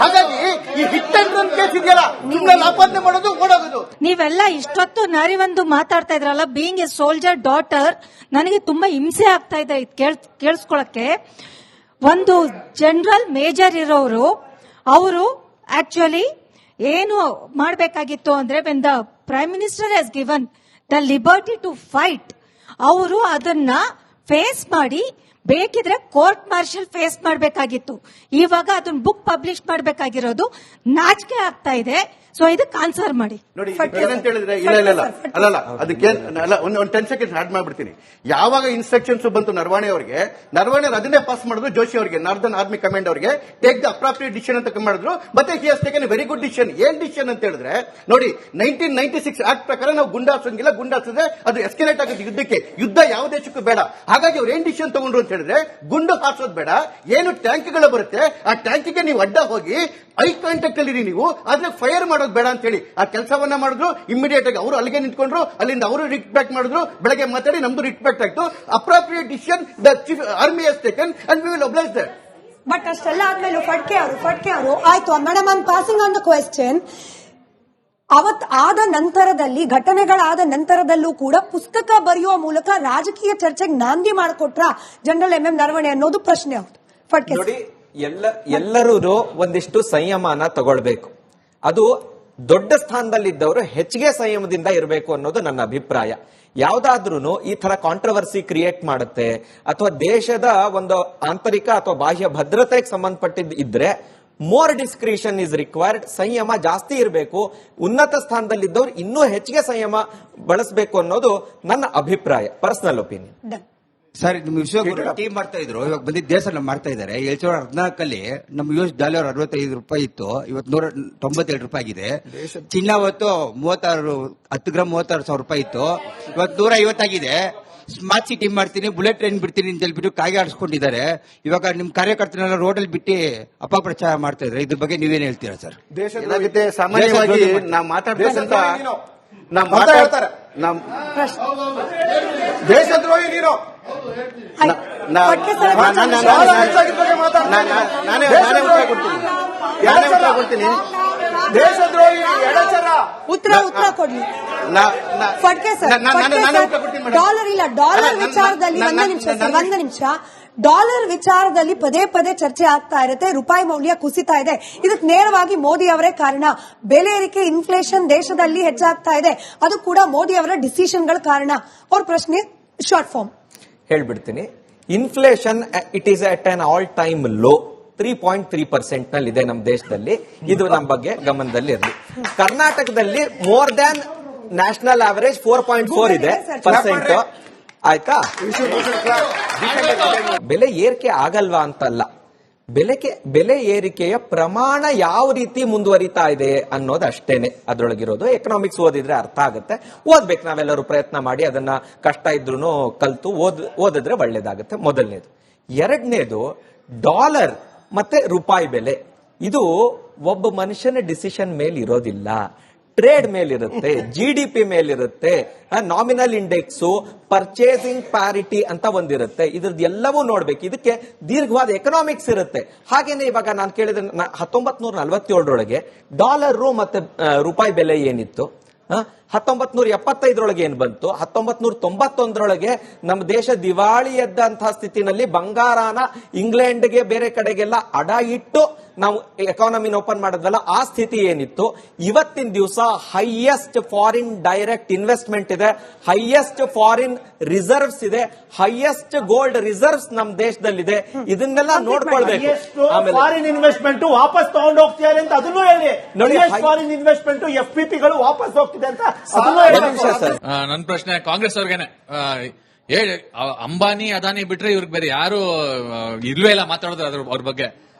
ಹಾಗಾಗಿ ಈ ಹಿಟ್ ಅಂಡ್ ರನ್ ಕೇಸ್ ಇದೆಯಲ್ಲ, ನಿಮ್ಮನ್ನ ಆಪಾದನೆ ಮಾಡೋದು, ಓಡೋಗೋದು. ನೀವೆಲ್ಲ ಇಷ್ಟೊತ್ತು ನಾರಿವಂದು ಮಾತಾಡ್ತಾ ಇದ್ರಲ್ಲ, ಬೀಯಿಂಗ್ ಎ ಸೋಲ್ಜರ್ ಡಾಟರ್, ನನಗೆ ತುಂಬಾ ಹಿಂಸೆ ಆಗ್ತಾ ಇದೆ ಕೇಳಿಸ್ಕೊಳಕ್ಕೆ. ಒಂದು ಜನರಲ್ ಮೇಜರ್ ಇರೋರು, ಅವರು ಆಕ್ಚುಲಿ ಏನು ಮಾಡಬೇಕಾಗಿತ್ತು ಅಂದ್ರೆ, when the prime minister has given the liberty to fight, ಅವರು ಅದನ್ನ ಫೇಸ್ ಮಾಡಿ ಬೇಕಿದ್ರೆ ಕೋರ್ಟ್ ಮಾರ್ಷಲ್ ಫೇಸ್ ಮಾಡಬೇಕಾಗಿತ್ತು. ಇವಾಗ ಅದನ್ನ ಬುಕ್ ಪಬ್ಲಿಷ್ ಮಾಡಬೇಕಾಗಿರೋದು ನಾಚಿಕೆ ಆಗ್ತಾ ಇದೆ. ಸೊ ಇದಕ್ಕೆ ಆನ್ಸರ್ ಮಾಡಿ ನೋಡಿ. ಏನಂತ ಹೇಳಿದ್ರೆ ಇಲ್ಲ ಅದಕ್ಕೆ ಒಂದು 10 ಸೆಕೆಂಡ್ಸ್ ಆಡ್ ಮಾಡ್ಬಿಡ್ತೀನಿ. ಯಾವಾಗ ಇನ್ಸ್ಟ್ರಕ್ಷನ್ಸ್ ಬಂತು ನರವಣೆ ಅವರಿಗೆ ಅದನ್ನೇ ಪಾಸ್ ಮಾಡಿದ್ರು. ಜೋಶಿ ಅವರಿಗೆ, ನಾರ್ದನ್ ಆರ್ಮಿ ಕಮಾಂಡ್ ಅವರಿಗೆ, ಟೇಕ್ ದ ಅಪ್ರಾಪ್ರಿಯೇಟ್ ಡಿಸಿಷನ್ ಅಂತ ಮಾಡಿದ್ರು. ಮತ್ತೆ he has taken a very good decision. ಏನ್ ಡಿಸಿಷನ್ ಅಂತ ಹೇಳಿದ್ರೆ ನೋಡಿ, 1996 ಆಕ್ಟ್ ಪ್ರಕಾರ ನಾವು ಗುಂಡಾಸಂಗಿಲ್ಲ, ಗುಂಡಾಸಿದ್ರೆ ಅದು ಎಸ್ಕಲೇಟ್ ಆಗುತ್ತೆ ಯುದ್ಧಕ್ಕೆ. ಯುದ್ಧ ಯಾವ ದೇಶಕ್ಕೂ ಬೇಡ. ಹಾಗಾಗಿ ಅವ್ರು ಏನ್ ಡಿಸಿಷನ್ ತಗೊಂಡ್ರು ಅಂತ ಹೇಳಿದ್ರೆ, ಗುಂಡು ಹಾರಿಸೋದು ಬೇಡ, ಏನು ಟ್ಯಾಂಕ್ಗಳು ಬರುತ್ತೆ ಆ ಟ್ಯಾಂಕಿಗೆ ನೀವು ಅಡ್ಡ ಹೋಗಿ ಐ ಕಾಂಟ್ಯಾಕ್ಟ್ ಅಲ್ಲಿ ನೀವು, ಆದ್ರೆ ಫೈರ್ ಮಾಡೋದು ಬೇಡ ಅಂತ ಹೇಳಿ ಆ ಕೆಲಸವನ್ನ ಮಾಡಿದ್ರು. ಇಮಿಡಿಯೇಟ್ ಆಗಿ ಅವರು ಅಲ್ಲಿಗೆ ನಿಂತ್ಕೊಂಡ್ರು. ಅಲ್ಲಿಂದ ಅವರು ರಿಟ್ ಬ್ಯಾಕ್ ಮಾಡಿದ್ರು. ಬೆಳಗ್ಗೆ ಮಾತಾಡಿ ನಮ್ದು ರಿಟ್ ಬ್ಯಾಕ್ ಆಯ್ತು. Appropriate decision the chief army ಹಸ್ taken and we will oblige that. But ಅಷ್ಟೆಲ್ಲ ಆದ್ಮೇಲೆ ಫಟ್ಕೆ ಅವರು ಆಯ್ತು. Madam, I am passing on the question. ಆದ ನಂತರದಲ್ಲಿ, ಘಟನೆಗಳಾದ ನಂತರದಲ್ಲೂ ಕೂಡ ಪುಸ್ತಕ ಬರೆಯುವ ಮೂಲಕ ರಾಜಕೀಯ ಚರ್ಚೆಗೆ ನಾಂದಿ ಮಾಡಿಕೊಟ್ರ ಜನರಲ್ MM ನರವಣೆ ಅನ್ನೋದು ಪ್ರಶ್ನೆ. ಫಟ್ಕೆ ನೋಡಿ, ಎಲ್ಲರೂ ಒಂದಿಷ್ಟು ಸಂಯಮನ ತಗೊಳ್ಬೇಕು. ಅದು ದೊಡ್ಡ ಸ್ಥಾನದಲ್ಲಿದ್ದವರು ಹೆಚ್ಚಿಗೆ ಸಂಯಮದಿಂದ ಇರಬೇಕು ಅನ್ನೋದು ನನ್ನ ಅಭಿಪ್ರಾಯ. ಯಾವ್ದಾದ್ರೂ ಈ ತರ ಕಾಂಟ್ರವರ್ಸಿ ಕ್ರಿಯೇಟ್ ಮಾಡುತ್ತೆ ಅಥವಾ ದೇಶದ ಒಂದು ಆಂತರಿಕ ಅಥವಾ ಬಾಹ್ಯ ಭದ್ರತೆಗೆ ಸಂಬಂಧಪಟ್ಟಿದ್ದು ಇದ್ರೆ ಮೋರ್ ಡಿಸ್ಕ್ರಿಷನ್ ಇಸ್ ರಿಕ್ವೈರ್ಡ್. ಸಂಯಮ ಜಾಸ್ತಿ ಇರಬೇಕು. ಉನ್ನತ ಸ್ಥಾನದಲ್ಲಿದ್ದವ್ರು ಇನ್ನೂ ಹೆಚ್ಚಿಗೆ ಸಂಯಮ ಬಳಸಬೇಕು ಅನ್ನೋದು ನನ್ನ ಅಭಿಪ್ರಾಯ, ಪರ್ಸನಲ್ ಒಪಿನಿಯನ್. ಸರ್, ನಿಮ್ಮ ವಿಶ್ವಗುರು ಟೀಮ್ ಮಾಡ್ತಾ ಇದ್ರು, ಇವಾಗ ಬಂದಿದ್ದ ದೇಶ ಮಾಡ್ತಾ ಇದ್ದಾರೆ. 2014 ನಮ್ಮ US ಡಾಲರ್ $65 ಇತ್ತು, ಇವತ್ತು $197 ಆಗಿದೆ. ಚಿನ್ನ ಅವತ್ತು 10 ಗ್ರಾಮ್ $36,000 ಇತ್ತು, ಇವತ್ತು $150 ಆಗಿದೆ. ಸ್ಮಾರ್ಟ್ ಸಿಟಿ ಮಾಡ್ತೀನಿ, ಬುಲೆಟ್ ಟ್ರೈನ್ ಬಿಡ್ತೀನಿ ಅಂತ ಹೇಳ್ಬಿಟ್ಟು ಕಾಗೆ ಆಡಿಸ್ಕೊಂಡಿದ್ದಾರೆ. ಇವಾಗ ನಿಮ್ ಕಾರ್ಯಕರ್ತರನ್ನ ರೋಡಲ್ಲಿ ಬಿಟ್ಟು ಅಪಪ್ರಚಾರ ಮಾಡ್ತಾ ಇದ್ದಾರೆ. ಇದ್ರ ಬಗ್ಗೆ ನೀವೇನ್ ಹೇಳ್ತೀರಾ ಸರ್? ಏನಾಗುತ್ತೆ, ಸಾಮಾನ್ಯವಾಗಿ ನಾವು ಮಾತಾಡ್ಬೇಕಂತ ಹೇಳ್ತಾರೆ, ದೇಶದ್ರೋಹಿ ನೀನು, ನಾನೇ ಉತ್ತರ ಕೊಡ್ತೀನಿ. ದೇಶದ್ರೋಹಿ ಎಡಚರ. ಉತ್ತರ ಕೊಡ್ಲಿ. ಫಡ್ಕೆ ಸರ್, ಡಾಲರ್ ಇಲ್ಲ, ಡಾಲರ್ ವಿಚಾರದಲ್ಲಿ ಒಂದು ನಿಮಿಷ. ಡಾಲರ್ ವಿಚಾರದಲ್ಲಿ ಪದೇ ಪದೇ ಚರ್ಚೆ ಆಗ್ತಾ ಇರುತ್ತೆ. ರೂಪಾಯಿ ಮೌಲ್ಯ ಕುಸಿತಾ ಇದೆ. ಇದಕ್ಕೆ ನೇರವಾಗಿ ಮೋದಿ ಅವರೇ ಕಾರಣ. ಬೆಲೆ ಏರಿಕೆ, ಇನ್ಫ್ಲೇಷನ್ ದೇಶದಲ್ಲಿ ಹೆಚ್ಚಾಗ್ತಾ ಇದೆ, ಅದು ಕೂಡ ಮೋದಿ ಅವರ ಡಿಸಿಷನ್ಗಳ ಕಾರಣ. ಅವ್ರ ಪ್ರಶ್ನೆ ಶಾರ್ಟ್ ಫಾರ್ಮ್ ಹೇಳ್ಬಿಡ್ತೀನಿ. Inflation it is at an all time low, 3.3% ನಲ್ಲಿ ಇದೆ ನಮ್ಮ ದೇಶದಲ್ಲಿ. ಇದು ನಮ್ಮ ಬಗ್ಗೆ ಗಮನದಲ್ಲಿ ಇರಲಿ. ಕರ್ನಾಟಕದಲ್ಲಿ ಮೋರ್ ದ್ಯಾನ್ ನ್ಯಾಷನಲ್ ಆವರೇಜ್ 4.4 ಇದೆ ಪರ್ಸೆಂಟ್. ಆಯ್ತಾ? ಬೆಲೆ ಏರಿಕೆ ಆಗಲ್ವಾ ಅಂತಲ್ಲ, ಬೆಲೆ ಏರಿಕೆಯ ಪ್ರಮಾಣ ಯಾವ ರೀತಿ ಮುಂದುವರಿತಾ ಇದೆ ಅನ್ನೋದು ಅಷ್ಟೇನೆ ಅದರೊಳಗಿರೋದು. ಎಕನಾಮಿಕ್ಸ್ ಓದಿದ್ರೆ ಅರ್ಥ ಆಗುತ್ತೆ. ಓದ್ಬೇಕು, ನಾವೆಲ್ಲರೂ ಪ್ರಯತ್ನ ಮಾಡಿ ಅದನ್ನ ಕಷ್ಟ ಇದ್ರೂ ಕಲ್ತು ಓದಿದ್ರೆ ಒಳ್ಳೇದಾಗುತ್ತೆ. ಮೊದಲನೇದು. ಎರಡನೇದು, ಡಾಲರ್ ಮತ್ತೆ ರೂಪಾಯಿ ಬೆಲೆ, ಇದು ಒಬ್ಬ ಮನುಷ್ಯನ ಡಿಸಿಷನ್ ಮೇಲೆ ಇರೋದಿಲ್ಲ, ಟ್ರೇಡ್ ಮೇಲಿರುತ್ತೆ, GDP ಮೇಲಿರುತ್ತೆ, ನಾಮಿನಲ್ ಇಂಡೆಕ್ಸ್, ಪರ್ಚೇಸಿಂಗ್ ಪ್ಯಾರಿಟಿ ಅಂತ ಒಂದಿರುತ್ತೆ. ಇದ್ರದ್ದು ಎಲ್ಲವೂ ನೋಡ್ಬೇಕು. ಇದಕ್ಕೆ ದೀರ್ಘವಾದ ಎಕನಾಮಿಕ್ಸ್ ಇರುತ್ತೆ. ಹಾಗೇನೆ ಇವಾಗ ನಾನು ಕೇಳಿದ್ರೆ 1947 ಡಾಲರ್ ಮತ್ತೆ ರೂಪಾಯಿ ಬೆಲೆ ಏನಿತ್ತು, 1975 ಏನ್ ಬಂತು, 1991 ನಮ್ಮ ದೇಶ ದಿವಾಳಿ ಎದ್ದಂತಹ ಸ್ಥಿತಿನಲ್ಲಿ ಬಂಗಾರನ ಇಂಗ್ಲೆಂಡ್ಗೆ ಬೇರೆ ಕಡೆಗೆಲ್ಲ ಅಡ ಇಟ್ಟು ನಾವು ಎಕಾನಮಿನ ಓಪನ್ ಮಾಡಿದ್ವಲ್ಲ, ಆ ಸ್ಥಿತಿ ಏನಿತ್ತು. ಇವತ್ತಿನ ದಿವಸ ಹೈಯೆಸ್ಟ್ ಫಾರಿನ್ ಡೈರೆಕ್ಟ್ ಇನ್ವೆಸ್ಟ್ಮೆಂಟ್ ಇದೆ, ಹೈಯೆಸ್ಟ್ ಫಾರಿನ್ ರಿಸರ್ವ್ಸ್ ಇದೆ, ಹೈಯೆಸ್ಟ್ ಗೋಲ್ಡ್ ರಿಸರ್ವ್ಸ್ ನಮ್ಮ ದೇಶದಲ್ಲಿದೆ. ಇದನ್ನೆಲ್ಲ ನೋಡ್ಕೊಳ್ಬೇಕು. ಫಾರಿನ್ ಇನ್ವೆಸ್ಟ್ಮೆಂಟ್ ವಾಪಸ್ ತಗೊಂಡು ಹೋಗ್ತಿದ್ದಾರೆ ಅಂತ ಅದನ್ನು ಹೇಳಿ ನೋಡಿ. ಫಾರಿನ್ ಇನ್ವೆಸ್ಟ್ಮೆಂಟ್ FPPಗಳು ವಾಪಸ್ ಹೋಗ್ತಿದೆ ಅಂತ ಅದನ್ನು ಹೇಳಿ. ನನ್ನ ಪ್ರಶ್ನೆ ಕಾಂಗ್ರೆಸ್ ಅವ್ರಿಗೇನೆ. ಅಂಬಾನಿ ಅದಾನಿ ಬಿಟ್ರೆ ಇವ್ರಿಗೆ ಬೇರೆ ಯಾರು ಇಲ್ವೇ ಇಲ್ಲ ಮಾತಾಡೋದು ಅವ್ರ ಬಗ್ಗೆ.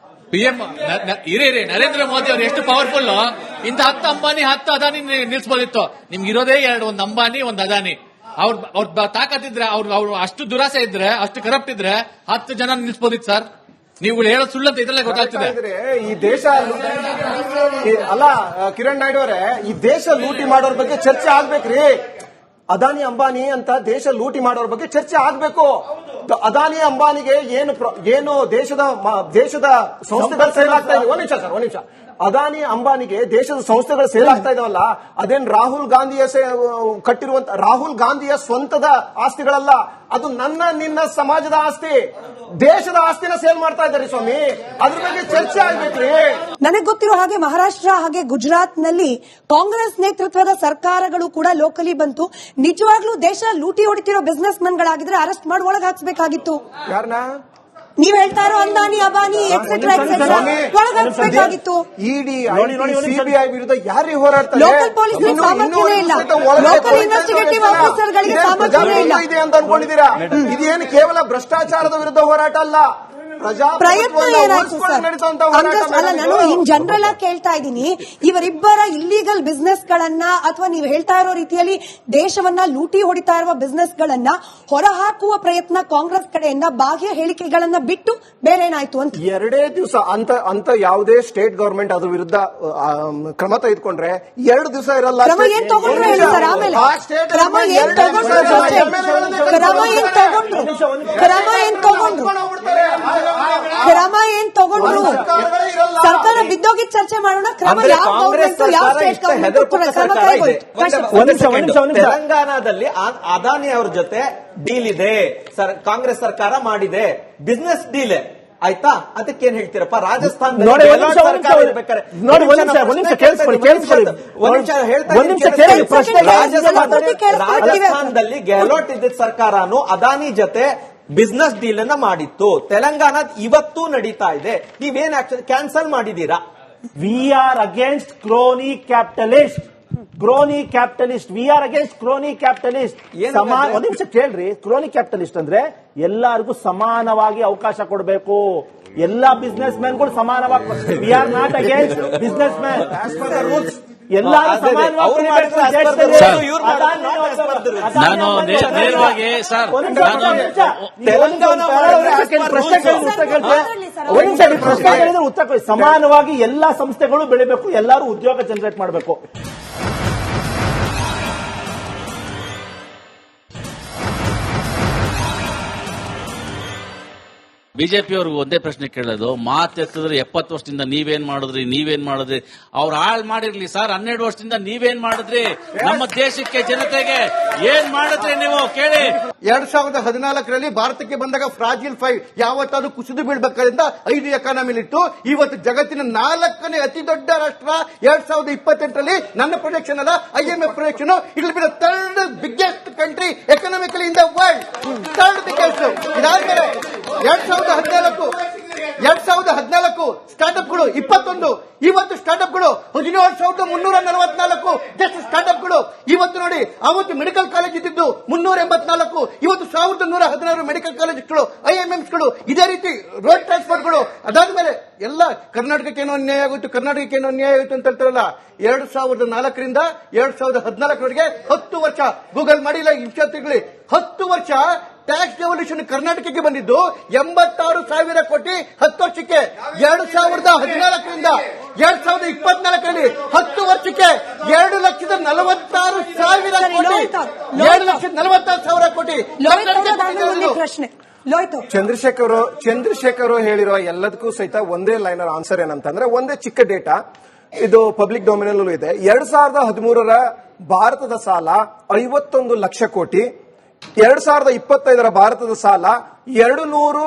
PM ನರೇಂದ್ರ ಮೋದಿ ಅವ್ರು ಎಷ್ಟು ಪವರ್ಫುಲ್, ಇಂತ 10 ಅಂಬಾನಿ 10 ಅದಾನಿ ನಿಲ್ಸ್ಬೋದಿತ್ತು. ನಿಮ್ಗೆ ಇರೋದೇ ಒಂದು ಅಂಬಾನಿ ಒಂದು ಅದಾನಿ. ಅವ್ರ ತಾಕತ್ತಿದ್ರೆ, ಅವ್ರು ಅಷ್ಟು ದುರಾಸೆ ಇದ್ರೆ, ಅಷ್ಟು ಕರಪ್ಟ್ ಇದ್ರೆ 10 ಜನ ನಿಲ್ಸ್ಬೋದಿತ್ತು ಸರ್. ನೀವು ಹೇಳೋದು ಸುಳ್ಳು ಅಂತ ಇದ್ರಲ್ಲೇ ಗೊತ್ತಾಗ್ತಿದೆ. ಈ ದೇಶ ಅಲ್ಲ ಕಿರಣ್ ನಾಯ್ಡು ಅವರೇ, ಈ ದೇಶ ಲೂಟಿ ಮಾಡೋರ್ ಬಗ್ಗೆ ಚರ್ಚೆ ಆಗ್ಬೇಕ್ರಿ. ಅದಾನಿ ಅಂಬಾನಿ ಅಂತ ದೇಶ ಲೂಟಿ ಮಾಡೋರ್ ಬಗ್ಗೆ ಚರ್ಚೆ ಆಗ್ಬೇಕು. ಅದಾನಿ ಅಂಬಾನಿಗೆ ಏನು ದೇಶದ ಸಂಸ್ಥೆಗಳು ಸೇಲ್ ಆಗ್ತಾ ಇದೆ. ಒಂದ್ ನಿಮಿಷ. ಅದಾನಿ ಅಂಬಾನಿಗೆ ದೇಶದ ಸಂಸ್ಥೆಗಳು ಸೇಲ್ ಆಗ್ತಾ ಇದಾವಲ್ಲ, ಅದೇನ್ ರಾಹುಲ್ ಗಾಂಧಿಯ ಸ್ವಂತದ ಆಸ್ತಿಗಳಲ್ಲ, ಅದು ನಿನ್ನ ಸಮಾಜದ ಆಸ್ತಿ, ದೇಶದ ಆಸ್ತಿನ ಸೇಲ್ ಮಾಡ್ತಾ ಇದ್ದಾರೆ ಸ್ವಾಮಿ. ಅದ್ರ ಬಗ್ಗೆ ಚರ್ಚೆ ಆಗ್ಬೇಕ್ರಿ. ನನಗೆ ಗೊತ್ತಿರೋ ಹಾಗೆ ಮಹಾರಾಷ್ಟ್ರ ಹಾಗೆ ಗುಜರಾತ್ ನಲ್ಲಿ ಕಾಂಗ್ರೆಸ್ ನೇತೃತ್ವದ ಸರ್ಕಾರಗಳು ಕೂಡ ಲೋಕಲಿ ಬಂತು. ನಿಜವಾಗ್ಲೂ ದೇಶ ಲೂಟಿ ಹೊಡಿತಿರೋ ಬಿಸ್ನೆಸ್ ಮನ್ ಗಳಾಗಿದ್ರೆ ಅರೆಸ್ಟ್ ಮಾಡಿ ಒಳಗೆ ಹಾಕ್ಸ್ಬೇಕಾಗಿತ್ತು. ಯಾರನ್ನ ನೀವ್ ಹೇಳ್ತಾ ಇರೋ ಅಂದಾನಿ ಅಬಾನಿ ಎಕ್ಸೆಟ್ರಾ ಒಳಗೆ ಹಾಕ್ಸ್ಬೇಕಾಗಿತ್ತು. ಇಡಿ CBI ವಿರುದ್ಧ ಯಾರಿಗೆ ಹೋರಾಡ್ತಾರೆ? ಲೋಕಲ್ ಪೊಲೀಸ್ ಸಾಮರ್ಥ್ಯವೇ ಇಲ್ಲ, ಲೋಕಲ್ ಇನ್ವೆಸ್ಟಿಗೇಟಿವ್ ಆಫೀಸರ್ ಗಳಿಗೆ ಸಾಮರ್ಥ್ಯವೇ ಇಲ್ಲ. ಇದೆ ಅಂತ ಅನ್ಕೊಂಡಿದ್ದೀರಾ? ಇದೇನು ಕೇವಲ ಭ್ರಷ್ಟಾಚಾರದ ವಿರುದ್ಧ ಹೋರಾಟ ಅಲ್ಲ, ಪ್ರಯತ್ನ ಏನಾಯ್ತು ಸರ್? ಅಲ್ಲ, ನಾನು ಇನ್ ಜನರಲ್ ಆಗಿ ಕೇಳ್ತಾ ಇದ್ದೀನಿ, ಇವರಿಬ್ಬರ ಇಲ್ಲಿಗಲ್ ಬಿಸ್ನೆಸ್ ಗಳನ್ನ ಅಥವಾ ನೀವು ಹೇಳ್ತಾ ಇರೋ ರೀತಿಯಲ್ಲಿ ದೇಶವನ್ನ ಲೂಟಿ ಹೊಡಿತಾ ಇರುವ ಬಿಸ್ನೆಸ್ ಗಳನ್ನ ಹೊರಹಾಕುವ ಪ್ರಯತ್ನ ಕಾಂಗ್ರೆಸ್ ಕಡೆಯಿಂದ ಬಾಹ್ಯ ಹೇಳಿಕೆಗಳನ್ನ ಬಿಟ್ಟು ಬೇರೆ ಏನಾಯ್ತು ಅಂತ. 2 ದಿವಸ ಅಂತ ಯಾವುದೇ ಸ್ಟೇಟ್ ಗವರ್ಮೆಂಟ್ ಅದ್ರ ವಿರುದ್ಧ ಕ್ರಮ ತೆಗೆದುಕೊಂಡ್ರೆ 2 ದಿವಸ ಇರಲ್ಲ. ಕ್ರಮ ಏನ್ ತಗೊಂಡ್ರು ಹೇಳಿ ಸರ್. ಆಮೇಲೆ ಕ್ರಮ ಏನ್ ತಗೊಂಡ್ರು ಸರ್ಕಾರ ಬಿದ್ದೋಗಿದ್ ಚರ್ಚೆ ಮಾಡೋಣ. ಕ್ರಮ ಯಾವ ಗವರ್ಮೆಂಟ್ ಯಾವ ಸ್ಟೇಟ್ ಗವರ್ಮೆಂಟ್? ತೆಲಂಗಾಣದಲ್ಲಿ ಅದಾನಿ ಅವ್ರ ಜೊತೆ ಡೀಲ್ ಇದೆ, ಕಾಂಗ್ರೆಸ್ ಸರ್ಕಾರ ಮಾಡಿದೆ, ಬಿಸ್ನೆಸ್ ಡೀಲ್ ಆಯ್ತಾ? ಅದಕ್ಕೇನ್ ಹೇಳ್ತೀರಪ್ಪ? ರಾಜಸ್ಥಾನದಲ್ಲಿ ಗೆಹ್ಲೋಟ್ ಇದ್ದ ಸರ್ಕಾರನು ಅದಾನಿ ಜೊತೆ ಬಿಸ್ನೆಸ್ ಡೀಲ್ ಅನ್ನ ಮಾಡಿತ್ತು. ತೆಲಂಗಾಣ ಇವತ್ತು ನಡೀತಾ ಇದೆ. ನೀವೇನ್ ಆಕ್ಷನ್ ಕ್ಯಾನ್ಸಲ್ ಮಾಡಿದೀರಾ? We are against crony capitalist. Crony capitalist, we are against crony capitalist. ಒಂದ್ ನಿಮಿಷ ಕೇಳ್ರಿ. ಕ್ರೋನಿ ಕ್ಯಾಪಿಟಲಿಸ್ಟ್ ಅಂದ್ರೆ ಎಲ್ಲರಿಗೂ ಸಮಾನವಾಗಿ ಅವಕಾಶ ಕೊಡಬೇಕು. ಎಲ್ಲಾ ಬಿಸ್ನೆಸ್ ಮ್ಯಾನ್ಗಳು ಸಮಾನವಾಗಿ. We are not against business man. ಎಲ್ಲರೂ ಸಮಾನವಾಗಿ. ನಾನು ನೇರವಾಗಿ ಸರ್ ಉತ್ತರ ಸಮಾನವಾಗಿ ಎಲ್ಲಾ ಸಂಸ್ಥೆಗಳು ಬೆಳಿಬೇಕು, ಎಲ್ಲರೂ ಉದ್ಯೋಗ ಜನರೇಟ್ ಮಾಡಬೇಕು. ಬಿಜೆಪಿ ಅವ್ರಿಗೆ ಒಂದೇ ಪ್ರಶ್ನೆ ಕೇಳೋದು, ಮಾತೆತ್ತಿದ್ರೆ 70 ವರ್ಷದಿಂದ ನೀವೇನ್ ಮಾಡಿದ್ರಿ ಅವ್ರು ಹಾಳು ಮಾಡಿರ್ಲಿ ಸರ್. 12 ವರ್ಷದಿಂದ ನೀವೇನ್ ಮಾಡಿದ್ರಿ ನಮ್ಮ ದೇಶಕ್ಕೆ, ಜನತೆಗೆ ಏನ್ ಮಾಡಿದ್ರಿ ನೀವು ಕೇಳಿ. 2014ರಲ್ಲಿ ಭಾರತಕ್ಕೆ ಬಂದಾಗ ಫ್ರಾಜಿಲ್ 5 ಯಾವತ್ತಾದ್ರೂ ಕುಸಿದು ಬೀಳ್ಬೇಕಾದ್ರಿಂದ 5 ಎಕಾನಮಿಲಿತ್ತು. ಇವತ್ತು ಜಗತ್ತಿನ 4ನೇ ಅತಿ ದೊಡ್ಡ ರಾಷ್ಟ್ರ. 2028ರಲ್ಲಿ ನನ್ನ ಪ್ರೊಜೆಕ್ಷನ್ ಅಲ್ಲ, IMF projection, it will be the third biggest country economically in the world. Third biggest. ಇದಾದ್ಮೇಲೆ 2014 ಸ್ಟಾರ್ಟ್ಅಪ್ಗಳು 21. ಇವತ್ತು ಸ್ಟಾರ್ಟ್ಅಪ್ಗಳು 17,344 ಜಸ್ಟ್ ಸ್ಟಾರ್ಟ್ಅಪ್ಗಳು. ಇವತ್ತು ನೋಡಿ, ಅವತ್ತು ಮೆಡಿಕಲ್ ಕಾಲೇಜ್ ಇದ್ದಿದ್ದು 384, ಇವತ್ತು 1,116 ಮೆಡಿಕಲ್ ಕಾಲೇಜ್ಗಳು, IMMsಗಳು. ಇದೇ ರೀತಿ ರೋಡ್ ಟ್ರಾನ್ಸ್ಪೋರ್ಟ್ಗಳು. ಅದಾದ್ಮೇಲೆ ಎಲ್ಲ ಕರ್ನಾಟಕಕ್ಕೇನೋ ಅನ್ಯಾಯ ಆಗೋಯ್ತು, ಕರ್ನಾಟಕಕ್ಕೇನೋ ಅನ್ಯಾಯ ಆಗೋಯ್ತು ಅಂತ ಹೇಳ್ತಾರಲ್ಲ. 2004ರಿಂದ 2014ರವರೆಗೆ 10 ವರ್ಷ ಗೂಗಲ್ ಮಾಡಿಲ್ಲ, ಇನ್ಶಾತಿಗಳು 10 ವರ್ಷ ಟ್ಯಾಕ್ಸ್ ಡೆವಲ್ಯೂಷನ್ ಕರ್ನಾಟಕಕ್ಕೆ ಬಂದಿದ್ದು 86,000 ಕೋಟಿ 10 ವರ್ಷಕ್ಕೆ. 2014ರಿಂದ 2024ರಲ್ಲಿ 10 ವರ್ಷಕ್ಕೆ 2,46,000 ಕೋಟಿ, 2,46,000 ಕೋಟಿ. ಪ್ರಶ್ನೆ ಚಂದ್ರಶೇಖರ್ ಹೇಳಿರೋ ಎಲ್ಲದಕ್ಕೂ ಸಹಿತ ಒಂದೇ ಲೈನರ್ ಆನ್ಸರ್ ಏನಂತಂದ್ರೆ, ಒಂದೇ ಚಿಕ್ಕ ಡೇಟಾ, ಇದು ಪಬ್ಲಿಕ್ ಡೊಮೇನಲ್ಲೂ ಇದೆ. 2013ರ ಭಾರತದ ಸಾಲ 51 ಲಕ್ಷ ಕೋಟಿ, 2025ರ ಭಾರತದ ಸಾಲ 200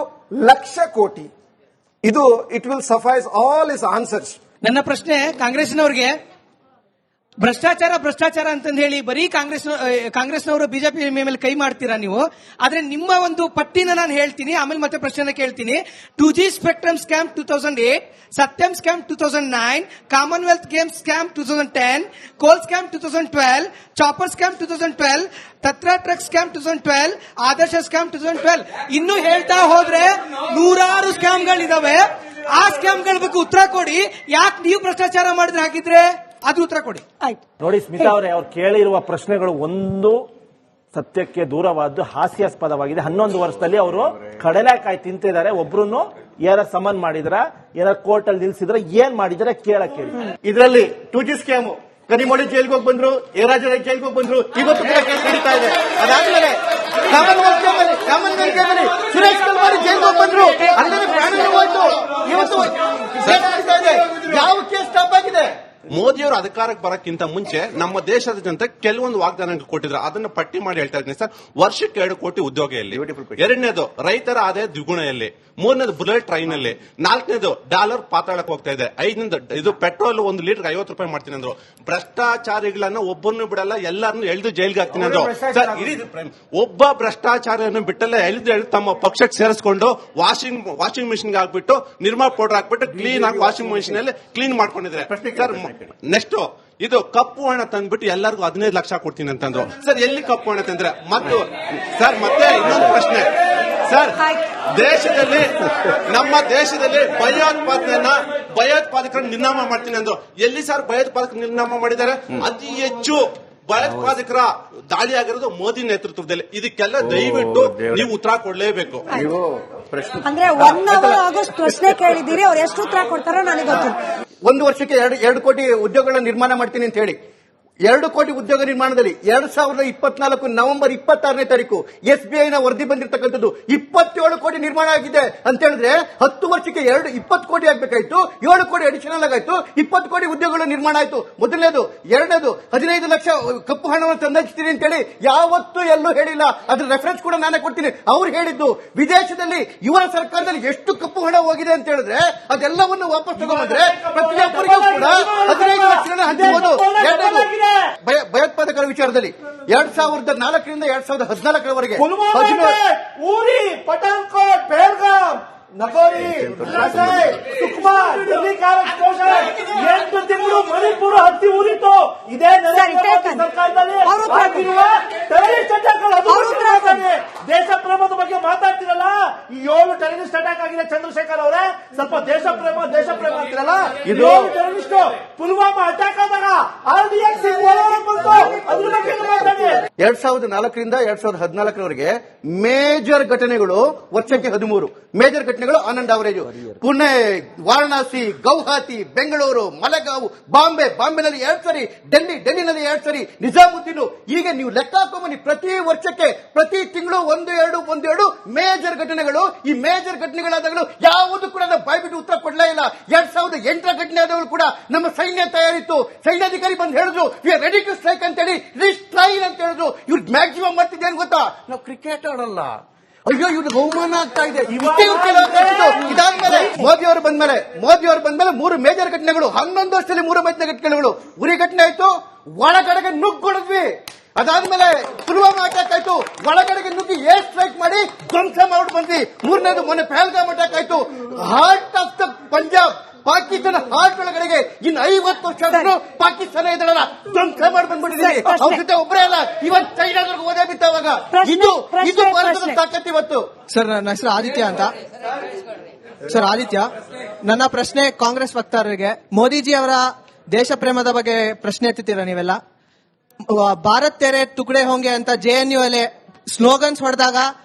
ಲಕ್ಷ ಕೋಟಿ. ಇದು it will suffice all his answers. ನನ್ನ ಪ್ರಶ್ನೆ ಕಾಂಗ್ರೆಸ್ನವ್ರಿಗೆ, ಭ್ರಷ್ಟಾಚಾರ ಅಂತಂದು ಹೇಳಿ ಬರೀ ಕಾಂಗ್ರೆಸ್ನವರು ಬಿಜೆಪಿ ಮೇಲೆ ಕೈ ಮಾಡ್ತೀರಾ ನೀವು? ಆದ್ರೆ ನಿಮ್ಮ ಒಂದು ಪಟ್ಟಿನ ನಾನು ಹೇಳ್ತೀನಿ, ಆಮೇಲೆ ಮತ್ತೆ ಪ್ರಶ್ನೆ ಕೇಳ್ತೀನಿ. 2G ಸ್ಪೆಕ್ಟ್ರಮ್ ಸ್ಕ್ಯಾಮ್ 2008, ಸತ್ಯಂ scam 2009, Commonwealth games scam 2010, coal scam 2012, chopper scam 2012, Tatra truck scam 2012, Adarsh scam 2012. ಇನ್ನು ಹೇಳ್ತಾ ಹೋದ್ರೆ 100 ಸ್ಕ್ಯಾಮ್ಗಳಿದಾವೆ. ಆ ಸ್ಕ್ಯಾಮ್ಗಳ ಬಗ್ಗೆ ಉತ್ತರ ಕೊಡಿ. ಯಾಕೆ ನೀವು ಭ್ರಷ್ಟಾಚಾರ ಮಾಡಿದ್ರೆ ಹಾಕಿದ್ರೆ ಅದು ಉತ್ತರ ಕೊಡಿ. ಆಯ್ತು ನೋಡಿ ಸ್ಮಿತಾ ಅವರೇ, ಅವ್ರು ಕೇಳಿರುವ ಪ್ರಶ್ನೆಗಳು ಒಂದು ಸತ್ಯಕ್ಕೆ ದೂರವಾದ್ದು, ಹಾಸ್ಯಾಸ್ಪದವಾಗಿದೆ. 11 ವರ್ಷದಲ್ಲಿ ಅವರು ಕಡಲೆಕಾಯಿ ತಿಂತಿದ್ದಾರೆ. ಒಬ್ರು ಯಾರ ಸಮನ್ ಮಾಡಿದ್ರ, ಯಾರ ಕೋರ್ಟ್ ಅಲ್ಲಿ ನಿಲ್ಸಿದ್ರ, ಏನ್ ಮಾಡಿದ್ರೆ ಕೇಳಿ. ಇದರಲ್ಲಿ 2G ಸ್ಕ್ಯಾಮ್, ಕನಿಮೋಳಿ ಜೈಲ್ಗೆ ಹೋಗಿ ಬಂದ್ರು, ಏರಾಜರ ಜೈಲ್ಗೆ ಹೋಗಿ ಬಂದ್ರು. ಇವತ್ತು ಕೂಡ ಕೇಸ್ ನಡೀತಾ ಇದೆ. ಅದಾದ್ಮೇಲೆ ಕಾಮನ್ವೆಲ್ತ್ ಗೇಮಲ್ಲಿ ಸುರೇಶ್ ಕಲ್ಮಾರಿ ಜೈಲ್ಗೆ ಹೋಗಿ ಬಂದ್ರು, ಅಲ್ಲದೆ ಪ್ರಾಣ ಹೋಯ್ತು. ಇವತ್ತು ಕೇಸ್ ನಡೀತಾ ಇದೆ. ಯಾವ ಕೇಸ್ ಸ್ಟಾಪ್ ಆಗಿದೆ? ಮೋದಿಯವರು ಅಧಿಕಾರಕ್ಕೆ ಬರಕ್ಕಿಂತ ಮುಂಚೆ ನಮ್ಮ ದೇಶದ ಜನತೆ ಕೆಲವೊಂದು ವಾಗ್ದಾನ ಕೊಟ್ಟಿದ್ರು. ಅದನ್ನ ಪಟ್ಟಿ ಮಾಡಿ ಹೇಳ್ತಾ ಇದ್ದೀನಿ ಸರ್. ವರ್ಷಕ್ಕೆ 2 ಕೋಟಿ ಉದ್ಯೋಗ ಎಲ್ಲಿ? 2ನೇದು ರೈತರ ಆದಾಯ ದ್ವಿಗುಣ ಎಲ್ಲಿ? 3ನೇದು ಬುಲೆಟ್ ಟ್ರೈನ್ ಅಲ್ಲಿ? 4ನೇದು ಡಾಲರ್ ಪಾತಾಳಕ್ಕೆ ಹೋಗ್ತಾ ಇದೆ? 5ನೇದು ಇದು ಪೆಟ್ರೋಲ್ 1 ಲೀಟರ್ 50 ರೂಪಾಯಿ ಮಾಡ್ತೀನಿ ಅಂದ್ರು. ಭ್ರಷ್ಟಾಚಾರಿಗಳನ್ನ ಒಬ್ಬರನ್ನು ಬಿಡಲ್ಲ, ಎಲ್ಲರನ್ನು ಎಳೆದು ಜೈಲ್ಗೆ ಹಾಕ್ತೀನಿ ಅಂದ್ರು. ಸರ್, ಒಬ್ಬ ಭ್ರಷ್ಟಾಚಾರಿಯನ್ನು ಬಿಟ್ಟಲ್ಲ ಎಳೆದು ತಮ್ಮ ಪಕ್ಷಕ್ಕೆ ಸೇರಿಸ್ಕೊಂಡು ವಾಷಿಂಗ್ ಮಿಷಿನ್ ಹಾಕ್ಬಿಟ್ಟು ನಿರ್ಮಾ ಪೌಡರ್ ಹಾಕ್ಬಿಟ್ಟು ಕ್ಲೀನ್ ಆಗಿ ವಾಷಿಂಗ್ ಮಿಷಿನ್ ಅಲ್ಲಿ ಕ್ಲೀನ್ ಮಾಡ್ಕೊಂಡಿದ್ರೆ. ಸರ್, ನೆಕ್ಸ್ಟ್ ಇದು ಕಪ್ಪು ಹಣ ತಂದ್ಬಿಟ್ಟು ಎಲ್ಲರಿಗೂ 15 ಲಕ್ಷ ಕೊಡ್ತೀನಿ ಅಂತಂದ್ರು. ಸರ್, ಎಲ್ಲಿ ಕಪ್ಪು ಹಣ ತಂದ್ರೆ? ಮತ್ತು ಸರ್, ಮತ್ತೆ ಇನ್ನೊಂದು ಪ್ರಶ್ನೆ ಸರ್, ನಮ್ಮ ದೇಶದಲ್ಲಿ ಭಯೋತ್ಪಾದಕರನ್ನು ನಿರ್ನಾಮ ಮಾಡ್ತೀನಿ ಅಂದ್ರು. ಎಲ್ಲಿ ಸರ್ ಭಯೋತ್ಪಾದಕ ನಿರ್ನಾಮ ಮಾಡಿದ್ದಾರೆ? ಅತಿ ಹೆಚ್ಚು ಭಯೋತ್ಪಾದಕರ ದಾಳಿ ಆಗಿರೋದು ಮೋದಿ ನೇತೃತ್ವದಲ್ಲಿ. ಇದಕ್ಕೆಲ್ಲ ದಯವಿಟ್ಟು ನೀವು ಉತ್ತರ ಕೊಡಲೇಬೇಕು. ಅಂದ್ರೆ 1 ಅವರ್ ಆಗೋಷ್ಟು ಪ್ರಶ್ನೆ ಕೇಳಿದ್ದೀರಿ, ಅವ್ರು ಎಷ್ಟು ಉತ್ತರ ಕೊಡ್ತಾರೋ ನನಗೆ ಗೊತ್ತಿಲ್ಲ. 1 ವರ್ಷಕ್ಕೆ 2 ಕೋಟಿ ಉದ್ಯೋಗಗಳನ್ನು ನಿರ್ಮಾಣ ಮಾಡ್ತೀನಿ ಅಂತ ಹೇಳಿ 2 ಕೋಟಿ ಉದ್ಯೋಗ ನಿರ್ಮಾಣದಲ್ಲಿ 2024 ನವೆಂಬರ್ 26ನೇ ತಾರೀಕು SBIನ ವರದಿ ಬಂದಿರತಕ್ಕಂಥದ್ದು 27 ಕೋಟಿ ನಿರ್ಮಾಣ ಆಗಿದೆ ಅಂತ ಹೇಳಿದ್ರೆ 10 ವರ್ಷಕ್ಕೆ 20 ಕೋಟಿ ಆಗ್ಬೇಕಾಯ್ತು. 7 ಕೋಟಿ ಅಡಿಷನಲ್ ಆಗಾಯ್ತು. 20 ಕೋಟಿ ಉದ್ಯೋಗಗಳು ನಿರ್ಮಾಣ ಆಯ್ತು. ಮೊದಲನೇದು. ಎರಡನೇದು 15 ಲಕ್ಷ ಕಪ್ಪು ಹಣವನ್ನು ತಂದಿಸ್ತೀನಿ ಅಂತ ಹೇಳಿ ಯಾವತ್ತೂ ಎಲ್ಲೂ ಹೇಳಿಲ್ಲ. ಅದ್ರ ರೆಫರೆನ್ಸ್ ಕೂಡ ನಾನೇ ಕೊಡ್ತೀನಿ. ಅವ್ರು ಹೇಳಿದ್ದು ವಿದೇಶದಲ್ಲಿ ಇವರ ಸರ್ಕಾರದಲ್ಲಿ ಎಷ್ಟು ಕಪ್ಪು ಹಣ ಹೋಗಿದೆ ಅಂತ ಹೇಳಿದ್ರೆ ಅದೆಲ್ಲವನ್ನು ವಾಪಸ್ ತಗೊಂಡ್ರೆ ಪ್ರತಿಯೊಬ್ಬರಿಗೂ ಕೂಡ 15 ಲಕ್ಷ ಹಂಚಬಹುದು. ಭಯೋತ್ಪಾದಕರ ವಿಚಾರದಲ್ಲಿ 2004ರಿಂದ 2014ರವರೆಗೆ ಊರಿ, ಪಠಾನ್ಕೋಟ್, ಪಹಲ್ಗಾಮ್, ನಗೋರಿ, ರಜಾಯ್, ಸುಕ್ಮಾ, ಡೆಲ್ಲಿ ಕಾರಸ್ಟೇಷನ್, 8 ತಿಂಗಳು ಮಣಿಪುರ ಹತ್ತಿ ಊರಿತು. ಇದೇ ನರೇಂದ್ರ ಮೋದಿ ಸರ್ಕಾರದಲ್ಲಿ ಆಗಿರುವ ಟೆರರಿಸ್ಟ್ ಅಟ್ಯಾಕ್ಗಳು. ದೇಶ ಪ್ರೇಮದ ಬಗ್ಗೆ ಮಾತಾಡ್ತಿರಲ್ಲ, ಈ 7 ಟೆರರಿಸ್ಟ್ ಅಟ್ಯಾಕ್ ಆಗಿದೆ ಚಂದ್ರಶೇಖರ್ ಅವರೇ. ಸ್ವಲ್ಪ ದೇಶ ಪ್ರೇಮ ಅಂತಿರಲ್ಲ. ಇದು 7 ಟೆರರಿಸ್ಟ್ ಪುಲ್ವಾಮಾ ಅಟ್ಯಾಕ್ ಆದಾಗ RDX ಬಂತು, ಅದ್ರ ಬಗ್ಗೆ ಮಾತಾಡಿ. 2004ರಿಂದ 2014ರವರೆಗೆ ಮೇಜರ್ ಘಟನೆಗಳು ವರ್ಷಕ್ಕೆ 13 ಮೇಜರ್ ಘಟನೆಗಳು on and average. Pune, Varanasi, Guwahati, Bengaluru, Malegaon, ಬಾಂಬೆನಲ್ಲಿ 2 ಸರಿ, ಡೆಲ್ಲಿನಲ್ಲಿ 2 ಸರಿ, ನಿಜಾಮುದ್ದೀನ್. ಈಗ ನೀವು ಲೆಕ್ಕ ಹಾಕೊಂಬನ್ನಿ, ಪ್ರತಿ ವರ್ಷಕ್ಕೆ ಪ್ರತಿ ತಿಂಗಳು 1-2 ಮೇಜರ್ ಘಟನೆಗಳು. ಈ ಮೇಜರ್ ಘಟನೆಗಳಾದಾಗಲೂ ಯಾವುದು ಕೂಡ ನಾವು ಬಾಯ್ಬಿಟ್ಟು ಉತ್ತರ ಕೊಡ್ಲೇ ಇಲ್ಲ. 2008ರ ಘಟನೆ ಆದವರು ಕೂಡ ನಮ್ಮ ಸೈನ್ಯ ತಯಾರಿತ್ತು. ಸೈನ್ಯಾಧಿಕಾರಿ ಬಂದು ಹೇಳಿದ್ರು we are ready to strike ಅಂತ ಹೇಳಿ ರಿಸ್ಟ್ರೈನ್ ಅಂತ ಹೇಳಿದ್ರು. ಇವ್ರು ಮ್ಯಾಕ್ಸಿಮಮ್ ಮಾಡ್ತಿದ್ದೆ ಏನ್ ಗೊತ್ತಾ, ನಾವು ಕ್ರಿಕೆಟ್ ಆಡಲ್ಲ. ಅಯ್ಯೋ ಇವ್ರಿಗೆ ಅವಮಾನ ಆಗ್ತಾ ಇದೆ. ಇದಾದ್ಮೇಲೆ ಮೋದಿ ಅವರು ಬಂದ್ಮೇಲೆ 3 ಮೇಜರ್ ಘಟನೆಗಳು, 11 ವರ್ಷದಲ್ಲಿ 3 ಮೇಜರ್ ಘಟನೆಗಳು. ಉರಿ ಘಟನೆ ಆಯ್ತು, ಒಳಗಡೆಗೆ ನುಗ್ಗೊಡಿದ್ವಿ. ಅದಾದ್ಮೇಲೆ ಪುಲ್ವಾಮಾ ಅಟ್ಯಾಕ್ ಆಯ್ತು, ಒಳಗಡೆಗೆ ನುಗ್ಗಿ ಏರ್ ಸ್ಟ್ರೈಕ್ ಮಾಡಿ ಧ್ವಂಸ ಮಾಡಿ ಬಂದ್ವಿ. 3ನೇದು ಮೊನ್ನೆ ಪಹಲ್ಗಾಮ್ ಅಟ್ಯಾಕ್ ಆಯ್ತು. Heart of the Punjab, Pakistan heart ಒಳಗಡೆಗೆ ಇನ್ನು 50 ವರ್ಷ ಪಾಕಿಸ್ತಾನ ಇದರಲ್ಲ ಧ್ವಂಸ ಮಾಡಿ ಬಂದ್ಬಿಟ್ಟಿದ್ದೀವಿ. ಅವ್ರ ಜೊತೆ ಒಬ್ಬರೇ ಅಲ್ಲ, ಇವತ್ತು ಚೈನಾದವ್ರಿಗೆ ಓದೇ ಬಿತ್ತವಾಗ. ಇದು ಭಾರತದ ತಾಕತ್ತು ಇವತ್ತು. ಸರ್, ನನ್ನ ಹೆಸರು ಆದಿತ್ಯ ಅಂತ. ಸರ್ ಆದಿತ್ಯ, ನನ್ನ ಪ್ರಶ್ನೆ ಕಾಂಗ್ರೆಸ್ ವಕ್ತಾರರಿಗೆ. ಮೋದಿಜಿ ಅವರ ದೇಶ ಪ್ರೇಮದ ಬಗ್ಗೆ ಪ್ರಶ್ನೆ ಎತ್ತಿದ್ದೀರಾ ನೀವೆಲ್ಲ. ಭಾರತ್ ತೆರೆ ತುಕಡೆ ಹೋಂಗೆ ಅಂತ JNU ಅಲ್ಲಿ ಸ್ಲೋಗನ್ಸ್ ಹೊಡೆದಾಗ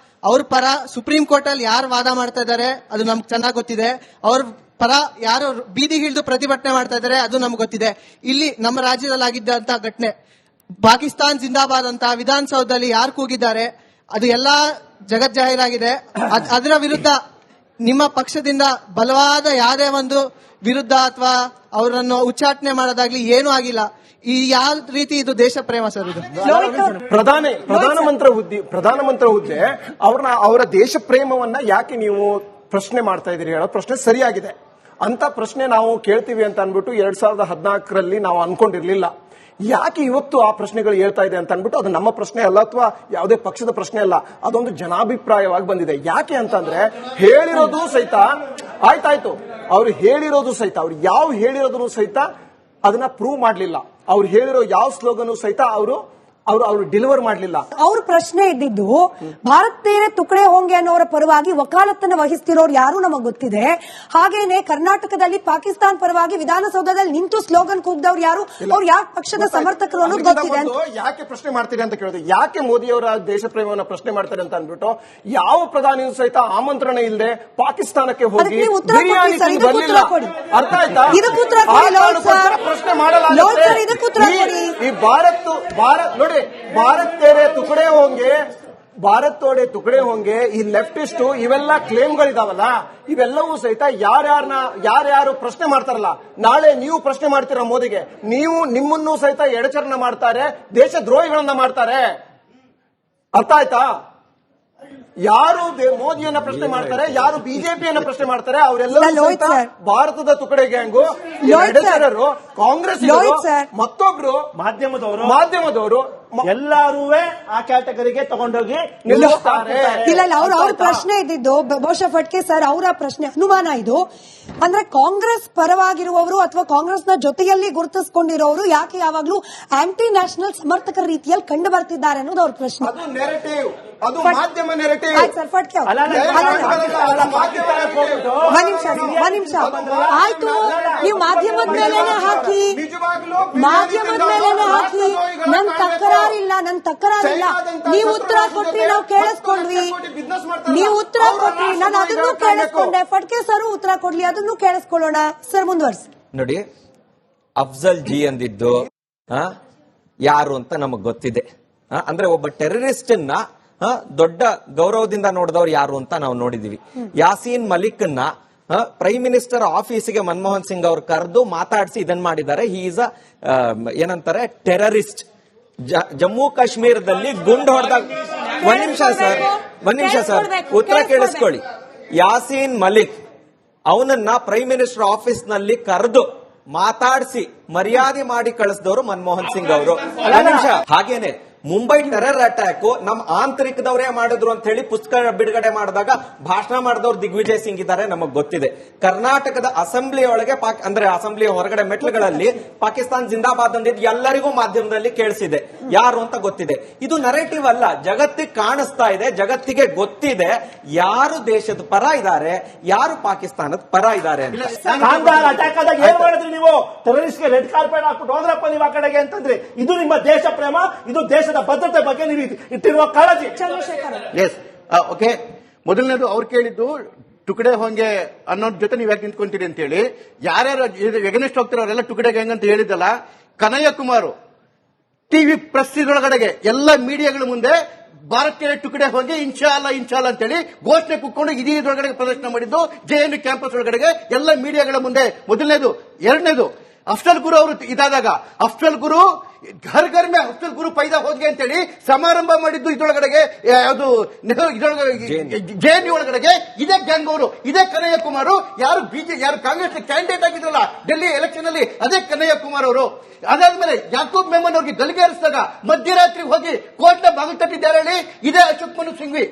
ಅವ್ರ ಪರ ಸುಪ್ರೀಂ ಕೋರ್ಟ್ ಅಲ್ಲಿ ಯಾರು ವಾದ ಮಾಡ್ತಾ ಇದ್ದಾರೆ ಅದು ನಮ್ಗೆ ಚೆನ್ನಾಗಿ ಗೊತ್ತಿದೆ. ಅವ್ರ ಪರ ಯಾರು ಬೀದಿಗಿಳಿದು ಪ್ರತಿಭಟನೆ ಮಾಡ್ತಾ ಇದ್ದಾರೆ ಅದು ನಮ್ಗೆ ಗೊತ್ತಿದೆ. ಇಲ್ಲಿ ನಮ್ಮ ರಾಜ್ಯದಲ್ಲಿ ಆಗಿದ್ದಂತ ಘಟನೆ, ಪಾಕಿಸ್ತಾನ್ ಜಿಂದಾಬಾದ್ ಅಂತ ವಿಧಾನಸೌಧದಲ್ಲಿ ಯಾರು ಕೂಗಿದ್ದಾರೆ ಅದು ಎಲ್ಲಾ ಜಗತ್ ಜಾಹೀರಾಗಿದೆ. ಅದರ ವಿರುದ್ಧ ನಿಮ್ಮ ಪಕ್ಷದಿಂದ ಬಲವಾದ ಯಾವುದೇ ಒಂದು ವಿರುದ್ಧ ಅಥವಾ ಅವರನ್ನು ಉಚ್ಚಾಟನೆ ಮಾಡೋದಾಗ್ಲಿ ಏನೂ ಆಗಿಲ್ಲ. ಈ ಯಾವ ರೀತಿ ಇದು ದೇಶ ಪ್ರೇಮ ಸರ್? ಇದು ಪ್ರಧಾನಮಂತ್ರಿ ಹುದ್ದೆ ಅವರ ದೇಶ ಪ್ರೇಮವನ್ನ ಯಾಕೆ ನೀವು ಪ್ರಶ್ನೆ ಮಾಡ್ತಾ ಇದ್ದೀರಿ ಹೇಳೋ ಪ್ರಶ್ನೆ ಸರಿಯಾಗಿದೆ. ಅಂತ ಪ್ರಶ್ನೆ ನಾವು ಕೇಳ್ತೀವಿ ಅಂತ ಅನ್ಬಿಟ್ಟು 2014ರಲ್ಲಿ ನಾವು ಅನ್ಕೊಂಡಿರ್ಲಿಲ್ಲ. ಯಾಕೆ ಇವತ್ತು ಆ ಪ್ರಶ್ನೆಗಳು ಹೇಳ್ತಾ ಇದೆ ಅಂತ ಅನ್ಬಿಟ್ಟು ಅದು ನಮ್ಮ ಪ್ರಶ್ನೆ ಅಲ್ಲ ಅಥವಾ ಯಾವುದೇ ಪಕ್ಷದ ಪ್ರಶ್ನೆ ಅಲ್ಲ, ಅದೊಂದು ಜನಾಭಿಪ್ರಾಯವಾಗಿ ಬಂದಿದೆ. ಯಾಕೆ ಅಂತಂದ್ರೆ ಹೇಳಿರೋದು ಸಹಿತ ಆಯ್ತಾಯ್ತು, ಅವ್ರು ಹೇಳಿರೋದು ಸಹಿತ ಅವ್ರು ಯಾವ ಹೇಳಿರೋದನ್ನು ಸಹಿತ ಅದನ್ನ ಪ್ರೂವ್ ಮಾಡ್ಲಿಲ್ಲ. ಅವ್ರು ಹೇಳಿರೋ ಯಾವ ಸ್ಲೋಗನ್ ಸಹಿತ ಅವರು ಡೆಲಿವರ್ ಮಾಡಲಿಲ್ಲ. ಅವ್ರ ಪ್ರಶ್ನೆ ಇದ್ದಿದ್ದು ಭಾರತ್ ತೇರೆ ತುಕಡೆ ಹೋಂಗೆ ಅನ್ನೋರ ಪರವಾಗಿ ವಕಾಲತ್ತನ್ನು ವಹಿಸ್ತಿರೋರು ಯಾರು ನಮಗೆ ಗೊತ್ತಿದೆ. ಹಾಗೇನೆ ಕರ್ನಾಟಕದಲ್ಲಿ ಪಾಕಿಸ್ತಾನ್ ಪರವಾಗಿ ವಿಧಾನಸೌಧದಲ್ಲಿ ನಿಂತು ಸ್ಲೋಗನ್ ಕೂಗ್ದವ್ರು ಯಾರು, ಅವ್ರು ಯಾವ ಪಕ್ಷದ ಸಮರ್ಥಕರು ಅನ್ನೋದು ಗೊತ್ತಿದೆ. ಯಾಕೆ ಪ್ರಶ್ನೆ ಮಾಡ್ತೀರಿ ಅಂತ ಕೇಳಿದ್ರೆ, ಯಾಕೆ ಮೋದಿ ಅವರ ದೇಶ ಪ್ರೇಮವನ್ನು ಪ್ರಶ್ನೆ ಮಾಡ್ತಾರೆ ಅಂತ ಅನ್ಬಿಟ್ಟು ಯಾವ ಪ್ರಧಾನಿಯೂ ಸಹಿತ ಆಮಂತ್ರಣ ಇಲ್ಲದೆ ಪಾಕಿಸ್ತಾನಕ್ಕೆ ಹೋಗಿ ಅರ್ಥ ಆಯ್ತಾ? ಪ್ರಶ್ನೆ ಮಾಡಲಾಗುತ್ತೆ. ಈ ಭಾರತ್ ನೋಡಿ, ಭಾರತ್ ತೇರೆ ತುಕಡೆ ಹೋಂಗೆ, ಭಾರತ್ ತೋಡೆ ತುಕಡೆ ಹೋಂಗೆ, ಈ ಲೆಫ್ಟಿಸ್ಟ್ ಇವೆಲ್ಲ ಕ್ಲೇಮ್ಗಳಿದಾವಲ್ಲ, ಇವೆಲ್ಲವೂ ಸಹಿತ ಯಾರ್ಯಾರು ಪ್ರಶ್ನೆ ಮಾಡ್ತಾರಲ್ಲ, ನಾಳೆ ನೀವು ಪ್ರಶ್ನೆ ಮಾಡ್ತೀರ ಮೋದಿಗೆ, ನಿಮ್ಮನ್ನು ಸಹಿತ ಎಡಚರಣೆ ಮಾಡ್ತಾರೆ, ದೇಶ ದ್ರೋಹಿಗಳನ್ನ ಮಾಡ್ತಾರೆ. ಅರ್ಥ ಆಯ್ತಾ? ಯಾರು ಮೋದಿಯನ್ನ ಪ್ರಶ್ನೆ ಮಾಡ್ತಾರೆ, ಯಾರು ಬಿಜೆಪಿಯನ್ನ ಪ್ರಶ್ನೆ ಮಾಡ್ತಾರೆ, ಅವರೆಲ್ಲರೂ ಭಾರತದ ತುಕಡೆ ಗ್ಯಾಂಗು, ಎಡಚರರು, ಕಾಂಗ್ರೆಸ್, ಮತ್ತೊಬ್ರು ಮಾಧ್ಯಮದವರು ಎಲ್ಲರೂ ಆ ಕ್ಯಾಟಗರಿಗೆ ತಗೊಂಡೋಗಿ ನಿಲ್ಲಿಸ್ತಾರೆ. ಇಲ್ಲ, ಅವ್ರ ಪ್ರಶ್ನೆ ಇದ್ದಿದ್ದು ಬಹುಶಃ ಫಟ್ಕೆ ಸರ್ ಅವರ ಪ್ರಶ್ನೆ ಅನುಮಾನ ಇದು. ಅಂದ್ರೆ ಕಾಂಗ್ರೆಸ್ ಪರವಾಗಿರುವವರು ಅಥವಾ ಕಾಂಗ್ರೆಸ್ನ ಜೊತೆಯಲ್ಲಿ ಗುರುತಿಸಿಕೊಂಡಿರೋರು ಯಾಕೆ ಯಾವಾಗ್ಲೂ ಆಂಟಿ ನ್ಯಾಷನಲ್ ಸಮರ್ಥಕರ ರೀತಿಯಲ್ಲಿ ಕಂಡು ಬರ್ತಿದ್ದಾರೆ ಅನ್ನೋದು ಅವ್ರ ಪ್ರಶ್ನೆ. ಅದು ಮಾಧ್ಯಮ ನೆರೆಟಿವ್. ಸರ್ ಫಟ್ಕೆ ಒಂದ್ ನಿಮಿಷ ಆಯ್ತು, ನೀವು ಮಾಧ್ಯಮದ ಮೇಲೆನೆ ಹಾಕಿ, ನನ್ ತಕರಾರಿಲ್ಲ. ನೀವು ಉತ್ತರ ಕೊಟ್ರಿ, ನಾವು ಕೇಳಿಸ್ಕೊಂಡ್ವಿ. ನೀವು ಉತ್ತರ ಕೊಟ್ರಿ, ನಾನು ಅದನ್ನು ಕೇಳಿಸ್ಕೊಂಡೆ. ಫಟ್ಕೆ ಸರ್ ಉತ್ತರ ಕೊಡ್ಲಿ, ಅದನ್ನು ಕೇಳಿಸ್ಕೊಳ್ಳೋಣ. ಸರ್ ಮುಂದುವರ್ಸಿ. ನೋಡಿ, ಅಫ್ಜಲ್ ಜಿ ಅಂದಿದ್ದು ಯಾರು ಅಂತ ನಮಗ್ ಗೊತ್ತಿದೆ. ಅಂದ್ರೆ ಒಬ್ಬ ಟೆರರಿಸ್ಟ್ ದೊಡ್ಡ ಗೌರವದಿಂದ ನೋಡಿದವ್ರು ಯಾರು ಅಂತ ನಾವು ನೋಡಿದೀವಿ. ಯಾಸೀನ್ ಮಲಿಕ್ ಪ್ರೈಮ್ ಮಿನಿಸ್ಟರ್ ಆಫೀಸಿಗೆ ಮನಮೋಹನ್ ಸಿಂಗ್ ಅವರು ಕರೆದು ಮಾತಾಡಿಸಿ ಇದನ್ ಮಾಡಿದ್ದಾರೆ. ಹಿ ಈಸ್ ಏನಂತಾರೆ, ಟೆರರಿಸ್ಟ್. ಜಮ್ಮು ಕಾಶ್ಮೀರದಲ್ಲಿ ಗುಂಡು ಹೊಡೆದಾಗ ಒಂದ್ ನಿಮಿಷ ಸರ್ ಉತ್ತರ ಕೇಳಿಸ್ಕೊಳ್ಳಿ. ಯಾಸೀನ್ ಮಲಿಕ್ ಅವನನ್ನ ಪ್ರೈಮ್ ಮಿನಿಸ್ಟರ್ ಆಫೀಸ್ ನಲ್ಲಿ ಕರೆದು ಮಾತಾಡಿಸಿ ಮರ್ಯಾದೆ ಮಾಡಿ ಕಳಿಸಿದವರು ಮನಮೋಹನ್ ಸಿಂಗ್ ಅವರು. ಹಾಗೇನೆ ಮುಂಬೈ ಟೆರರ್ ಅಟ್ಯಾಕ್ ನಮ್ಮ ಆಂತರಿಕದವರೇ ಮಾಡಿದ್ರು ಅಂತ ಹೇಳಿ ಪುಸ್ತಕ ಬಿಡುಗಡೆ ಮಾಡಿದಾಗ ಭಾಷಣ ಮಾಡಿದವ್ರು ದಿಗ್ವಿಜಯ್ ಸಿಂಗ್ ಇದ್ದಾರೆ, ನಮಗ್ ಗೊತ್ತಿದೆ. ಕರ್ನಾಟಕದ ಅಸೆಂಬ್ಲಿ ಒಳಗೆ ಅಂದ್ರೆ ಅಸೆಂಬ್ಲಿ ಹೊರಗಡೆ ಮೆಟ್ಲುಗಳಲ್ಲಿ ಪಾಕಿಸ್ತಾನ್ ಜಿಂದಾಬಾದ್ ಅಂದಿದ್ದು ಎಲ್ಲರಿಗೂ ಮಾಧ್ಯಮದಲ್ಲಿ ಕೇಳಿಸಿದೆ, ಯಾರು ಅಂತ ಗೊತ್ತಿದೆ. ಇದು ನರೇಟಿವ್ ಅಲ್ಲ, ಜಗತ್ತಿಗೆ ಕಾಣಿಸ್ತಾ ಇದೆ, ಜಗತ್ತಿಗೆ ಗೊತ್ತಿದೆ ಯಾರು ದೇಶದ ಪರ ಇದ್ದಾರೆ, ಯಾರು ಪಾಕಿಸ್ತಾನದ ಪರ ಇದ್ದಾರೆ ಅಂತ. ಕಾಂದಾರ್ ಅಟ್ಯಾಕ್ ಆದಾಗ ಏನ್ ಮಾಡಿದ್ರಿ ನೀವು? ಟೆರರಿಸ್ಟ್ಗೆ ರೆಡ್ ಕಾರ್ಪೆಟ್ ಹಾಕ್ಬಿಟ್ಟು ಹೋದ್ರಪ್ಪ ನೀವು ಆ ಕಡೆಗೆ ಅಂತಂದ್ರೆ ಇದು ನಿಮ್ಮ ದೇಶ ಪ್ರೇಮ, ಇದು ದೇಶದ ಭದ್ರತೆ ಬಗ್ಗೆ ನೀವು ಇಟ್ಟಿರುವ ಕಾಳಜಿ. Yes okay. ಮೊದಲನೇದು ಅವ್ರು ಕೇಳಿದ್ದು ಟುಕಡೆ ಹೊಂಗೆ ಅನ್ನೋದ್ ಜೊತೆ ನೀವ್ ಯಾಕೆ ನಿಂತ್ಕೊಂತೀರಿ ಅಂತ ಹೇಳಿ. ಯಾರ್ಯಾರು ಎಗನೆಸ್ಟ್ ಹೋಗ್ತಾರೋ ಅವರೆಲ್ಲ ಟುಕಡೆಗೆ ಹೆಂಗಂತ ಹೇಳಿದ್ದಲ್ಲ. ಕನಯ್ಯ ಕುಮಾರ್ ಟಿವಿ ಪ್ರೆಸ್ ಇದರೊಳಗಡೆಗೆ ಎಲ್ಲ ಮೀಡಿಯಾಗಳ ಮುಂದೆ ಭಾರತೀಯ ಟುಕಡೆ ಹೋಗಿ ಇನ್ಶಾಲ್ಲ ಅಂತೇಳಿ ಘೋಷಣೆ ಕುಕ್ಕೊಂಡು ಇಡೀ ಇದರೊಳಗಡೆ ಪ್ರದರ್ಶನ ಮಾಡಿದ್ದು JNU ಕ್ಯಾಂಪಸ್ ಒಳಗಡೆಗೆ ಎಲ್ಲ ಮೀಡಿಯಾಗಳ ಮುಂದೆ. ಮೊದಲನೇದು. ಎರಡನೇದು, ಅಫ್ಜಲ್ ಗುರು ಅವರು ಇದಾದಾಗ ಅಫ್ಜಲ್ ಗುರು ಘರ್ ಘರ್ ಮೇ ಅಫ್ಜಲ್ ಗುರು ಪೈದಾ ಹೋದ್ಗೆ ಅಂತೇಳಿ ಸಮಾರಂಭ ಮಾಡಿದ್ದು ಇದರೊಳಗಡೆಗೆ ಯಾವುದು JNU ಒಳಗಡೆಗೆ ಇದೇ ಗ್ಯಾಂಗ್ ಅವರು, ಇದೇ ಕನಯ್ಯ ಕುಮಾರ್. ಯಾರು ಕಾಂಗ್ರೆಸ್ ಕ್ಯಾಂಡಿಡೇಟ್ ಆಗಿದ್ರಲ್ಲ ಡೆಲ್ಲಿ ಎಲೆಕ್ಷನ್ ಅಲ್ಲಿ, ಅದೇ ಕನಯ್ಯ ಕುಮಾರ್ ಅವರು. ಅದಾದ್ಮೇಲೆ ಯಾಕೂಬ್ ಮೆಮನ್ ಅವ್ರಿಗೆ ಗಲ್ಗೆ ಹರಿಸಿದಾಗ ಮಧ್ಯರಾತ್ರಿ ಹೋಗಿ ಕೋರ್ಟ್ನ ಬಾಗಿಲು ತಟ್ಟಿದ್ದಾರೆ ಹೇಳಿ ಇದೇ ಅಶೋಕ್ ಮನು ಸಿಂಘ್ವಿ,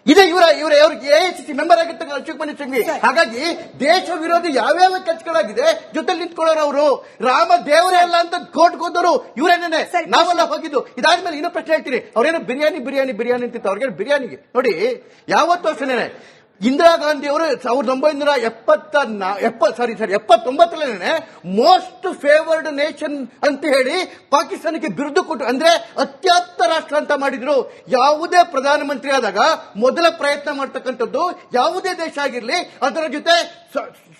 ಇದೇ ಇವರ AICC ಮೆಂಬರ್ ಆಗಿರ್ತಕ್ಕ ಅಶೋಕ್ ಮನು ಸಿಂಘ್ವಿ. ಹಾಗಾಗಿ ದೇಶ ವಿರೋಧಿ ಯಾವ್ಯಾವ ಕೆಚ್ಚಗಳಾಗಿದೆ ಜೊತೆ ನಿಂತ್ಕೊಳ್ಳೋರು ಅವರು. ರಾಮ ದೇವರೇ ಅಲ್ಲ ಅಂತ ಕೋರ್ಟ್ ಹೋದವರು ಇವರೇನೇ, ನಾವೆಲ್ಲ ಹೋಗಿದ್ದು. ಇದಾದ್ಮೇಲೆ ಇನ್ನೂ ಪ್ರಶ್ನೆ ಹೇಳ್ತೀನಿ. ಅವ್ರೇನೋ ಬಿರಿಯಾನಿ ಅಂತಿತ್ತು. ಅವ್ರಿಗೆ ಬಿರಿಯಾನಿಗೆ ನೋಡಿ ಯಾವತ್ತೂ ಅಷ್ಟೇನೆ. ಇಂದಿರಾ ಗಾಂಧಿ ಅವರು 1979 ಮೋಸ್ಟ್ ಫೇವರ್ಡ್ ನೇಷನ್ ಅಂತ ಹೇಳಿ ಪಾಕಿಸ್ತಾನಕ್ಕೆ ಬಿರುದು ಕೊಟ್ಟು, ಅಂದ್ರೆ ಅತ್ಯಂತ ರಾಷ್ಟ್ರ ಅಂತ ಮಾಡಿದ್ರು. ಯಾವುದೇ ಪ್ರಧಾನಮಂತ್ರಿ ಆದಾಗ ಮೊದಲ ಪ್ರಯತ್ನ ಮಾಡ್ತಕ್ಕಂಥದ್ದು ಯಾವುದೇ ದೇಶ ಆಗಿರ್ಲಿ ಅದರ ಜೊತೆ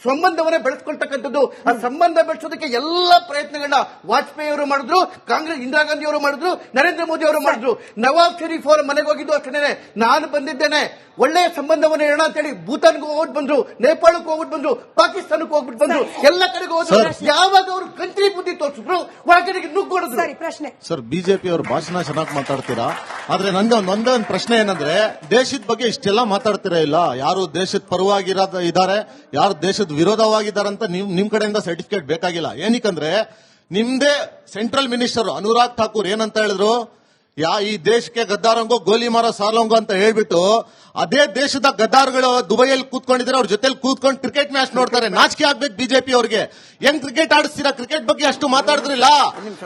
ಸಂಬಂಧವನ್ನೇ ಬೆಳೆಸ್ಕೊಳ್ತಕ್ಕಂಥದ್ದು. ಆ ಸಂಬಂಧ ಬೆಳೆಸೋದಕ್ಕೆ ಎಲ್ಲ ಪ್ರಯತ್ನಗಳನ್ನ ವಾಜಪೇಯಿ ಅವರು ಮಾಡಿದ್ರು, ಕಾಂಗ್ರೆಸ್ ಇಂದಿರಾ ಗಾಂಧಿ ಅವರು ಮಾಡಿದ್ರು, ನರೇಂದ್ರ ಮೋದಿ ಅವರು ಮಾಡಿದ್ರು. ನವಾಬ್ ಶರೀಫ್ ಅವರ ಮನೆಗೆ ಹೋಗಿದ್ದು ಅಷ್ಟೇನೆ. ನಾನು ಬಂದಿದ್ದೇನೆ, ಒಳ್ಳೆಯ ಸಂಬಂಧವನ್ನು ಹೇಳೋಣ ಅಂತೇಳಿ ಭೂತಾನ್ಗೆ ಹೋಗ್ಬಿಟ್ಟು ಬಂದ್ರು, ನೇಪಾಳಕ್ಕೆ ಹೋಗ್ಬಿಟ್ಟು ಬಂದ್ರು, ಪಾಕಿಸ್ತಾನಕ್ಕೆ ಹೋಗ್ಬಿಟ್ಟು ಬಂದ್ರು, ಎಲ್ಲ ಕಡೆಗೆ ಹೋದ್ರು. ಯಾವಾಗ ಅವರು ಕಂಟ್ರಿ ಬುದ್ಧಿ ತೋರಿಸಿದ್ರು ಒಳಗಡೆಗೆ ನುಗ್ಗೋಡಿದ್ರು. ಸರ್, ಬಿಜೆಪಿ ಅವರು ಭಾಷಣ ಚೆನ್ನಾಗಿ ಮಾತಾಡ್ತೀರಾ, ಆದ್ರೆ ನಂಗೆ ಒಂದೇ ಒಂದು ಪ್ರಶ್ನೆ ಏನಂದ್ರೆ, ದೇಶದ ಬಗ್ಗೆ ಇಷ್ಟೆಲ್ಲ ಮಾತಾಡ್ತೀರಾ ಇಲ್ಲ, ಯಾರು ದೇಶದ ಪರವಾಗಿದ್ದಾರೆ, ಯಾರು ದೇಶದ ವಿರೋಧವಾಗಿದ್ದಾರೆ ಅಂತ ನಿಮ್ ಕಡೆಯಿಂದ ಸರ್ಟಿಫಿಕೇಟ್ ಬೇಕಾಗಿಲ್ಲ. ಏನಕ್ಕಂದ್ರೆ ನಿಮ್ದೇ ಸೆಂಟ್ರಲ್ ಮಿನಿಸ್ಟರ್ ಅನುರಾಗ್ ಠಾಕೂರ್ ಏನಂತ ಹೇಳಿದ್ರು, ಈ ದೇಶಕ್ಕೆ ಗದ್ದಾರಂಗೋ ಗೋಲಿ ಮಾರೋ ಸಾರ್ಲಂಗೋ ಅಂತ ಹೇಳ್ಬಿಟ್ಟು ಅದೇ ದೇಶದ ಗದ್ದಾರ್ಗಳು ದುಬೈಯಲ್ಲಿ ಕೂತ್ಕೊಂಡಿದ್ರೆ ಅವ್ರ ಜೊತೆಲಿ ಕೂತ್ಕೊಂಡು ಕ್ರಿಕೆಟ್ ಮ್ಯಾಚ್ ನೋಡ್ತಾರೆ. ನಾಚಿಕೆ ಆಗ್ಬೇಕು ಬಿಜೆಪಿ ಅವ್ರಿಗೆ. ಹೆಂಗ್ ಕ್ರಿಕೆಟ್ ಆಡಿಸ್ತೀರಾ? ಕ್ರಿಕೆಟ್ ಬಗ್ಗೆ ಅಷ್ಟು ಮಾತಾಡಿದ್ರಿಲ್ಲ,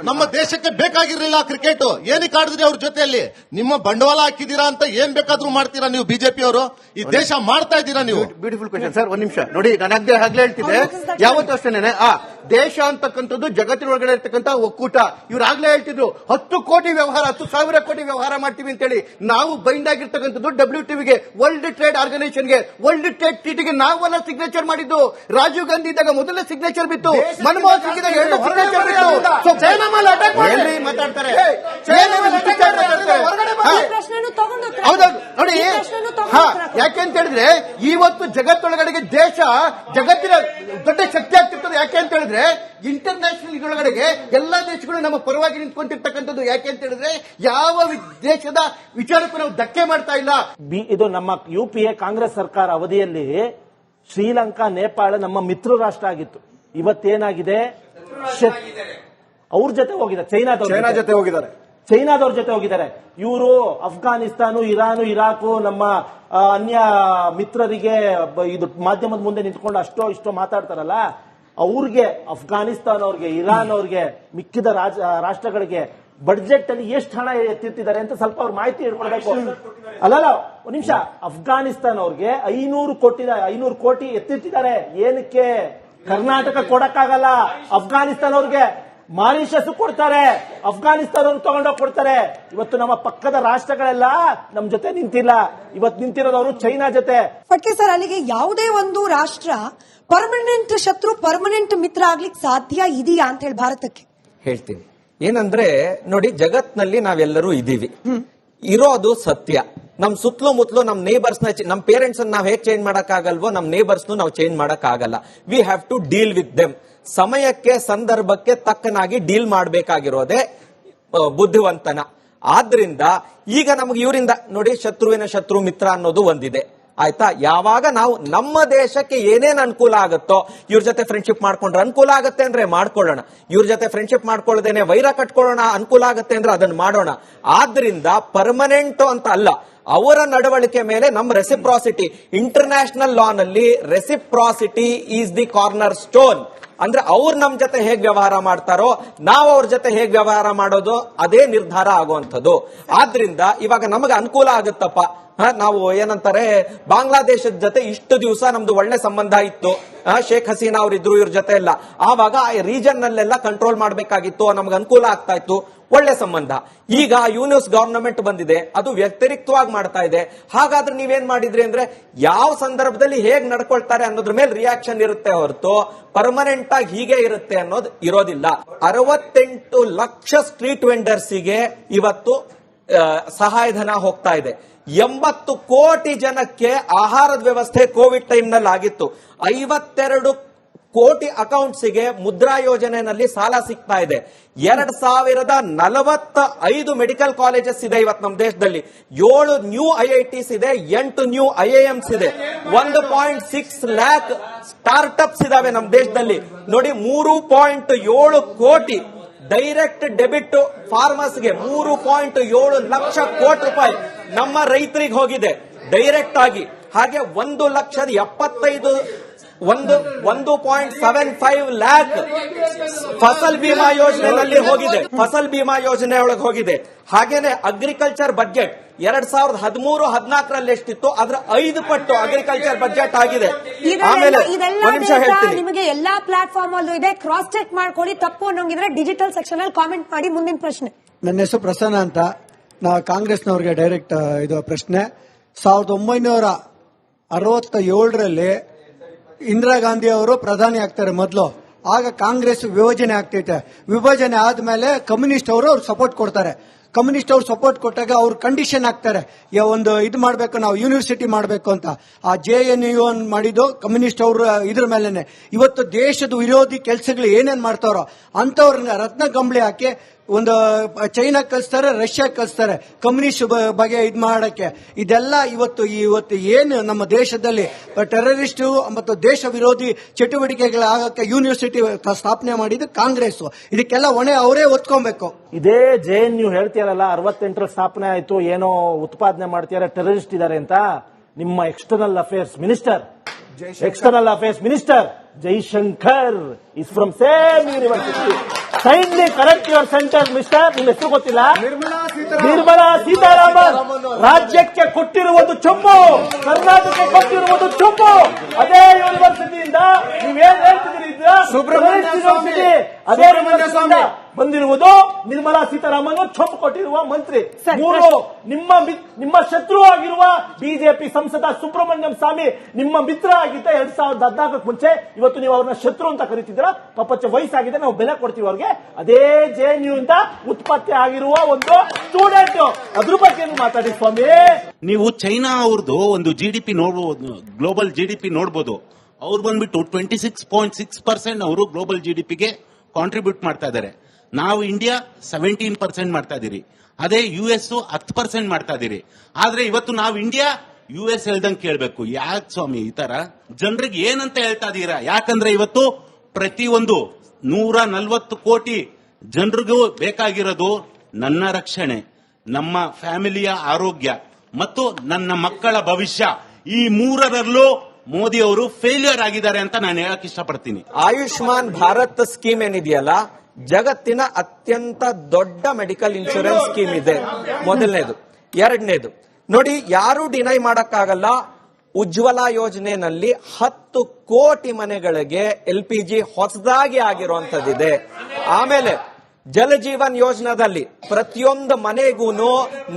ನಮ್ಮ ದೇಶಕ್ಕೆ ಬೇಕಾಗಿರ್ಲಿಲ್ಲ ಕ್ರಿಕೆಟ್, ಏನಕ್ಕೆ ಆಡಿದ್ರಿ ಅವ್ರ ಜೊತೆಯಲ್ಲಿ? ನಿಮ್ಮ ಬಂಡವಾಳ ಹಾಕಿದೀರಾ ಅಂತ ಏನ್ ಬೇಕಾದ್ರೂ ಮಾಡ್ತೀರಾ ನೀವು ಬಿಜೆಪಿ ಅವರು? ಈ ದೇಶ ಮಾಡ್ತಾ ಇದ್ದೀರಾ ನೀವು. Beautiful question sir. ಒಂದ್ ನಿಮಿಷ ನೋಡಿ, ನಾನು ಆಗ್ಲೇ ಹೇಳ್ತಿದ್ದೆ, ಯಾವತ್ತೂ ಅಷ್ಟೇನೆ ದೇಶ ಅಂತಕ್ಕಂಥದ್ದು ಜಗತ್ತಿನೊಳಗಡೆ ಇರ್ತಕ್ಕಂಥ ಒಕ್ಕೂಟ. ಇವ್ರು ಆಗ್ಲೇ ಹೇಳ್ತಿದ್ರು 10 ಕೋಟಿ ವ್ಯವಹಾರ, 10,000 ಕೋಟಿ ವ್ಯವಹಾರ ಮಾಡ್ತೀವಿ ಅಂತೇಳಿ. ನಾವು ಬೈಂಡ್ ಆಗಿರ್ತಕ್ಕಂಥದ್ದು WTOಗೆ, ವರ್ಲ್ಡ್ ಟ್ರೇಡ್ ಆರ್ಗನೈಸೇಷನ್ಗೆ, ವರ್ಲ್ಡ್ ಟ್ರೇಡ್ ಟ್ರೀಟಿಗೆ ನಾವೆಲ್ಲ ಸಿಗ್ನೇಚರ್ ಮಾಡಿದ್ದು. ರಾಜೀವ್ ಗಾಂಧಿ ಇದ್ದಾಗ ಮೊದಲನೇ ಸಿಗ್ನೇಚರ್ ಬಿತ್ತು, ಮನಮೋಹನ್ ಸಿಂಗ್ ಇದ್ದಾಗ 2 ಸಿಗ್ನೇಚರ್ ಬಿತ್ತು. ಚೈನಾ ಮೇಲೆ ಅಟ್ಯಾಕ್ ಮಾಡಿ ಮಾತಾಡ್ತಾರೆ. ಹೌದೌದು ನೋಡಿ. ಯಾಕೆ ಅಂತ ಹೇಳಿದ್ರೆ ಇವತ್ತು ಜಗತ್ತೊಳಗಡೆಗೆ ದೇಶ ಜಗತ್ತಿನ ದೊಡ್ಡ ಶಕ್ತಿ ಆಗ್ತಿರ್ತದೆ. ಯಾಕೆ ಅಂತ ಹೇಳಿದ್ರೆ ಇಂಟರ್ನ್ಯಾಷನಲ್ ಇದರೊಳಗಡೆಗೆ ಎಲ್ಲಾ ದೇಶಗಳು ನಮ್ಮ ಪರವಾಗಿ ನಿಂತ್ಕೊಂಡಿರ್ತಕ್ಕಂಥದ್ದು. ಯಾಕೆ ಅಂತ ಹೇಳಿದ್ರೆ ಯಾವ ದೇಶದ ವಿಚಾರಕ್ಕೂ ನಾವು ಧಕ್ಕೆ ಮಾಡ್ತಾ ಇಲ್ಲ. ಇದು ನಮ್ಮ UPA ಕಾಂಗ್ರೆಸ್ ಸರ್ಕಾರ ಅವಧಿಯಲ್ಲಿ ಶ್ರೀಲಂಕಾ, ನೇಪಾಳ ನಮ್ಮ ಮಿತ್ರ ರಾಷ್ಟ್ರ ಆಗಿತ್ತು. ಇವತ್ತೇನಾಗಿದೆ? ಅವ್ರ ಜೊತೆ ಹೋಗಿದೆ, ಚೈನಾ ಜೊತೆ ಹೋಗಿದ್ದಾರೆ, ಚೈನಾದವ್ರ ಜೊತೆ ಹೋಗಿದ್ದಾರೆ. ಇವರು ಅಫ್ಘಾನಿಸ್ತಾನ, ಇರಾನ್, ಇರಾಕು ನಮ್ಮ ಅನ್ಯ ಮಿತ್ರರಿಗೆ ಇದು ಮಾಧ್ಯಮದ ಮುಂದೆ ನಿಂತ್ಕೊಂಡು ಇಷ್ಟೋ ಮಾತಾಡ್ತಾರಲ್ಲ, ಅವ್ರಿಗೆ, ಅಫ್ಘಾನಿಸ್ತಾನ ಅವ್ರಿಗೆ, ಇರಾನ್ ಅವ್ರಿಗೆ, ಮಿಕ್ಕಿದ ರಾಷ್ಟ್ರಗಳಿಗೆ ಬಡ್ಜೆಟ್ ಅಲ್ಲಿ ಎಷ್ಟು ಹಣ ಎತ್ತಿರ್ತಿದ್ದಾರೆ ಅಂತ ಸ್ವಲ್ಪ ಅವ್ರ ಮಾಹಿತಿ ಹೇಳ್ಕೊಡ್ಬೇಕು. ಅಲ್ಲಲ್ಲ, ಒಂದ್ ನಿಮಿಷ. ಅಫ್ಘಾನಿಸ್ತಾನ ಅವ್ರಿಗೆ 500 ಕೋಟಿ ಎತ್ತಿರ್ತಿದ್ದಾರೆ. ಏನಕ್ಕೆ? ಕರ್ನಾಟಕ ಕೊಡಕ್ಕಾಗಲ್ಲ. ಅಫ್ಘಾನಿಸ್ತಾನ ಅವ್ರಿಗೆ ಮಾರಿಷಸ್ ಕೊಡ್ತಾರೆ, ಅಫ್ಘಾನಿಸ್ತಾನ ಅವ್ರು ತಗೊಂಡೋಗಿ ಕೊಡ್ತಾರೆ. ಇವತ್ತು ನಮ್ಮ ಪಕ್ಕದ ರಾಷ್ಟ್ರಗಳೆಲ್ಲ ನಮ್ ಜೊತೆ ನಿಂತಿಲ್ಲ, ಇವತ್ತು ನಿಂತಿರೋದವರು ಚೈನಾ ಜೊತೆ. ಫಟ್ಕೆ ಸರ್, ಅಲ್ಲಿಗೆ ಯಾವುದೇ ಒಂದು ರಾಷ್ಟ್ರ ಪರ್ಮನೆಂಟ್ ಶತ್ರು, ಪರ್ಮನೆಂಟ್ ಮಿತ್ರ ಆಗ್ಲಿಕ್ಕೆ ಸಾಧ್ಯ ಇದೆಯಾ ಅಂತ ಹೇಳಿ ಭಾರತಕ್ಕೆ ಹೇಳ್ತೀನಿ. ಏನಂದ್ರೆ ನೋಡಿ, ಜಗತ್ನಲ್ಲಿ ನಾವೆಲ್ಲರೂ ಇದೀವಿ, ಇರೋದು ಸತ್ಯ. ನಮ್ ಸುತ್ತಲೂ ಮುತ್ತಲು ನಮ್ ನೇಬರ್ಸ್ ನಮ್ ಪೇರೆಂಟ್ಸ್ ನಾವ್ ಹೇಗೆ ಚೇಂಜ್ ಮಾಡಕ್ ಆಗಲ್ವೋ, ನಮ್ ನೇಬರ್ಸ್ ನಾವು ಚೇಂಜ್ ಮಾಡಕ್ ಆಗಲ್ಲ. We have to deal with them. ಸಮಯಕ್ಕೆ, ಸಂದರ್ಭಕ್ಕೆ ತಕ್ಕನಾಗಿ ಡೀಲ್ ಮಾಡಬೇಕಾಗಿರೋದೇ ಬುದ್ಧಿವಂತನ. ಆದ್ರಿಂದ ಈಗ ನಮ್ಗೆ ಇವರಿಂದ ನೋಡಿ, ಶತ್ರುವಿನ ಶತ್ರು ಮಿತ್ರ ಅನ್ನೋದು ಒಂದಿದೆ. ಆಯ್ತಾ. ಯಾವಾಗ ನಾವು ನಮ್ಮ ದೇಶಕ್ಕೆ ಏನೇನ್ ಅನುಕೂಲ ಆಗುತ್ತೋ, ಇವ್ರ ಜೊತೆ ಫ್ರೆಂಡ್ಶಿಪ್ ಮಾಡ್ಕೊಂಡ್ರೆ ಅನುಕೂಲ ಆಗುತ್ತೆ ಅಂದ್ರೆ ಮಾಡ್ಕೊಳ್ಳೋಣ, ಇವ್ರ ಜೊತೆ ಫ್ರೆಂಡ್ಶಿಪ್ ಮಾಡ್ಕೊಳ್ಳದೇನೆ ವೈರ ಕಟ್ಕೊಳ್ಳೋಣ ಅನುಕೂಲ ಆಗುತ್ತೆ ಅಂದ್ರೆ ಅದನ್ನ ಮಾಡೋಣ. ಆದ್ರಿಂದ ಪರ್ಮನೆಂಟ್ ಅಂತ ಅಲ್ಲ, ಅವರ ನಡವಳಿಕೆ ಮೇಲೆ ನಮ್ಮ ರೆಸಿಪ್ರಾಸಿಟಿ, ಇಂಟರ್ನ್ಯಾಷನಲ್ ಲಾ ನಲ್ಲಿ ರೆಸಿಪ್ರಾಸಿಟಿ ಈಸ್ ದಿ ಕಾರ್ನರ್ ಸ್ಟೋನ್. ಅಂದ್ರೆ ಅವ್ರು ನಮ್ ಜೊತೆ ಹೇಗ್ ವ್ಯವಹಾರ ಮಾಡ್ತಾರೋ ನಾವು ಅವ್ರ ಜೊತೆ ಹೇಗ್ ವ್ಯವಹಾರ ಮಾಡೋದು ಅದೇ ನಿರ್ಧಾರ ಆಗುವಂಥದ್ದು. ಆದ್ರಿಂದ ಇವಾಗ ನಮಗೆ ಅನುಕೂಲ ಆಗುತ್ತಪ್ಪ, ನಾವು ಏನಂತಾರೆ ಬಾಂಗ್ಲಾದೇಶದ ಜೊತೆ ಇಷ್ಟು ದಿವಸ ನಮ್ದು ಒಳ್ಳೆ ಸಂಬಂಧ ಇತ್ತು, ಶೇಖ್ ಹಸೀನಾ ಅವ್ರಿದ್ರು ಇವ್ರ ಜೊತೆ ಎಲ್ಲ, ಆವಾಗ ರೀಜನ್ ನಲ್ಲೆಲ್ಲ ಕಂಟ್ರೋಲ್ ಮಾಡ್ಬೇಕಾಗಿತ್ತು, ನಮ್ಗೆ ಅನುಕೂಲ ಆಗ್ತಾ ಇತ್ತು, ಒಳ್ಳೆ ಸಂಬಂಧ. ಈಗ ಯೂನಿಸ್ ಗವರ್ನಮೆಂಟ್ ಬಂದಿದೆ, ಅದು ವ್ಯತಿರಿಕ್ತವಾಗಿ ಮಾಡ್ತಾ ಇದೆ. ಹಾಗಾದ್ರೆ ನೀವೇನ್ ಮಾಡಿದ್ರಿ ಅಂದ್ರೆ ಯಾವ ಸಂದರ್ಭದಲ್ಲಿ ಹೇಗ್ ನಡ್ಕೊಳ್ತಾರೆ ಅನ್ನೋದ್ರ ಮೇಲೆ ರಿಯಾಕ್ಷನ್ ಇರುತ್ತೆ ಹೊರತು ಪರ್ಮನೆಂಟ್ ಆಗಿ ಹೀಗೆ ಇರುತ್ತೆ ಅನ್ನೋದು ಇರೋದಿಲ್ಲ. 68 ಲಕ್ಷ ಸ್ಟ್ರೀಟ್ ವೆಂಡರ್ಸಿಗೆ ಇವತ್ತು ಸಹಾಯಧನ ಹೋಗ್ತಾ ಇದೆ. 80 ಕೋಟಿ ಜನಕ್ಕೆ ಆಹಾರದ ವ್ಯವಸ್ಥೆ ಕೋವಿಡ್ ಟೈಮ್ ನಲ್ಲಿ ಆಗಿತ್ತು. 52 ಕೋಟಿ ಅಕೌಂಟ್ಸ್ಗೆ ಮುದ್ರಾ ಯೋಜನೆಯಲ್ಲಿ ಸಾಲ ಸಿಗ್ತಾ ಇದೆ. 2045 ಮೆಡಿಕಲ್ ಕಾಲೇಜಸ್ ಇದೆ ಇವತ್ತು ನಮ್ಮ ದೇಶದಲ್ಲಿ. 7 ನ್ಯೂ IITs ಇದೆ, 8 ನ್ಯೂ IIMs ಇದೆ, 1.6 ಲ್ಯಾಕ್ ಸ್ಟಾರ್ಟ್ಅಪ್ಸ್ ಇದಾವೆ ನಮ್ಮ ದೇಶದಲ್ಲಿ. ನೋಡಿ, 3.7 ಕೋಟಿ ಡೈರೆಕ್ಟ್ ಡೆಬಿಟ್ ಫಾರ್ಮರ್ಸ್ಗೆ 3.7 ಲಕ್ಷ ಕೋಟಿ ರೂಪಾಯಿ ನಮ್ಮ ರೈತರಿಗೆ ಹೋಗಿದೆ ಡೈರೆಕ್ಟ್ ಆಗಿ. ಹಾಗೆ 1,75 ಲ್ಯಾಕ್ ಫಸಲ್ ಬಿಮಾ ಯೋಜನೆಯಲ್ಲಿ ಹೋಗಿದೆ, ಫಸಲ್ ಬಿಮಾ ಯೋಜನೆ ಒಳಗೆ ಹೋಗಿದೆ. ಹಾಗೇನೆ ಅಗ್ರಿಕಲ್ಚರ್ ಬಜೆಟ್ 2013-14 ಎಷ್ಟಿತ್ತು ಅದ್ರ 5 ಪಟ್ಟು ಅಗ್ರಿಕಲ್ಚರ್ ಬಜೆಟ್ ಆಗಿದೆ. ಆಮೇಲೆ ನಿಮಿಷ ಹೇಳ್ತೀನಿ, ನಿಮಗೆ ಎಲ್ಲಾ ಪ್ಲಾಟ್ಫಾರ್ಮ್ ಅಲ್ಲೂ ಇದೆ, ಕ್ರಾಸ್ ಚೆಕ್ ಮಾಡ್ಕೊಳ್ಳಿ. ತಪ್ಪು ಅನ್ನೋಂಗಿದ್ರೆ ಡಿಜಿಟಲ್ ಸೆಕ್ಷನ್ ಅಲ್ಲಿ ಕಾಮೆಂಟ್ ಮಾಡಿ. ಮುಂದಿನ ಪ್ರಶ್ನೆ. ನನ್ನ ಹೆಸರು ಪ್ರಸನ್ನ ಅಂತ, ನಾ ಕಾಂಗ್ರೆಸ್ನವ್ರಿಗೆ ಡೈರೆಕ್ಟ್ ಇದು ಪ್ರಶ್ನೆ. 1967ರಲ್ಲಿ ಇಂದಿರಾ ಗಾಂಧಿ ಅವರು ಪ್ರಧಾನಿ ಆಗ್ತಾರೆ ಮೊದಲು. ಆಗ ಕಾಂಗ್ರೆಸ್ ವಿಭಜನೆ ಆಗ್ತೈತೆ. ವಿಭಜನೆ ಆದ್ಮೇಲೆ ಕಮ್ಯುನಿಸ್ಟ್ ಅವರು ಸಪೋರ್ಟ್ ಕೊಡ್ತಾರೆ. ಕಮ್ಯುನಿಸ್ಟ್ ಅವ್ರು ಸಪೋರ್ಟ್ ಕೊಟ್ಟಾಗ ಅವ್ರು ಕಂಡೀಷನ್ ಹಾಕ್ತಾರೆ, ಒಂದು ಇದು ಮಾಡಬೇಕು, ನಾವು ಯೂನಿವರ್ಸಿಟಿ ಮಾಡಬೇಕು ಅಂತ. ಆ JNU ಮಾಡಿದ್ದು ಕಮ್ಯುನಿಸ್ಟ್ ಅವರು ಇದ್ರ ಮೇಲೆನೆ. ಇವತ್ತು ದೇಶದ ವಿರೋಧಿ ಕೆಲಸಗಳು ಏನೇನ್ ಮಾಡ್ತಾರೋ ಅಂತವ್ರನ್ನ ರತ್ನ ಗಂಬಳಿ ಹಾಕಿ ಒಂದು ಚೈನಾ ಕಳಿಸ್ತಾರೆ, ರಷ್ಯಾ ಕಳಿಸ್ತಾರೆ ಕಮ್ಯುನಿಸ್ಟ್ ಬಗ್ಗೆ ಇದು ಮಾಡಕ್ಕೆ. ಇದೆಲ್ಲ ಇವತ್ತು ಏನು ನಮ್ಮ ದೇಶದಲ್ಲಿ ಟೆರರಿಸ್ಟ್ ಮತ್ತು ದೇಶ ವಿರೋಧಿ ಚಟುವಟಿಕೆಗಳಾಗಕ್ಕೆ ಯೂನಿವರ್ಸಿಟಿ ಸ್ಥಾಪನೆ ಮಾಡಿದ್ದು ಕಾಂಗ್ರೆಸ್. ಇದಕ್ಕೆಲ್ಲ ಹೊಣೆ ಅವರೇ ಒತ್ಕೊಬೇಕು. ಇದೇ JNU ಹೇಳ್ತೀರಲ್ಲ, 68 ಸ್ಥಾಪನೆ ಆಯ್ತು, ಏನೋ ಉತ್ಪಾದನೆ ಮಾಡ್ತೀರ, ಟೆರರಿಸ್ಟ್ ಇದಾರೆ ಅಂತ. ನಿಮ್ಮ external affairs minister Jaishankar is from same university. Kindly correct your sentence mister. ನಿಮ್ಮ ಹೆಸರು ಗೊತ್ತಿಲ್ಲ? ನಿರ್ಮಲಾ ಸೀತಾರಾಮನ್ ರಾಜ್ಯಕ್ಕೆ ಕೊಟ್ಟಿರುವುದು ಚೊಂಬು, ಕರ್ನಾಟಕಕ್ಕೆ ಕೊಟ್ಟಿರುವುದು ಚೊಂಬು. ಅದೇ ಯೂನಿವರ್ಸಿಟಿಯಿಂದ ನೀವೇನ್ ಹೇಳ್ತಿದ್ದೀರಿ? ಯೂನಿವರ್ಸಿಟಿ ಅದೇ ಯೂನಿವರ್ಸಿಟಿಯಿಂದ ಬಂದಿರುವುದು ನಿರ್ಮಲಾ ಸೀತಾರಾಮನ್ ಚೊಂಬು ಕೊಟ್ಟಿರುವ ಮಂತ್ರಿ. ಮೂರು, ನಿಮ್ಮ ಶತ್ರು ಆಗಿರುವ ಬಿಜೆಪಿ ಸಂಸದ ಸುಬ್ರಹ್ಮಣ್ಯಂ ಸ್ವಾಮಿ ನಿಮ್ಮ ಮಿತ್ರ ಆಗಿದ್ದ 2014 ಮುಂಚೆ. ಇವತ್ತು ನೀವು ಅವ್ರನ್ನ ಶತ್ರು ಅಂತ ಕರೀತಿದ್ದೀರಾ. ಪಾಪಚ್ಚ ವಯಸ್ಸಾಗಿದೆ, ನಾವು ಬೆಲೆ ಕೊಡ್ತೀವಿ ಅವ್ರಿಗೆ. ಅದೇ JNU ಇಂದ ಉತ್ಪತ್ತಿ ಆಗಿರುವ ಒಂದು ಸ್ಟೂಡೆಂಟ್, ಅದ್ರ ಬಗ್ಗೆ ಮಾತಾಡಿ ಸ್ವಾಮಿ. ನೀವು ಚೈನಾ ಅವ್ರದ್ದು ಒಂದು GDP ನೋಡಬಹುದು, ಗ್ಲೋಬಲ್ GDP ನೋಡಬಹುದು. ಅವ್ರು ಬಂದ್ಬಿಟ್ಟು 26.6% ಅವರು ಗ್ಲೋಬಲ್ GDPಗೆ ಕಾಂಟ್ರಿಬ್ಯೂಟ್ ಮಾಡ್ತಾ ಇದ್ದಾರೆ. ನಾವು ಇಂಡಿಯಾ 17% ಮಾಡ್ತಾ ಇದೀರಿ. ಅದೇ US 10% ಮಾಡ್ತಾ ಇದೀರಿ. ಆದ್ರೆ ಇವತ್ತು ನಾವು ಇಂಡಿಯಾ US ಹೇಳ್ದಂಗೆ ಕೇಳಬೇಕು. ಯಾಕೆ ಸ್ವಾಮಿ ಈ ತರ ಜನರಿಗೆ ಏನಂತ ಹೇಳ್ತಾ ಇದೀರಾ? ಯಾಕಂದ್ರೆ ಇವತ್ತು ಪ್ರತಿಯೊಂದು 140 ಕೋಟಿ ಜನರಿಗೂ ಬೇಕಾಗಿರೋದು ನನ್ನ ರಕ್ಷಣೆ, ನಮ್ಮ ಫ್ಯಾಮಿಲಿಯ ಆರೋಗ್ಯ ಮತ್ತು ನನ್ನ ಮಕ್ಕಳ ಭವಿಷ್ಯ. ಈ ಮೂರರಲ್ಲೂ ಮೋದಿ ಅವರು ಫೇಲ್ಯೂರ್ ಆಗಿದ್ದಾರೆ ಅಂತ ನಾನು ಹೇಳಕ್ ಇಷ್ಟಪಡ್ತೀನಿ. ಆಯುಷ್ಮಾನ್ ಭಾರತ್ ಸ್ಕೀಮ್ ಏನಿದೆಯಲ್ಲ, ಜಗತ್ತಿನ ಅತ್ಯಂತ ದೊಡ್ಡ ಮೆಡಿಕಲ್ ಇನ್ಶೂರೆನ್ಸ್ ಸ್ಕೀಮ್ ಇದೆ. ಮೊದಲನೇದು. ಎರಡನೇದು ನೋಡಿ, ಯಾರು ಡಿನೈ ಮಾಡಕ್ಕಾಗಲ್ಲ, ಉಜ್ವಲ ಯೋಜನೆಯಲ್ಲಿ 10 ಕೋಟಿ ಮನೆಗಳಿಗೆ LPG ಹೊಸದಾಗಿ ಆಗಿರುವಂತದ್ದಿದೆ. ಆಮೇಲೆ ಜಲಜೀವನ್ ಯೋಜನೆಯಲ್ಲಿ ಪ್ರತಿಯೊಂದು ಮನೆಗೂ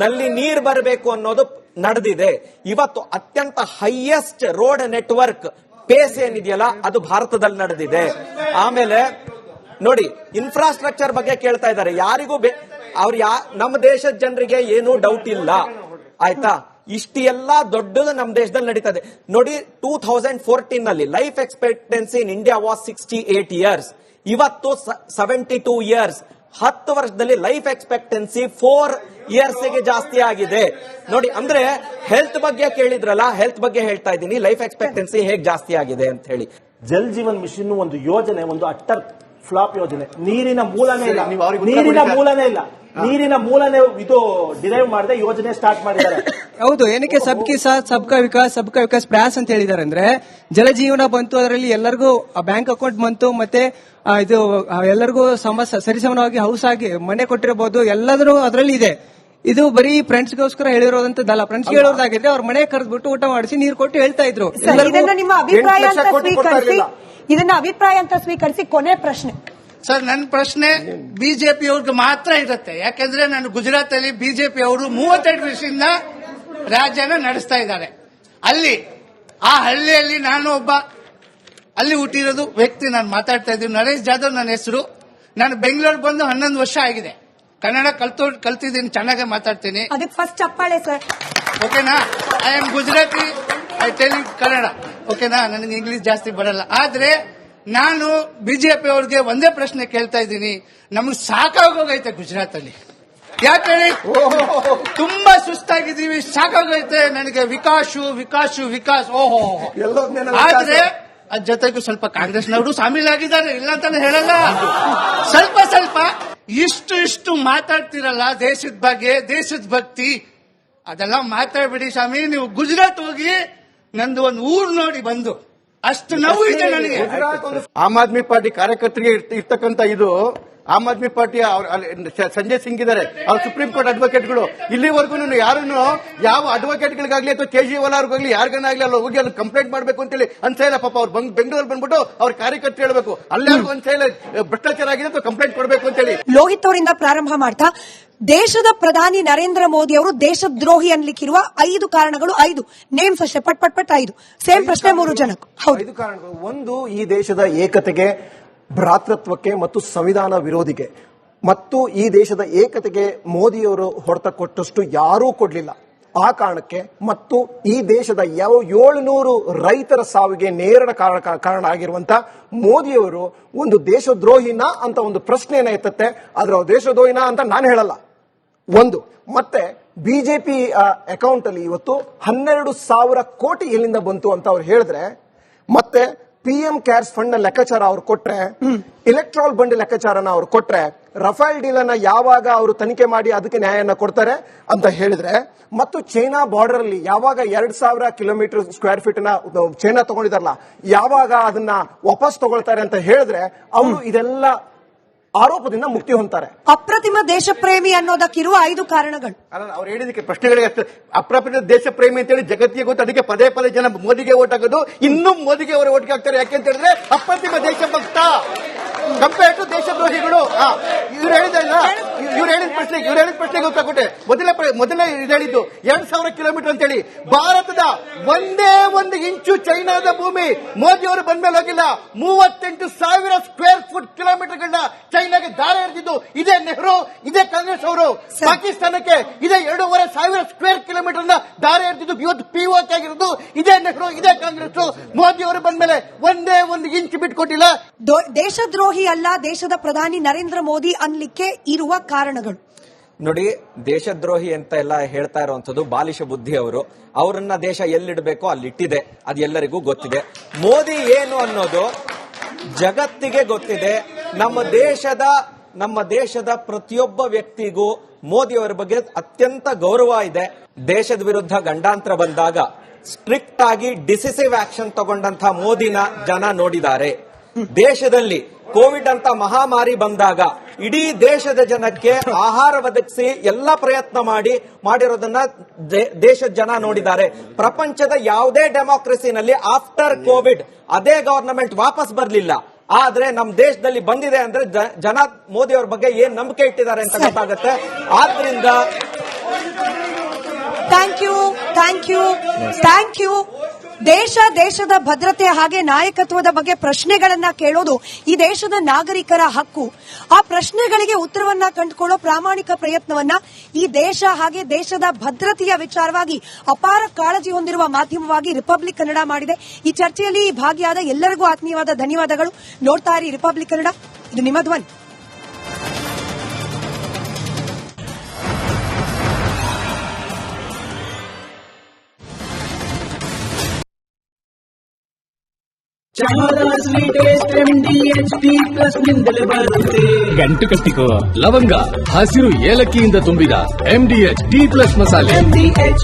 ನಲ್ಲಿ ನೀರು ಬರಬೇಕು ಅನ್ನೋದು ನಡೆದಿದೆ. ಇವತ್ತು ಅತ್ಯಂತ ಹೈಯೆಸ್ಟ್ ರೋಡ್ ನೆಟ್ವರ್ಕ್ ಪೇಸ್ ಏನಿದೆಯಲ್ಲ ಅದು ಭಾರತದಲ್ಲಿ ನಡೆದಿದೆ. ಆಮೇಲೆ ನೋಡಿ, ಇನ್ಫ್ರಾಸ್ಟ್ರಕ್ಚರ್ ಬಗ್ಗೆ ಕೇಳ್ತಾ ಇದ್ದಾರೆ. ಯಾರಿಗೂ ನಮ್ಮ ದೇಶದ ಜನರಿಗೆ ಏನೂ ಡೌಟ್ ಇಲ್ಲ, ಆಯ್ತಾ? ಇಷ್ಟೆಲ್ಲ ದೊಡ್ಡದು ನಮ್ಮ ದೇಶದಲ್ಲಿ ನಡೀತದೆ. ನೋಡಿ, 2014 ನಲ್ಲಿ life expectancy in India was 68 years. ಇವತ್ತು 72 years. 10 ವರ್ಷದಲ್ಲಿ ಲೈಫ್ ಎಕ್ಸ್ಪೆಕ್ಟೆನ್ಸಿ 4 ಇಯರ್ಸ್ ಗೆ ಜಾಸ್ತಿ ಆಗಿದೆ. ನೋಡಿ, ಅಂದ್ರೆ ಹೆಲ್ತ್ ಬಗ್ಗೆ ಕೇಳಿದ್ರಲ್ಲ, ಹೆಲ್ತ್ ಬಗ್ಗೆ ಹೇಳ್ತಾ ಇದ್ದೀನಿ, ಲೈಫ್ ಎಕ್ಸ್ಪೆಕ್ಟೆನ್ಸಿ ಹೇಗೆ ಜಾಸ್ತಿ ಆಗಿದೆ ಅಂತ ಹೇಳಿ. ಜಲ್ ಜೀವನ್ ಮಿಷನ್ ಒಂದು ಯೋಜನೆ, ಒಂದು ಅಟ್ಟರ್ ಫ್ಲಾಪ್ ಯೋಜನೆ. ನೀರಿನ ಮೂಲನೇ ಇಲ್ಲ, ನೀರಿನ ಮೂಲನೇ ಇದು ಡಿರೈವ್ ಮಾಡದೆ ಯೋಜನೆ ಸ್ಟಾರ್ಟ್ ಮಾಡಿದ್ದಾರೆ. ಹೌದು, ಏನಕ್ಕೆ ಸಬ್ಕಿ ಸಾಥ್ ಸಬ್ಕಾ ವಿಕಾಸ್ ಪ್ರಯಾಸ್ ಅಂತ ಹೇಳಿದ್ದಾರೆ ಅಂದ್ರೆ, ಜಲಜೀವನ ಬಂತು, ಅದರಲ್ಲಿ ಎಲ್ಲರಿಗೂ ಬ್ಯಾಂಕ್ ಅಕೌಂಟ್ ಬಂತು, ಮತ್ತೆ ಇದು ಎಲ್ಲರಿಗೂ ಸರಿಸಮನವಾಗಿ ಹೌಸ್ ಆಗಿ ಮನೆ ಕೊಟ್ಟಿರಬಹುದು, ಎಲ್ಲದರೂ ಅದರಲ್ಲಿ ಇದೆ. ಇದು ಬರೀ ಫ್ರೆಂಡ್ಸ್ ಗೋಸ್ಕರ ಹೇಳಿರೋದಂತದ್ದಲ್ಲ. ಫ್ರೆಂಡ್ಸ್ ಹೇಳೋದಾಗಿದ್ರೆ ಅವ್ರ ಮನೆ ಕರೆದ್ಬಿಟ್ಟು ಊಟ ಮಾಡಿಸಿ ನೀರು ಕೊಟ್ಟು ಹೇಳ್ತಾ ಇದ್ರು. ನಿಮ್ಮ ಅಭಿಪ್ರಾಯ ಅಂತ ಸ್ವೀಕರಿಸಿ, ಇದನ್ನ ಅಭಿಪ್ರಾಯ ಅಂತ ಸ್ವೀಕರಿಸಿ. ಕೊನೆ ಪ್ರಶ್ನೆ ಸರ್, ನನ್ನ ಪ್ರಶ್ನೆ ಬಿಜೆಪಿ ಅವ್ರಿಗೆ ಮಾತ್ರ ಇರುತ್ತೆ. ಯಾಕಂದ್ರೆ ನಾನು ಗುಜರಾತ್ ಅಲ್ಲಿ ಬಿಜೆಪಿ ಅವರು 32 ವರ್ಷದಿಂದ ರಾಜ್ಯನ ನಡೆಸ್ತಾ ಇದ್ದಾರೆ. ಅಲ್ಲಿ ಆ ಹಳ್ಳಿಯಲ್ಲಿ ನಾನು ಒಬ್ಬ ಅಲ್ಲಿ ಹುಟ್ಟಿರೋದು ವ್ಯಕ್ತಿ. ನಾನು ಮಾತಾಡ್ತಾ ಇದ್ದೀನಿ, ನರೇಶ್ ಜಾಧವ್ ನನ್ನ ಹೆಸರು. ನಾನು ಬೆಂಗಳೂರು ಬಂದು 11 ವರ್ಷ ಆಗಿದೆ. ಕನ್ನಡ ಕಲ್ತಿದ್ದೀನಿ, ಚೆನ್ನಾಗಿ ಮಾತಾಡ್ತೀನಿ. ಅದಕ್ಕೆ ಫಸ್ಟ್ ಚಪ್ಪಾಳೆ ಸರ್. ಓಕೆನಾ? I am Gujarati, I tell you Kannada. ಓಕೆನಾ? ನನಗೆ ಇಂಗ್ಲಿಷ್ ಜಾಸ್ತಿ ಬರಲ್ಲ. ಆದ್ರೆ ನಾನು ಬಿಜೆಪಿ ಅವ್ರಿಗೆ ಒಂದೇ ಪ್ರಶ್ನೆ ಕೇಳ್ತಾ ಇದ್ದೀನಿ. ನಮ್ಗೆ ಸಾಕಾಗೋಗೈತೆ ಗುಜರಾತ್ ಅಲ್ಲಿ. ಯಾಕೇಳಿ? ತುಂಬಾ ಸುಸ್ತಾಗಿದ್ದೀವಿ, ಸಾಕಾಗೋಗೈತೆ ನನಗೆ. ವಿಕಾಸ್ ಓಹೋ. ಆದ್ರೆ ಅದ್ ಜೊತೆಗೂ ಸ್ವಲ್ಪ ಕಾಂಗ್ರೆಸ್ನವರು ಶಾಮೀಲಾಗಿದ್ದಾರೆ, ಇಲ್ಲ ಅಂತಾನೆ ಹೇಳಲ್ಲ. ಸ್ವಲ್ಪ ಇಷ್ಟು ಮಾತಾಡ್ತಿರಲ್ಲ ದೇಶದ ಬಗ್ಗೆ, ದೇಶದ ಭಕ್ತಿ, ಅದೆಲ್ಲ ಮಾತಾಡ್ಬಿಡಿ ಸ್ವಾಮಿ. ನೀವು ಗುಜರಾತ್ ಹೋಗಿ ನಂದು ಒಂದು ಊರು ನೋಡಿ ಬಂದು, ಅಷ್ಟು ನೋವು ಇದೆ ನನಗೆ. ಆಮ್ ಆದ್ಮಿ ಪಾರ್ಟಿ ಕಾರ್ಯಕರ್ತರಿಗೆ ಇರ್ತಕ್ಕಂಥ ಇದು ಆಮ್ ಆದ್ಮಿ ಪಾರ್ಟಿಯ ಸಂಜಯ್ ಸಿಂಗ್ ಇದ್ದಾರೆ, ಅವ್ರ ಸುಪ್ರೀಂ ಕೋರ್ಟ್ ಅಡ್ವೊಕೇಟ್ಗಳು. ಇಲ್ಲಿವರೆಗೂ ಯಾರನ್ನು ಯಾವ ಅಡ್ವೊಕೇಟ್ಗಳಿಗಾಗ್ಲಿ ಅಥವಾ ಕೇಜ್ರಿವಾಲ್ ಅವ್ರಿಗಾಗ್ಲಿ ಯಾರಿಗಾಗ್ಲಿ ಅಲ್ಲಿ ಹೋಗಿ ಅಲ್ಲಿ ಕಂಪ್ಲೇಂಟ್ ಮಾಡಬೇಕು ಅಂತೇಳಿ ಅನ್ಸೇ ಇಲ್ಲ. ಪಾಪ ಅವ್ರು ಬೆಂಗಳೂರು ಬಂದ್ಬಿಟ್ಟು ಅವ್ರ ಕಾರ್ಯಕರ್ತರು ಹೇಳ್ಬೇಕು, ಅಲ್ಲಾರ್ಗು ಅನ್ಸೇ ಇಲ್ಲ ಭ್ರಷ್ಟಾಚಾರ ಆಗಿದೆ ಅಥವಾ ಕಂಪ್ಲೇಂಟ್ ಕೊಡಬೇಕು ಅಂತೇಳಿ. ಲೋಹಿತ್ ಅವರಿಂದ ಪ್ರಾರಂಭ ಮಾಡ್ತಾ, ದೇಶದ ಪ್ರಧಾನಿ ನರೇಂದ್ರ ಮೋದಿ ಅವರು ದೇಶದ್ರೋಹಿ ಅನ್ಲಿಕ್ಕಿರುವ 5 ಕಾರಣಗಳು. 5 ನೇಮ್ಸ್ ಅಷ್ಟೇ, ಪಟ್ 5 ಸೇಮ್ ಪ್ರಶ್ನೆ 3 ಜನಕ್ಕೂ. 5 ಕಾರಣಗಳು. ಒಂದು, ಈ ದೇಶದ ಏಕತೆಗೆ, ಭ್ರಾತೃತ್ವಕ್ಕೆ ಮತ್ತು ಸಂವಿಧಾನ ವಿರೋಧಿಗೆ, ಮತ್ತು ಈ ದೇಶದ ಏಕತೆಗೆ ಮೋದಿಯವರು ಹೊಡೆತ ಕೊಟ್ಟಷ್ಟು ಯಾರೂ ಕೊಡಲಿಲ್ಲ. ಆ ಕಾರಣಕ್ಕೆ, ಮತ್ತು ಈ ದೇಶದ 700 ರೈತರ ಸಾವಿಗೆ ನೇರ ಕಾರಣ ಆಗಿರುವಂತ ಮೋದಿಯವರು ಒಂದು ದೇಶದ್ರೋಹಿನ ಅಂತ ಒಂದು ಪ್ರಶ್ನೆಯನ್ನ ಎತ್ತುತ್ತೆ. ಆದ್ರೆ ಅವ್ರು ದೇಶದ್ರೋಹಿನ ಅಂತ ನಾನು ಹೇಳಲ್ಲ. ಒಂದು, ಮತ್ತೆ ಬಿಜೆಪಿ ಅಕೌಂಟ್ ಅಲ್ಲಿ ಇವತ್ತು 12,000 ಕೋಟಿ ಎಲ್ಲಿಂದ ಬಂತು ಅಂತ ಅವ್ರು ಹೇಳಿದ್ರೆ, ಮತ್ತೆ PM ಕೇರ್ಸ್ ಫಂಡ್ ನ ಲೆಕ್ಕಾಚಾರ ಅವ್ರು ಕೊಟ್ರೆ, ಇಲೆಕ್ಟ್ರಾಲ್ ಬಂಡ್ ಲೆಕ್ಕಾಚಾರನ ಅವ್ರು ಕೊಟ್ರೆ, ರಫೇಲ್ ಡೀಲ್ ಅನ್ನ ಯಾವಾಗ ಅವರು ತನಿಖೆ ಮಾಡಿ ಅದಕ್ಕೆ ನ್ಯಾಯನ ಕೊಡ್ತಾರೆ ಅಂತ ಹೇಳಿದ್ರೆ, ಮತ್ತು ಚೈನಾ ಬಾರ್ಡರ್ ಅಲ್ಲಿ ಯಾವಾಗ 2,000 ಕಿಲೋಮೀಟರ್ ಸ್ಕ್ವೇರ್ ಫೀಟ್ ನ ಚೈನಾ ತಗೊಂಡಿದಾರಲ್ಲ, ಯಾವಾಗ ಅದನ್ನ ವಾಪಸ್ ತಗೊಳ್ತಾರೆ ಅಂತ ಹೇಳಿದ್ರೆ, ಅವರು ಇದೆಲ್ಲ ಆರೋಪದಿಂದ ಮುಕ್ತಿ ಹೊಂತಾರೆ. ಅಪ್ರತಿಮ ದೇಶ ಪ್ರೇಮಿ ಅನ್ನೋದಕ್ಕಿರುವ 5 ಕಾರಣಗಳು. ಅವ್ರು ಹೇಳಿದಕ್ಕೆ ಪ್ರಶ್ನೆಗಳಿಗೆ ಅಪ್ರತಿಮ ದೇಶ ಪ್ರೇಮಿ ಅಂತ ಹೇಳಿ ಜಗತ್ತಿಗೆ ಗೊತ್ತು. ಅದಕ್ಕೆ ಪದೇ ಜನ ಮೋದಿಗೆ ಓಟ್ ಹಾಕೋದು, ಇನ್ನೂ ಮೋದಿಗೆ ಅವರು ಓಟ್ಗೆ ಹಾಕ್ತಾರೆ. ಯಾಕೆಂತ ಹೇಳಿದ್ರೆ ಅಪ್ರತಿಮ ದೇಶ ಭಕ್ತ ಕಂಪೇರ್ ಟು ದೇಶದ್ರೋಹಿಗಳು. ಇವ್ರು ಹೇಳಿದ ಪ್ರಶ್ನೆಗೆ ಉತ್ತರ ಕೊಟ್ಟೆ. ಮೊದಲೇ ಇದು ಹೇಳಿದ್ದು 2,000 ಕಿಲೋಮೀಟರ್ ಅಂತ ಹೇಳಿ. ಭಾರತದ ಒಂದೇ ಒಂದು ಇಂಚು ಚೈನಾದ ಭೂಮಿ ಮೋದಿ ಅವರು ಬಂದ್ಮೇಲೆ ಹೋಗಿಲ್ಲ. 38,000 ಸ್ಕ್ವೇರ್ ಫುಟ್ ಕಿಲೋಮೀಟರ್ಗಳನ್ನ ಚೈನಾಗೆ ದಾರ ಎರೆದಿದ್ದು ಇದೇ ನೆಹರು, ಇದೇ ಕಾಂಗ್ರೆಸ್ ಅವರು. ಪಾಕಿಸ್ತಾನಕ್ಕೆ ಇದೇ 2,500 ಸ್ಕ್ವೇರ್ ಕಿಲೋಮೀಟರ್ ದಾರ ಎರೆದಿದ್ದು ಇವತ್ತು POK ಆಗಿರೋದು ಇದೇ ನೆಹರು, ಇದೇ ಕಾಂಗ್ರೆಸ್. ಮೋದಿ ಅವರು ಬಂದ್ಮೇಲೆ ಒಂದೇ ಒಂದು ಇಂಚು ಬಿಟ್ಕೊಟ್ಟಿಲ್ಲ. ದೇಶದ್ರೋಹಿ ಅಲ್ಲ ದೇಶದ ಪ್ರಧಾನಿ ನರೇಂದ್ರ ಮೋದಿ ಅನ್ಲಿಕ್ಕೆ ಇರುವ ಕಾರಣಗಳು. ನೋಡಿ, ದೇಶದ್ರೋಹಿ ಅಂತ ಎಲ್ಲ ಹೇಳ್ತಾ ಇರುವಂತದ್ದು ಬಾಲಿಶ ಬುದ್ಧಿ ಅವರು. ಅವರನ್ನ ದೇಶ ಎಲ್ಲಿಡಬೇಕೋ ಅಲ್ಲಿಟ್ಟಿದೆ, ಅದು ಎಲ್ಲರಿಗೂ ಗೊತ್ತಿದೆ. ಮೋದಿ ಏನು ಅನ್ನೋದು ಜಗತ್ತಿಗೆ ಗೊತ್ತಿದೆ. ನಮ್ಮ ದೇಶದ ಪ್ರತಿಯೊಬ್ಬ ವ್ಯಕ್ತಿಗೂ ಮೋದಿಯವರ ಬಗ್ಗೆ ಅತ್ಯಂತ ಗೌರವ ಇದೆ. ದೇಶದ ವಿರುದ್ಧ ಗಂಡಾಂತರ ಬಂದಾಗ ಸ್ಟ್ರಿಕ್ಟ್ ಆಗಿ ಡಿಸಿಸಿವ್ ಆಕ್ಷನ್ ತಗೊಂಡಂತ ಮೋದಿನ ಜನ ನೋಡಿದ್ದಾರೆ. ದೇಶದಲ್ಲಿ ಕೋವಿಡ್ ಅಂತ ಮಹಾಮಾರಿ ಬಂದಾಗ ಇಡೀ ದೇಶದ ಜನಕ್ಕೆ ಆಹಾರ ಒದಗಿಸಿ ಎಲ್ಲ ಪ್ರಯತ್ನ ಮಾಡಿರೋದನ್ನ ದೇಶದ ಜನ ನೋಡಿದ್ದಾರೆ. ಪ್ರಪಂಚದ ಯಾವುದೇ ಡೆಮಾಕ್ರಸಿನಲ್ಲಿ ಆಫ್ಟರ್ ಕೋವಿಡ್ ಅದೇ ಗವರ್ನಮೆಂಟ್ ವಾಪಸ್ ಬರಲಿಲ್ಲ. ಆದ್ರೆ ನಮ್ಮ ದೇಶದಲ್ಲಿ ಬಂದಿದೆ ಅಂದ್ರೆ ಜನ ಮೋದಿ ಅವ್ರ ಬಗ್ಗೆ ಏನ್ ನಂಬಿಕೆ ಇಟ್ಟಿದ್ದಾರೆ ಅಂತ ಗೊತ್ತಾಗುತ್ತೆ. ಆದ್ರಿಂದ ಥ್ಯಾಂಕ್ ಯು. ದೇಶದ ಭದ್ರತೆ ಹಾಗೆ ನಾಯಕತ್ವದ ಬಗ್ಗೆ ಪ್ರಶ್ನೆಗಳನ್ನ ಕೇಳೋದು ಈ ದೇಶದ ನಾಗರಿಕರ ಹಕ್ಕು. ಆ ಪ್ರಶ್ನೆಗಳಿಗೆ ಉತ್ತರವನ್ನ ಕಂಡುಕೊಳ್ಳೋ ಪ್ರಾಮಾಣಿಕ ಪ್ರಯತ್ನವನ್ನ ಈ ದೇಶ ಹಾಗೆ ದೇಶದ ಭದ್ರತೆಯ ವಿಚಾರವಾಗಿ ಅಪಾರ ಕಾಳಜಿ ಹೊಂದಿರುವ ಮಾಧ್ಯಮವಾಗಿ ರಿಪಬ್ಲಿಕ್ ಕನ್ನಡ ಮಾಡಿದೆ. ಈ ಚರ್ಚೆಯಲ್ಲಿ ಭಾಗಿಯಾದ ಎಲ್ಲರಿಗೂ ಆತ್ಮೀಯವಾದ ಧನ್ಯವಾದಗಳು. ನೋಡ್ತಾ ಇರಿ ರಿಪಬ್ಲಿಕ್ ಕನ್ನಡ, ಇದು ನಿಮ್ಮ ಧ್ವನಿ. ಚಹಾದ sweet taste MDH T plus ನಿಂದಲೇ ಬರುತ್ತೆ. ಗಂಟು ಕಟ್ಟಿಕೋ ಲವಂಗ ಹಸಿರು ಏಲಕ್ಕಿಯಿಂದ ತುಂಬಿದ MDH ಟಿ ಪ್ಲಸ್ ಮಸಾಲೆ. MDH